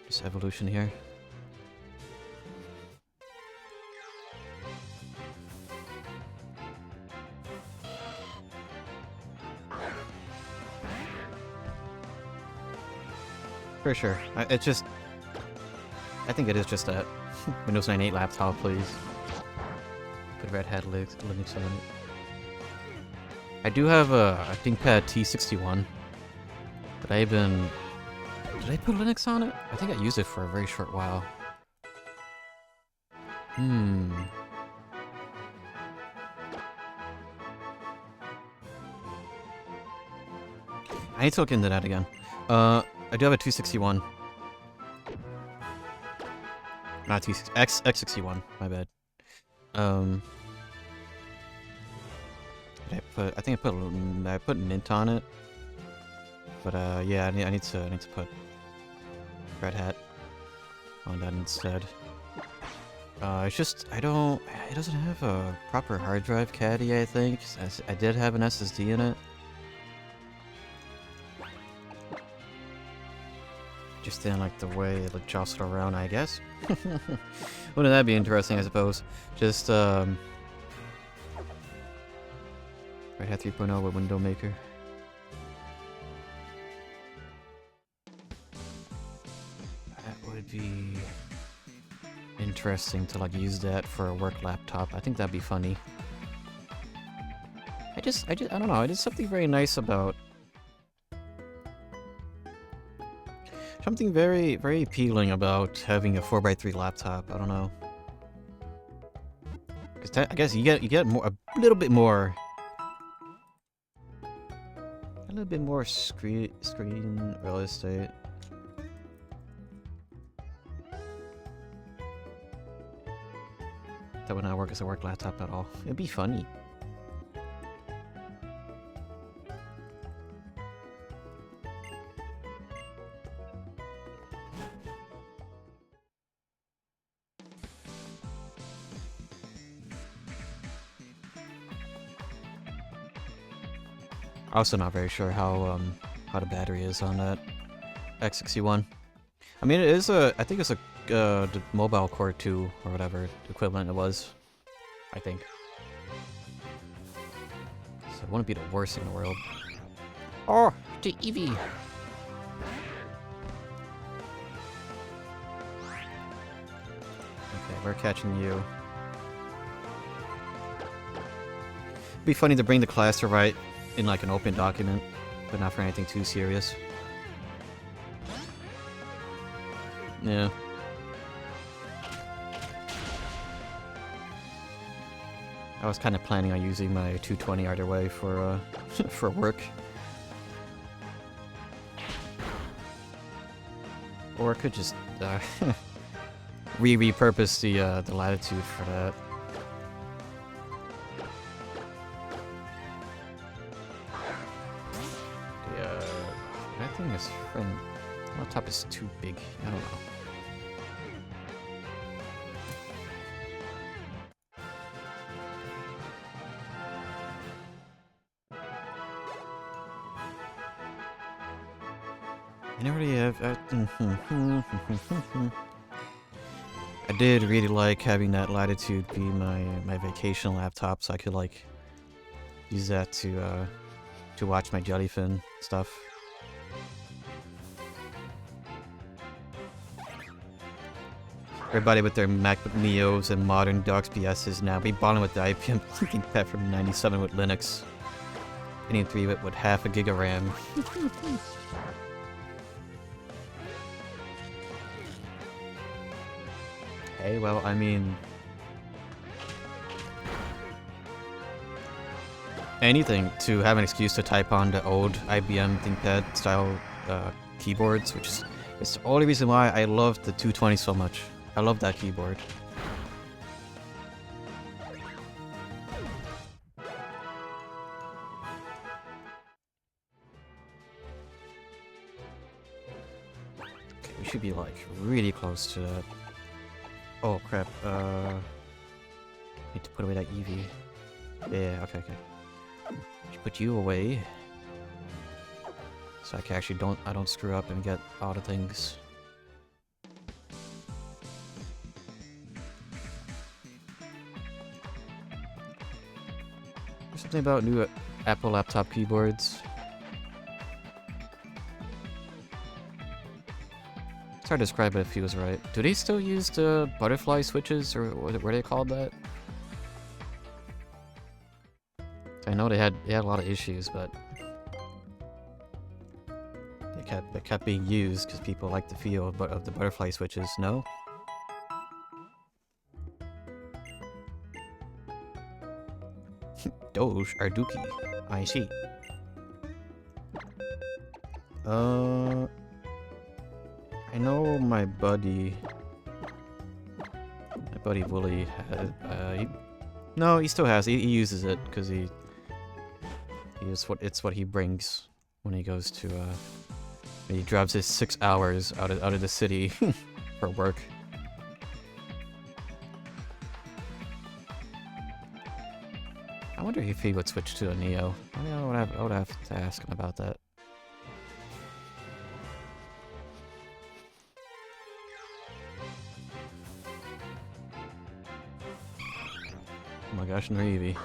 this evolution here. For sure. It's just... I think it is just that. Windows 98 laptop, please. Put Red Hat Linux on it. I do have a ThinkPad T61. But I've been... Did I put Linux on it? I think I used it for a very short while. need to look into that again. I do have a 261. Not X61, my bad. I think I put mint on it. But yeah, I need to put Red Hat on that instead. It's just it doesn't have a proper hard drive caddy, I think. I did have an SSD in it. Just didn't like the way it like jostled around, I guess. Wouldn't that be interesting, I suppose? Just Red Hat 3.0 with Window Maker. That would be interesting to like use that for a work laptop. I think that'd be funny. I don't know. There's something very nice about. Something very, very appealing about having a 4x3 laptop. I don't know. Because I guess you get more, a little bit more screen real estate. That would not work as a work laptop at all. It'd be funny. Also not very sure how the battery is on that X61. I mean, it is I think it's a the Mobile Core 2 or whatever equivalent it was. I think. So it wouldn't be the worst in the world. Oh, the Eevee! Okay, we're catching you. It'd be funny to bring the class to write in like an open document, but not for anything too serious. Yeah. I was kind of planning on using my 220 either way for for work. Or I could just repurpose the latitude for that. I think this friend laptop is too big. I don't know. I already have. I did really like having that Latitude be my vacation laptop, so I could like use that to watch my Jellyfin stuff. Everybody with their MacBook Neos and modern Docs BSs now be balling with the IBM ThinkPad from '97 with Linux. Any 3-bit with half a gig of RAM. Hey, well, I mean, anything to have an excuse to type on the old IBM ThinkPad style keyboards, which is it's the only reason why I love the 220 so much. I love that keyboard. Okay, we should be like really close to that. Oh crap, need to put away that Eevee. Yeah, okay. Should put you away. So I actually don't screw up and get all the things. There's something about new Apple laptop keyboards. It's hard to describe it if he was right. Do they still use the butterfly switches, or were they called that? I know they had a lot of issues, but they kept being used because people like the feel of the butterfly switches. No. Doge Arduki. I see. I know my buddy Wooly has, no, he still has. He uses it because it's what he brings when he goes to he drives his 6 hours out of the city for work. I wonder if he would switch to a Neo. I would have to ask him about that. Oh my gosh, no Eevee.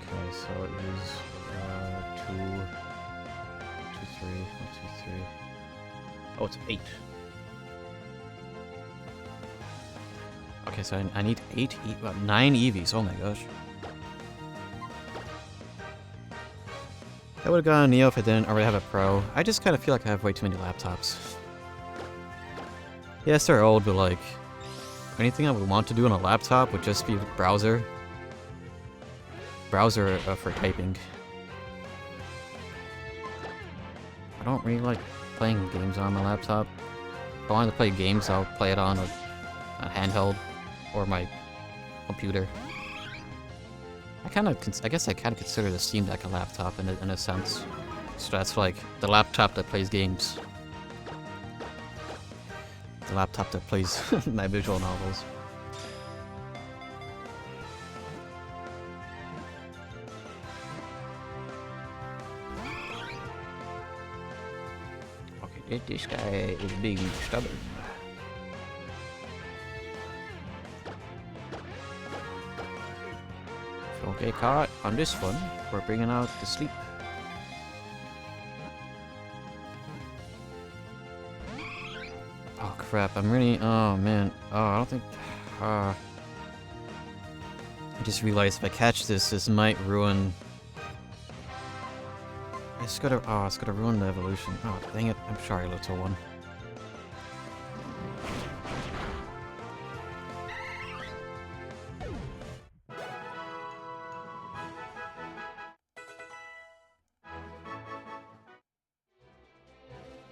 Okay, so it is 2, 2, 3, 1, 2, 3. Oh, it's 8. Okay, so I need 9 Eevees. Oh my gosh. I would have gone Neo if I didn't already have a Pro. I just kind of feel like I have way too many laptops. Yes, they're old, but like, anything I would want to do on a laptop would just be browser. Browser for typing. I don't really like playing games on my laptop. If I want to play games, I'll play it on a handheld or my computer. I guess I kind of consider the Steam Deck a laptop in a sense. So that's like the laptop that plays games. The laptop that plays my visual novels. Okay, this guy is big and stubborn. If you don't get caught on this one, we're bringing out the sleep. Oh crap, I'm really, oh man, oh I don't think, I just realized if I catch this might ruin, it's gonna ruin the evolution. Oh dang it, I'm sorry little one.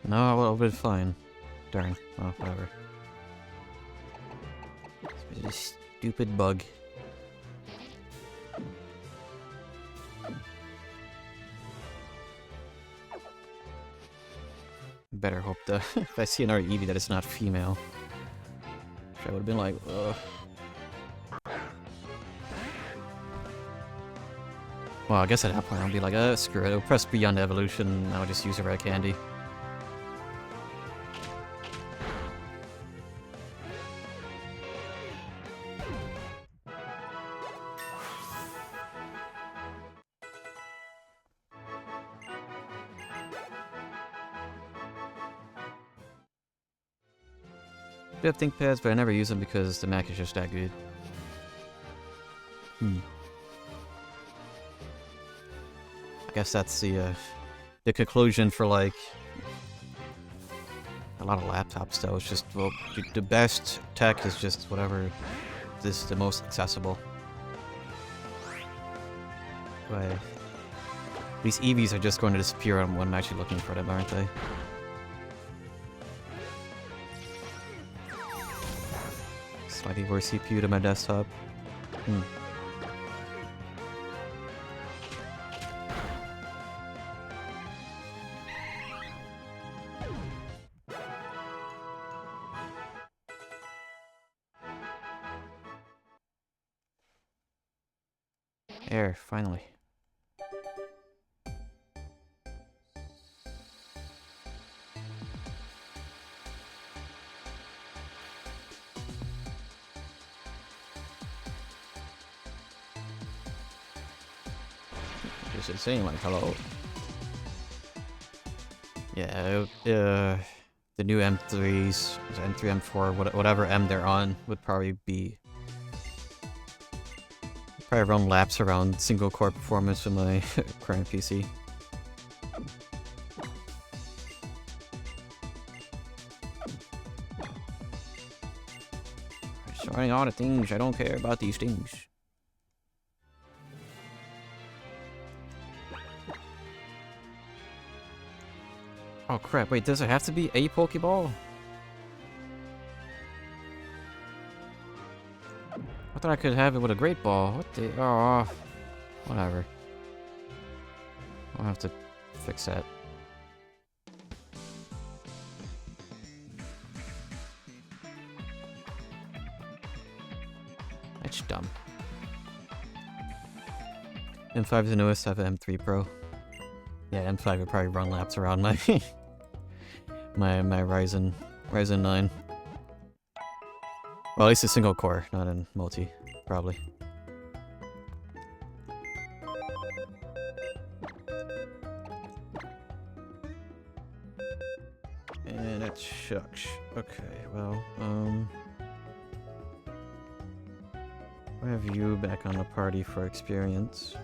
No, I would have been fine. Darn. Oh, whatever. This stupid bug. Better hope that if I see another Eevee that it's not female. I would have been like, ugh. Well, I guess at that point I'll be like, screw it. I'll press B on the evolution and I'll just use a red candy. I do have ThinkPads, but I never use them because the Mac is just that good. I guess that's the conclusion for like a lot of laptops though. It's just, well, the best tech is just whatever is the most accessible. Right. These Eevees are just going to disappear when I'm actually looking for them, aren't they? Slightly worse CPU to my desktop. Air, finally. Just saying like hello. Yeah, the new M3s, M3, M4, whatever M they're on would probably be Probably run laps around single core performance with my current PC. Showing all the things, I don't care about these things. Oh crap, wait, does it have to be a Pokeball? I thought I could have it with a Great Ball. What the? Oh, whatever. I'll have to fix that. That's dumb. M5 is the newest, I have an M3 Pro. Yeah, M5 would probably run laps around my my Ryzen 9. Well, at least a single core, not in multi, probably. And that's shucks. Okay, well, I have you back on the party for experience.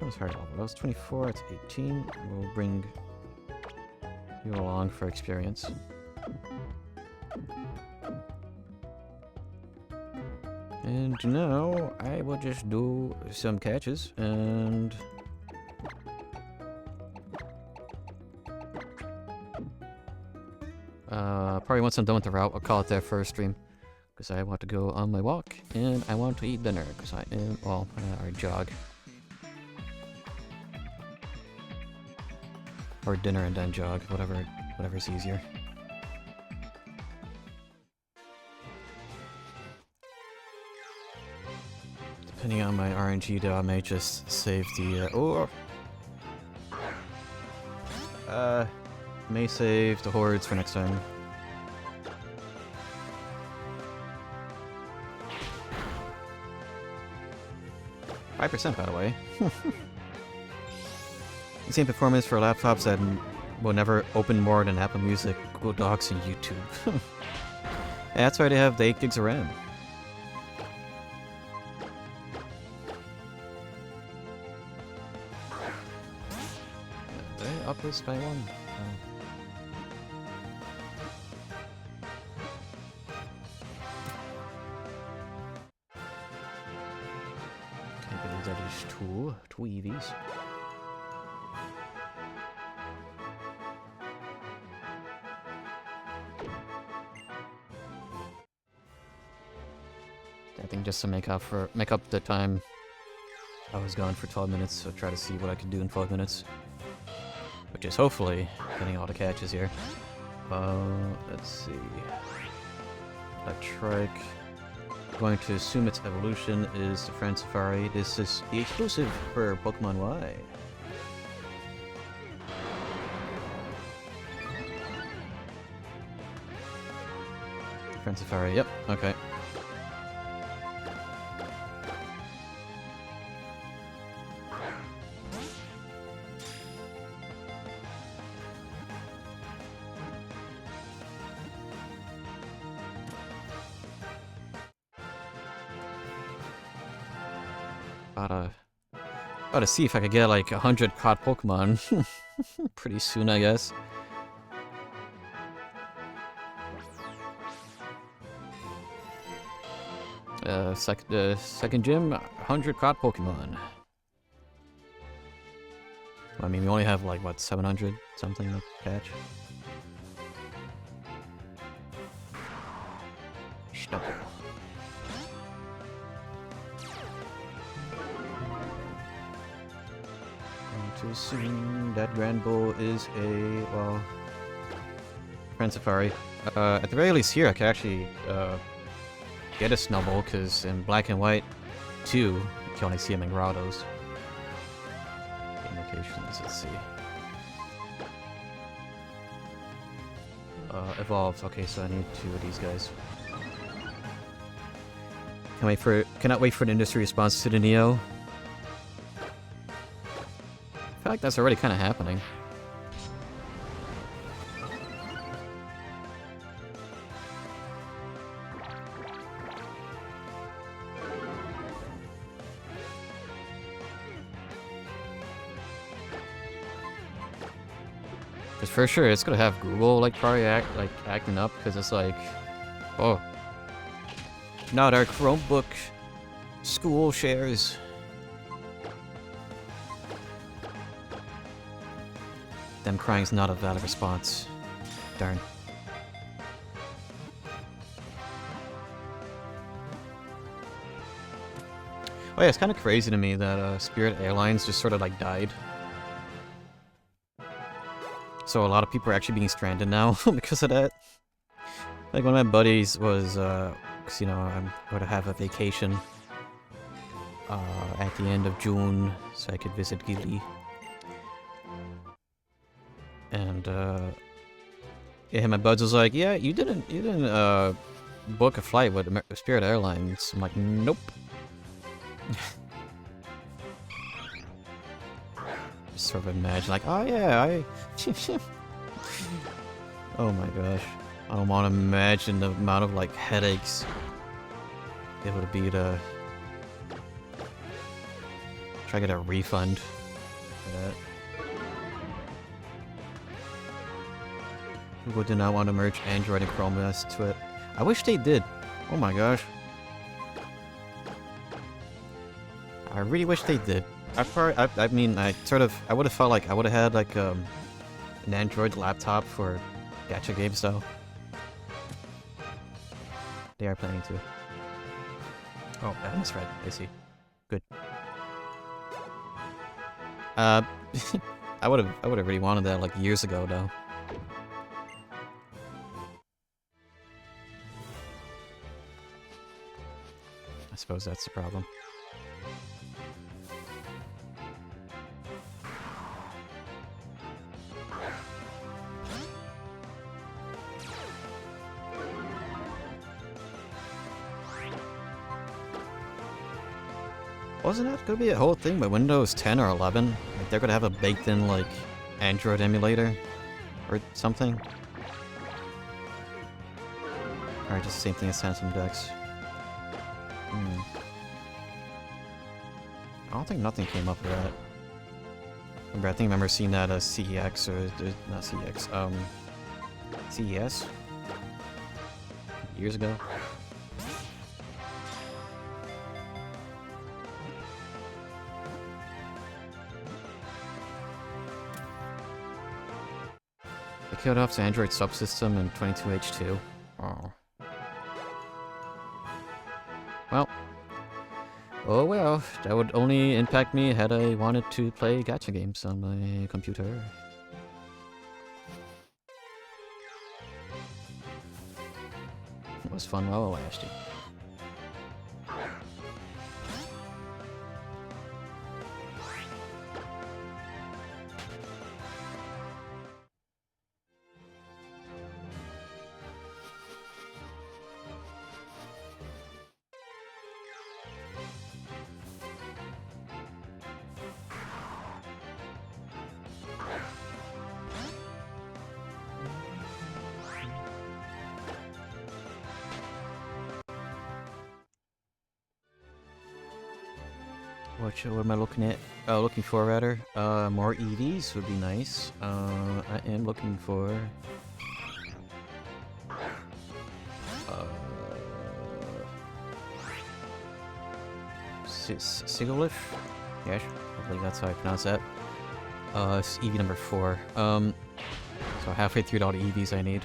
That was hard. That was 24, it's 18. We'll bring you along for experience. And now I will just do some catches and probably once I'm done with the route, I'll call it there for a stream. Because I want to go on my walk and I want to eat dinner because I am, well, or jog. Or dinner and then jog, whatever's easier. Depending on my RNG though, I may just save the, may save the hordes for next time. %, by the way. The same performance for laptops that will never open more than Apple Music, Google Docs, and YouTube. Yeah, that's why they have the 8 gigs of RAM. Did I up this by 1? Oh. Can't believe that is two EVs. I think just to make up the time I was gone for 12 minutes, so try to see what I can do in 12 minutes. Which is hopefully getting all the catches here. Let's see. A trike. Going to assume its evolution is the Friend Safari. This is the exclusive for Pokemon Y. Friend Safari, yep, okay. Gotta see if I could get like 100 caught Pokemon pretty soon, I guess. Second gym, 100 caught Pokemon. I mean, we only have like, what, 700 something to catch? Stop. To assume that Grand Bull is a, well, Friend Safari. At the very least here I can actually get a Snubbull, because in Black and White 2, you can only see him in grottos. Indications, let's see. Evolved, okay, so I need 2 of these guys. Cannot wait for the industry response to the Neo. I feel like that's already kind of happening. Cause for sure it's gonna have Google like probably acting up, because it's like, oh, not our Chromebook school shares. Them crying's not a valid response. Darn. Oh yeah, it's kind of crazy to me that Spirit Airlines just sort of like died. So a lot of people are actually being stranded now because of that. Like one of my buddies was, cause you know I'm going to have a vacation at the end of June, so I could visit Gili. And yeah, my buds was like, "Yeah, you didn't book a flight with Spirit Airlines." I'm like, "Nope." Just sort of imagine, like, "Oh yeah, I." Oh my gosh, I don't want to imagine the amount of like headaches it would be to try to get a refund for that. Google did not want to merge Android and Chrome OS to it. I wish they did. Oh my gosh. I really wish they did. I mean, I would have felt like I would have had like an Android laptop for gacha games though. They are planning to. Oh, I misread. I see. Good. I would have really wanted that like years ago though. I suppose that's the problem. Wasn't that gonna be a whole thing with Windows 10 or 11? Like they're gonna have a baked-in like Android emulator or something? Or just the same thing as Samsung Dex. I don't think nothing came up with that. I remember seeing that as CEX or not CEX, CES years ago. They killed off the Android subsystem in 22H2. Oh. Well. Oh well, that would only impact me had I wanted to play gacha games on my computer. It was fun while it lasted. What am I looking at? Looking for rather. More EVs would be nice. I am looking for Sigh Well? Yes, I believe that's how I pronounce that. It's EV number 4. So halfway through all the EVs I need.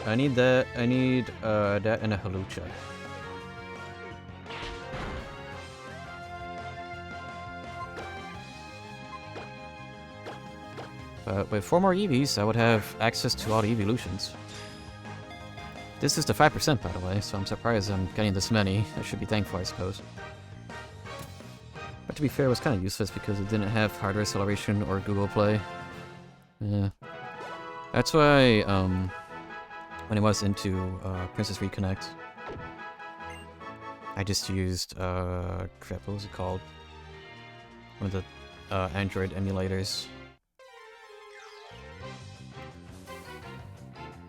I need that. I need that and a Halucha. With 4 more EVs, I would have access to all the evolutions. This is the 5% by the way, so I'm surprised I'm getting this many. I should be thankful, I suppose. But to be fair, it was kind of useless because it didn't have hardware acceleration or Google Play. Yeah. That's why, when I was into Princess Reconnect, I just used, crap, what was it called? One of the Android emulators.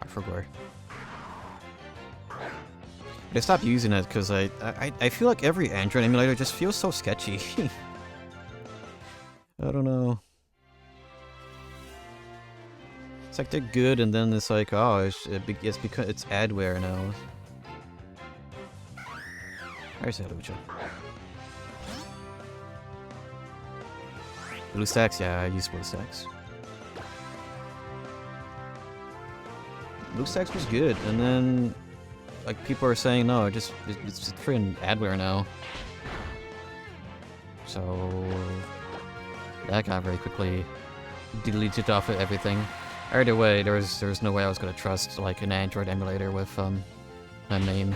I forgot. I stopped using it because I feel like every Android emulator just feels so sketchy. I don't know. It's like they're good, and then it's like, oh, it's because it's adware now. There's that Lucha. Blue stacks, yeah, I use blue stacks. Blue stacks was good, and then like people are saying no, it's freaking adware now. So that got very quickly deleted off of everything. Either way, there was no way I was gonna trust like an Android emulator with my main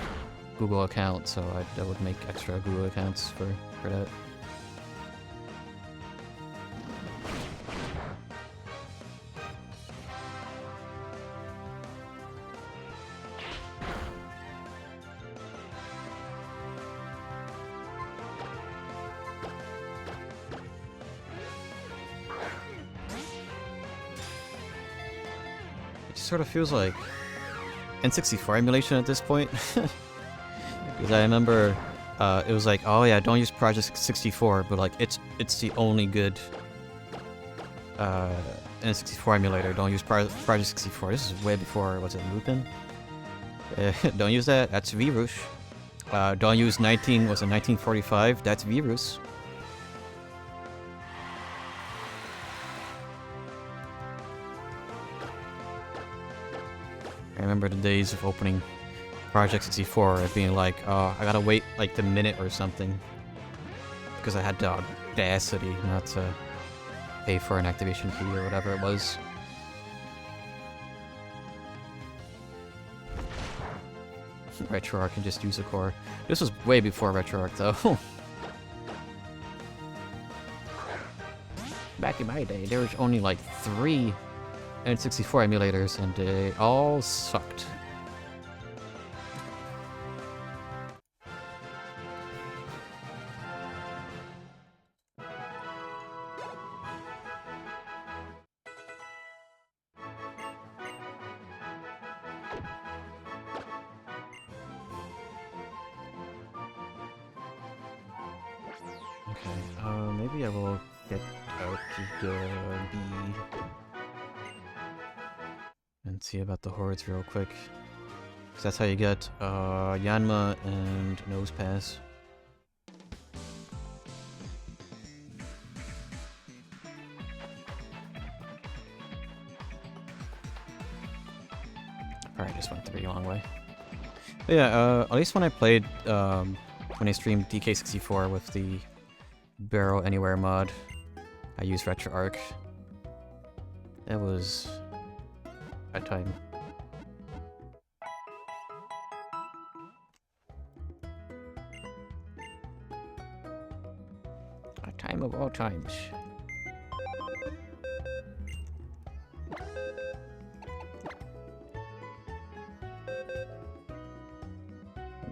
Google account, so I would make extra Google accounts for that. It sort of feels like N64 emulation at this point. Because I remember it was like, oh yeah, don't use Project 64, but like it's the only good N64 emulator. Don't use Project 64. This is way before, was it Lupin? Don't use that. That's Virus. Don't use 1945? That's Virus. I remember the days of opening Project 64 and being like, oh, I gotta wait like the minute or something. Because I had the audacity not to pay for an activation fee or whatever it was. RetroArch can just use a core. This was way before RetroArch though. Back in my day, there was only like 3 N64 emulators and they all sucked. Okay, maybe I will get out to the B and see about the hordes real quick. 'Cause that's how you get Yanma and Nose Pass. Alright, just went the really long way. But yeah, at least when I played, when I streamed DK64 with the Barrel Anywhere mod, I used RetroArch. That was a time. A time of all times.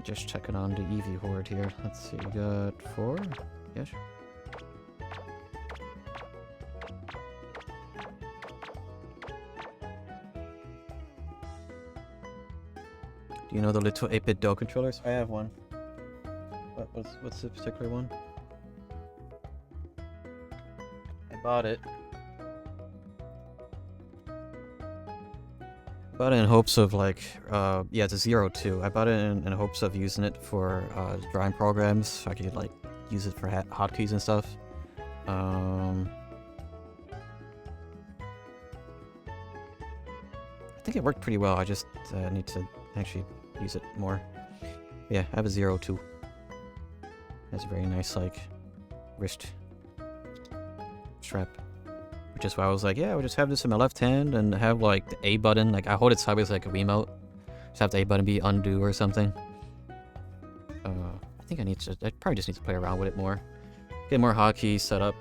Just checking on the Eevee horde here. Let's see, we got 4? Yes. Do you know the little 8-bit Dell controllers? I have one. What's the particular one? I bought it. Bought it in hopes of like, yeah, it's a 02. I bought it in hopes of using it for drawing programs, so I could like use it for hotkeys and stuff. I think it worked pretty well. I just need to actually use it more. Yeah, I have a 02. That's a very nice like wrist strap. Which is why I was like, yeah, I would just have this in my left hand and have like the A button. Like I hold it sideways like a Wiimote. Just have the A button be undo or something. I think I probably just need to play around with it more. Get more hotkeys set up.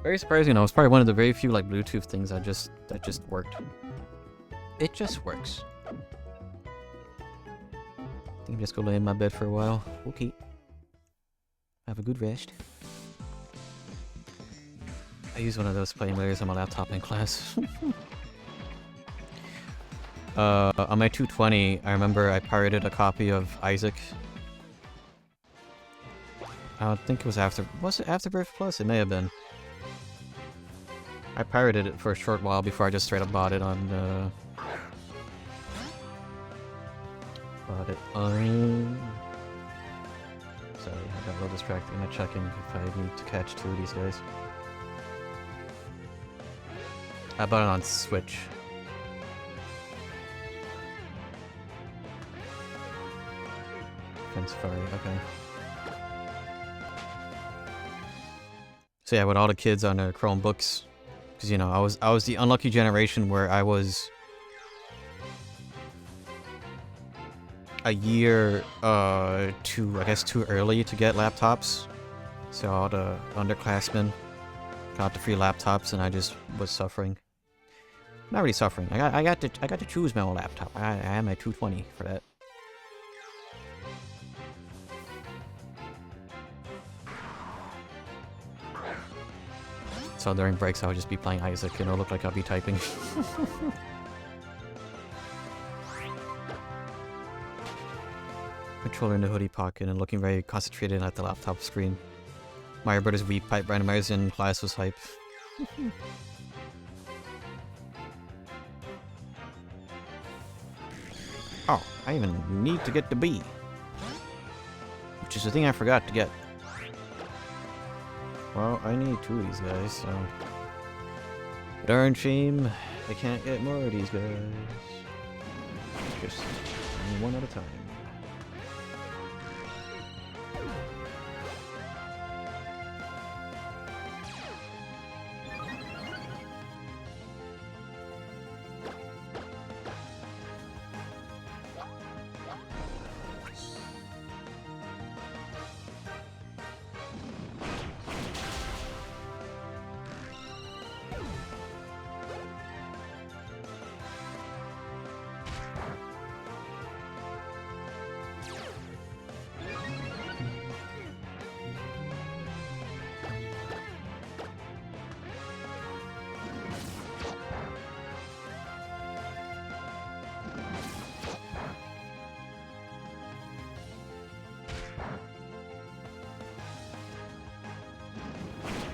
Very surprising, though. It's probably one of the very few like Bluetooth things that just worked. It just works. I think I'm just gonna lay in my bed for a while. Okay. Have a good rest. I use one of those playing emulators on my laptop in class. On my 220, I remember I pirated a copy of Isaac. I think it was after... Was it Afterbirth Plus? It may have been. I pirated it for a short while before I just straight up bought it on Sorry, I got a little distracted. I'm checking if I need to catch 2 of these guys. I bought it on Switch. Safari, okay. So yeah, with all the kids on their Chromebooks, because you know, I was the unlucky generation where I was a year too early to get laptops. So all the underclassmen got the free laptops, and I just was suffering. Not really suffering. I got to choose my own laptop. I had my 220 for that. So during breaks, I would just be playing Isaac, and it'll look like I'll be typing. Controller in the hoodie pocket and looking very concentrated at the laptop screen. Mario Brothers Wii pipe randomizer and class was hype. Oh, I even need to get the B. Which is the thing I forgot to get. Well, I need 2 of these guys, so... Darn shame, I can't get more of these guys. Just one at a time.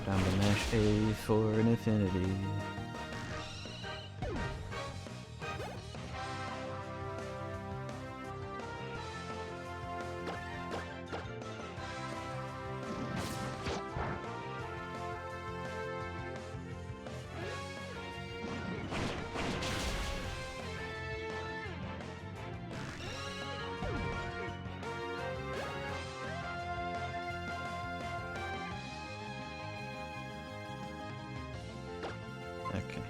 Down to mash A for an infinity. Okay.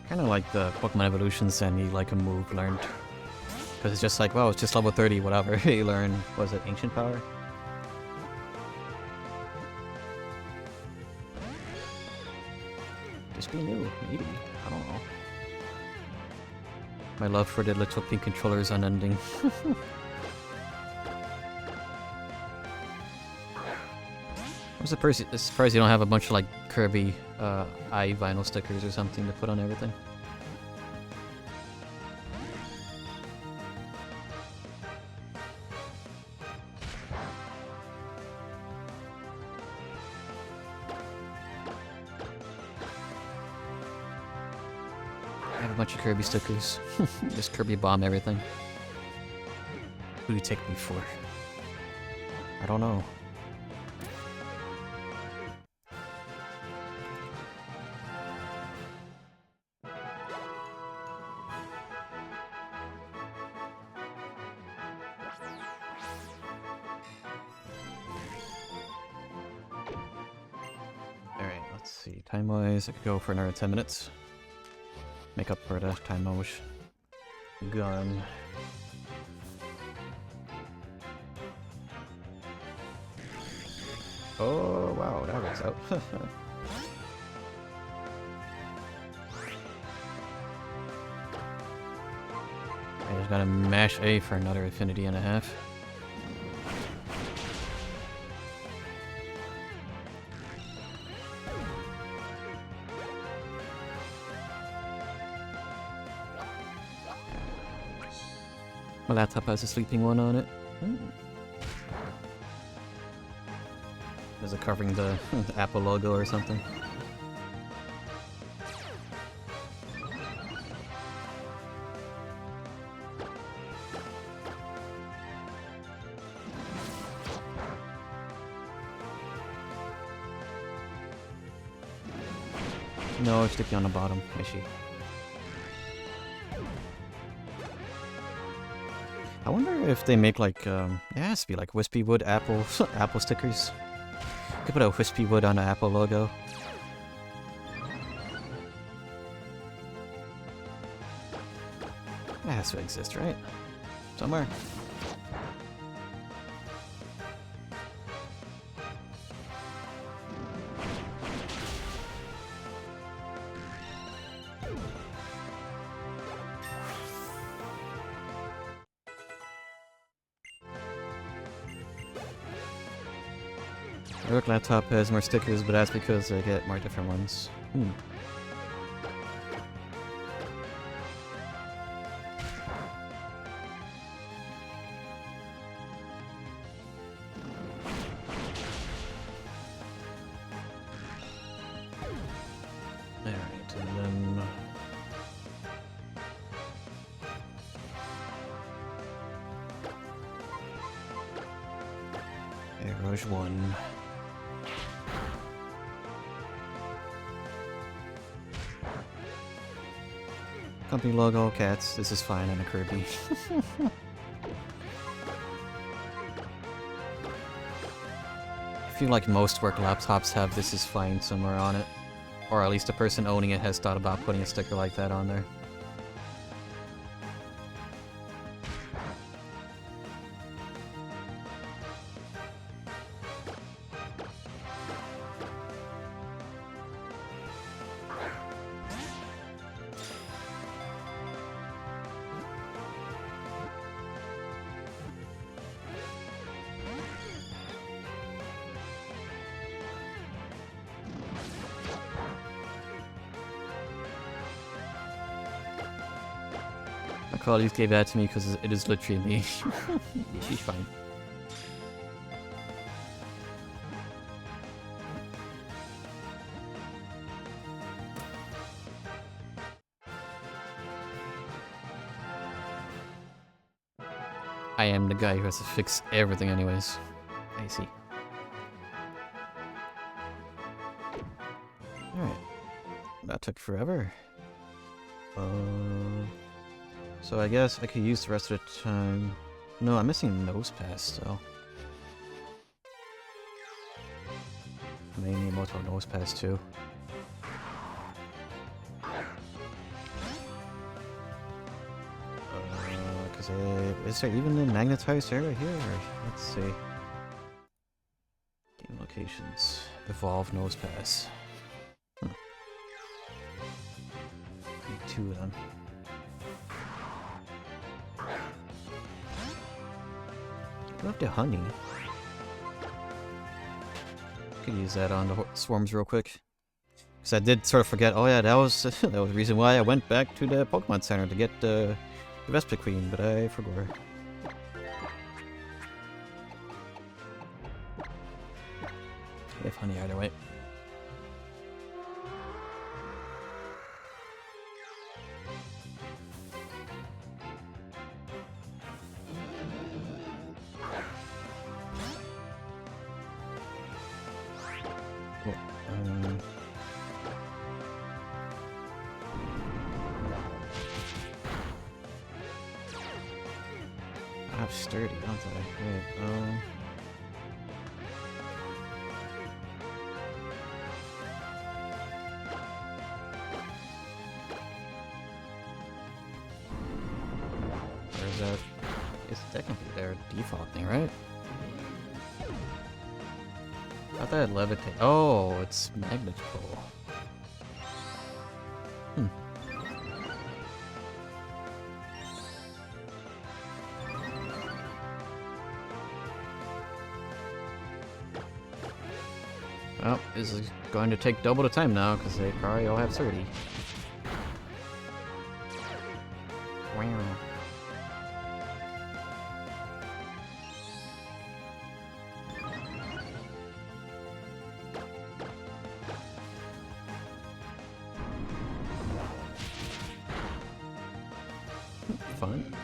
Kind of like the Pokemon Evolutions and you like a move learned. Because it's just like, well, it's just level 30, whatever. You learn, was it Ancient Power? Just be new, maybe. I don't know. My love for the little pink controller is unending. I'm surprised you don't have a bunch of like Kirby eye vinyl stickers or something to put on everything. I have a bunch of Kirby stickers. Just Kirby bomb everything. Who do you take me for? I don't know. Alright, let's see. Time-wise, I could go for another 10 minutes. Make up for the time I was gone. Oh, wow, that works out. I just gotta mash A for another infinity and a half. My laptop has a sleeping one on it. Is it covering the Apple logo or something? No, it's sticky on the bottom. I see. I wonder if they make like, it has to be like wispy wood apple apple stickers. Could put a wispy wood on the Apple logo. It has to exist, right? Somewhere. My work laptop has more stickers, but that's because I get more different ones. Alright, and then... There's one. Company logo, cats, this is fine, and a Kirby. I feel like most work laptops have "this is fine" somewhere on it. Or at least the person owning it has thought about putting a sticker like that on there. My colleagues gave that to me because it is literally me. She's fine. I am the guy who has to fix everything anyways. I see. Alright. That took forever. So I guess I could use the rest of the time... No, I'm missing nose pass still. May need more to nose pass too. Cause is there even a magnetized area here? Let's see. Game locations. Evolve nose pass. Need 2 of them. I love the honey. Could use that on the swarms real quick. Because I did sort of forget, oh yeah, that was the reason why I went back to the Pokemon Center to get the Vespa Queen, but I forgot. We have honey either way. I'm sturdy, don't I? Wait, where's that? It's technically their default thing, right? I thought I'd levitate. Oh, it's magnet pull. Well, this is going to take double the time now, because they probably all have 30. Wow. fun.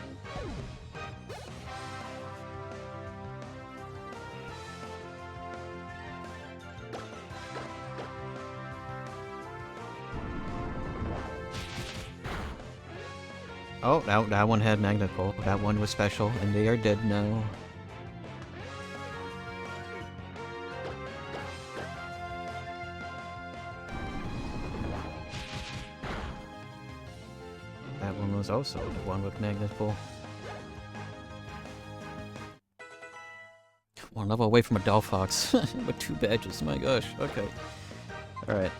Oh, that one had magnet pull. That one was special, and they are dead now. That one was also the one with magnet pull. One level away from a Delphox with 2 badges. My gosh. Okay. All right.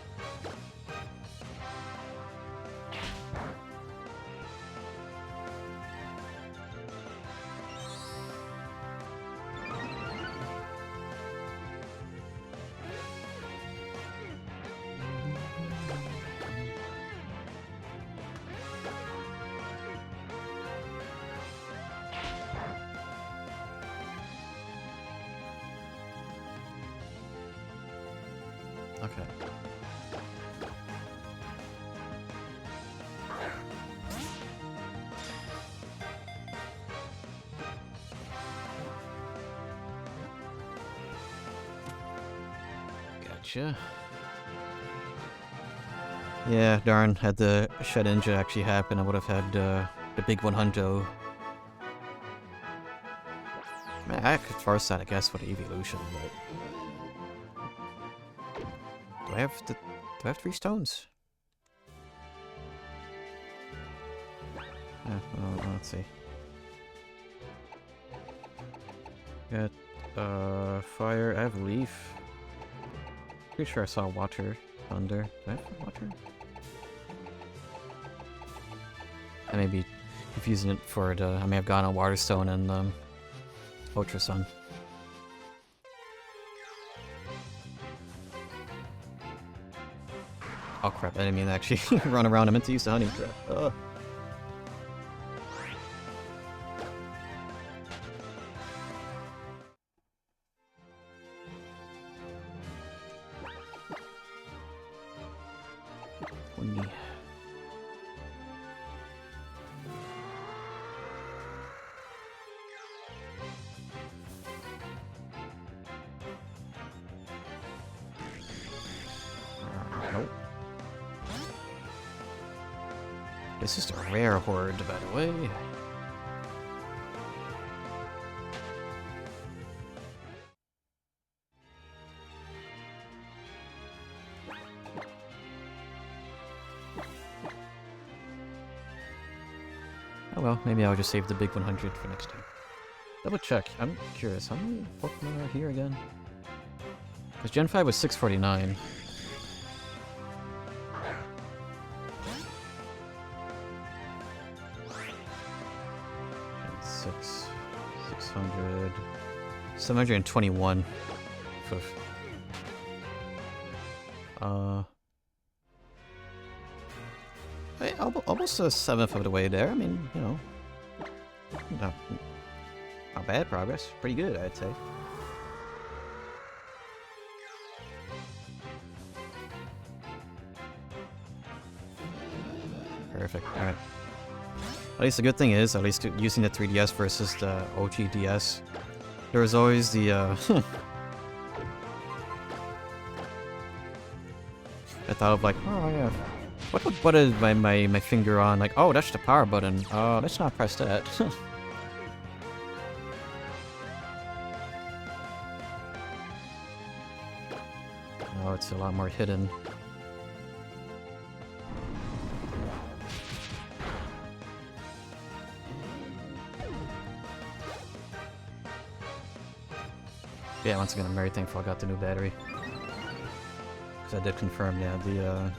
Okay. Gotcha. Yeah, darn, had the Shed Ninja actually happen, I would have had the big 100. Man, I could force that, I guess, for the evolution, but... Do I have 3 stones? Yeah, well, let's see. Got, fire, I have leaf. Pretty sure I saw water, thunder. Do I have water? I may be confusing it for the... I may have gone on water stone and, Ultra Sun. Oh crap, I didn't mean to actually run around. I meant to use the honey trap. Ugh. Nope. This is a rare horde, by the way. Oh well, maybe I'll just save the big 100 for next time. Double check. I'm curious, how many Pokemon are here again? Because Gen 5 was 649. Gen 6... 600... 721. Oof. Almost a 1/7 of the way there. I mean, you know, not bad progress. Pretty good, I'd say. Perfect. All right. At least the good thing is, at least using the 3DS versus the OG DS, there was always the I thought of like, oh yeah. What is my finger on? Like, oh, that's the power button. Let's not press that. Oh, it's a lot more hidden. Yeah, once again, I'm very thankful I got the new battery. Because I did confirm, yeah, the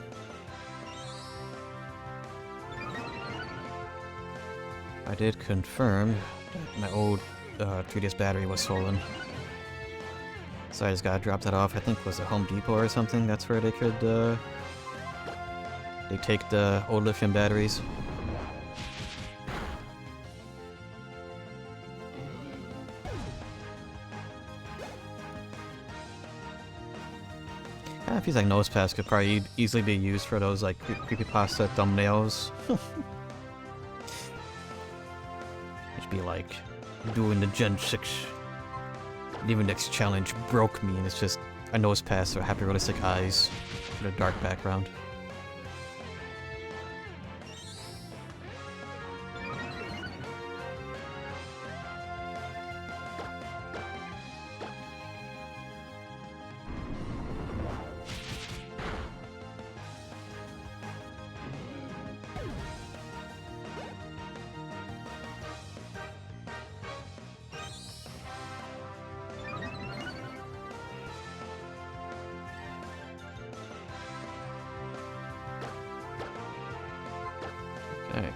I did confirm that my old 3DS battery was stolen. So I just gotta drop that off. I think it was a Home Depot or something. That's where they could, they take the old lithium batteries. I feels like Nosepass could probably easily be used for those, like, creepypasta thumbnails. doing the Gen 6. And even next challenge broke me, and it's just a nose pass or happy realistic eyes with a dark background. Okay.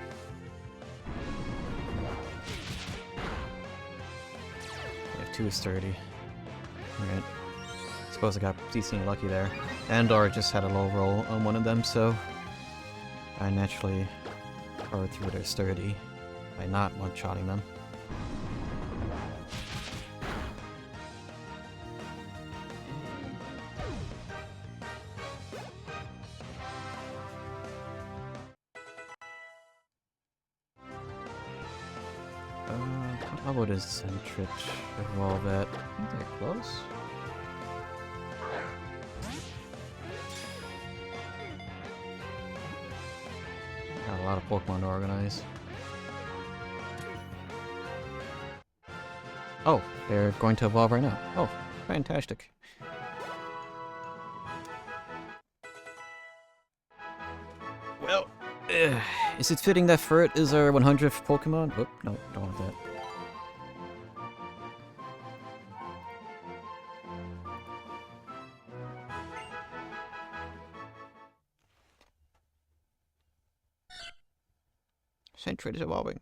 Yeah, 2 is 30. Alright. Suppose I got decently lucky there. And/or just had a low roll on one of them, so I naturally powered through their 30 by not one-shotting them. How about his Centric evolve at? I think they're close. Got a lot of Pokemon to organize. Oh, they're going to evolve right now. Oh, fantastic. Well, is it fitting that Furt is our 100th Pokemon? Oh, no, don't want that. Centric is evolving.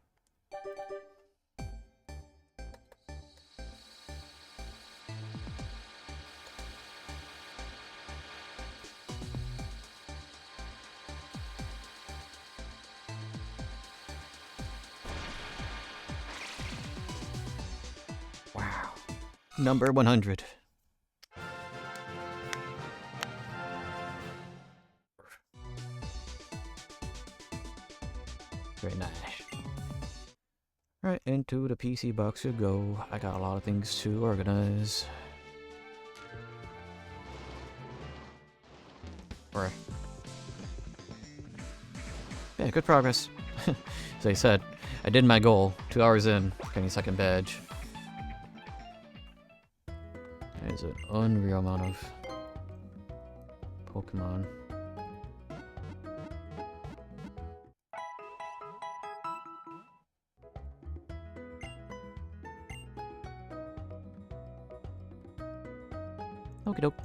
Wow. Number 100. Very nice. Right, into the PC box you go. I got a lot of things to organize. Right. Yeah, good progress. As I said, I did my goal. 2 hours in, getting second badge. That is an unreal amount of Pokemon. Okie doke.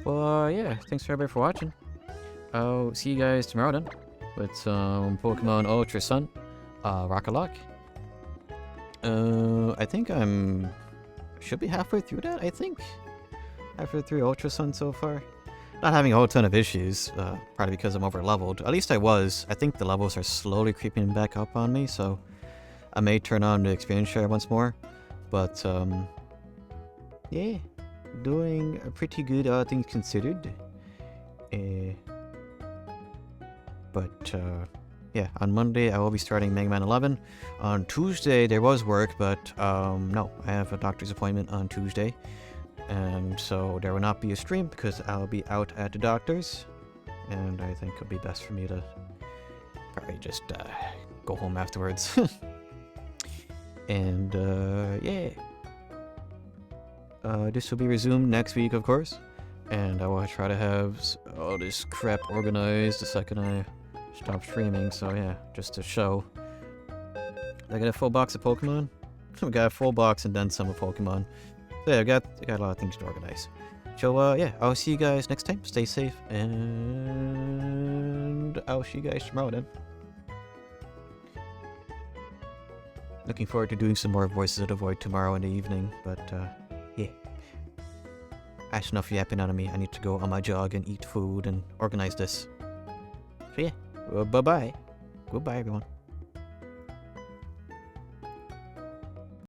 Well, yeah, thanks for everybody for watching. I'll see you guys tomorrow then with some Pokemon Ultra Sun, Rocket Lock. I think should be halfway through that, I think. Halfway through Ultra Sun so far. Not having a whole ton of issues, probably because I'm over leveled. At least I was. I think the levels are slowly creeping back up on me, so I may turn on the experience share once more. But, yeah. Doing pretty good, all things considered. Yeah, on Monday I will be starting Mega Man 11. On Tuesday there was work, but no, I have a doctor's appointment on Tuesday. And so there will not be a stream because I'll be out at the doctor's. And I think it'll be best for me to probably just go home afterwards. And yeah. This will be resumed next week, of course, and I will try to have all this crap organized the second I stop streaming, so yeah, just to show. I got a full box of Pokemon. We got a full box and then some of Pokemon. So yeah, I got a lot of things to organize. So yeah, I'll see you guys next time. Stay safe, and I'll see you guys tomorrow then. Looking forward to doing some more Voices of the Void tomorrow in the evening, but yeah. That's enough yapping out of me. I need to go on my jog and eat food and organize this. So yeah, bye-bye. Goodbye, everyone.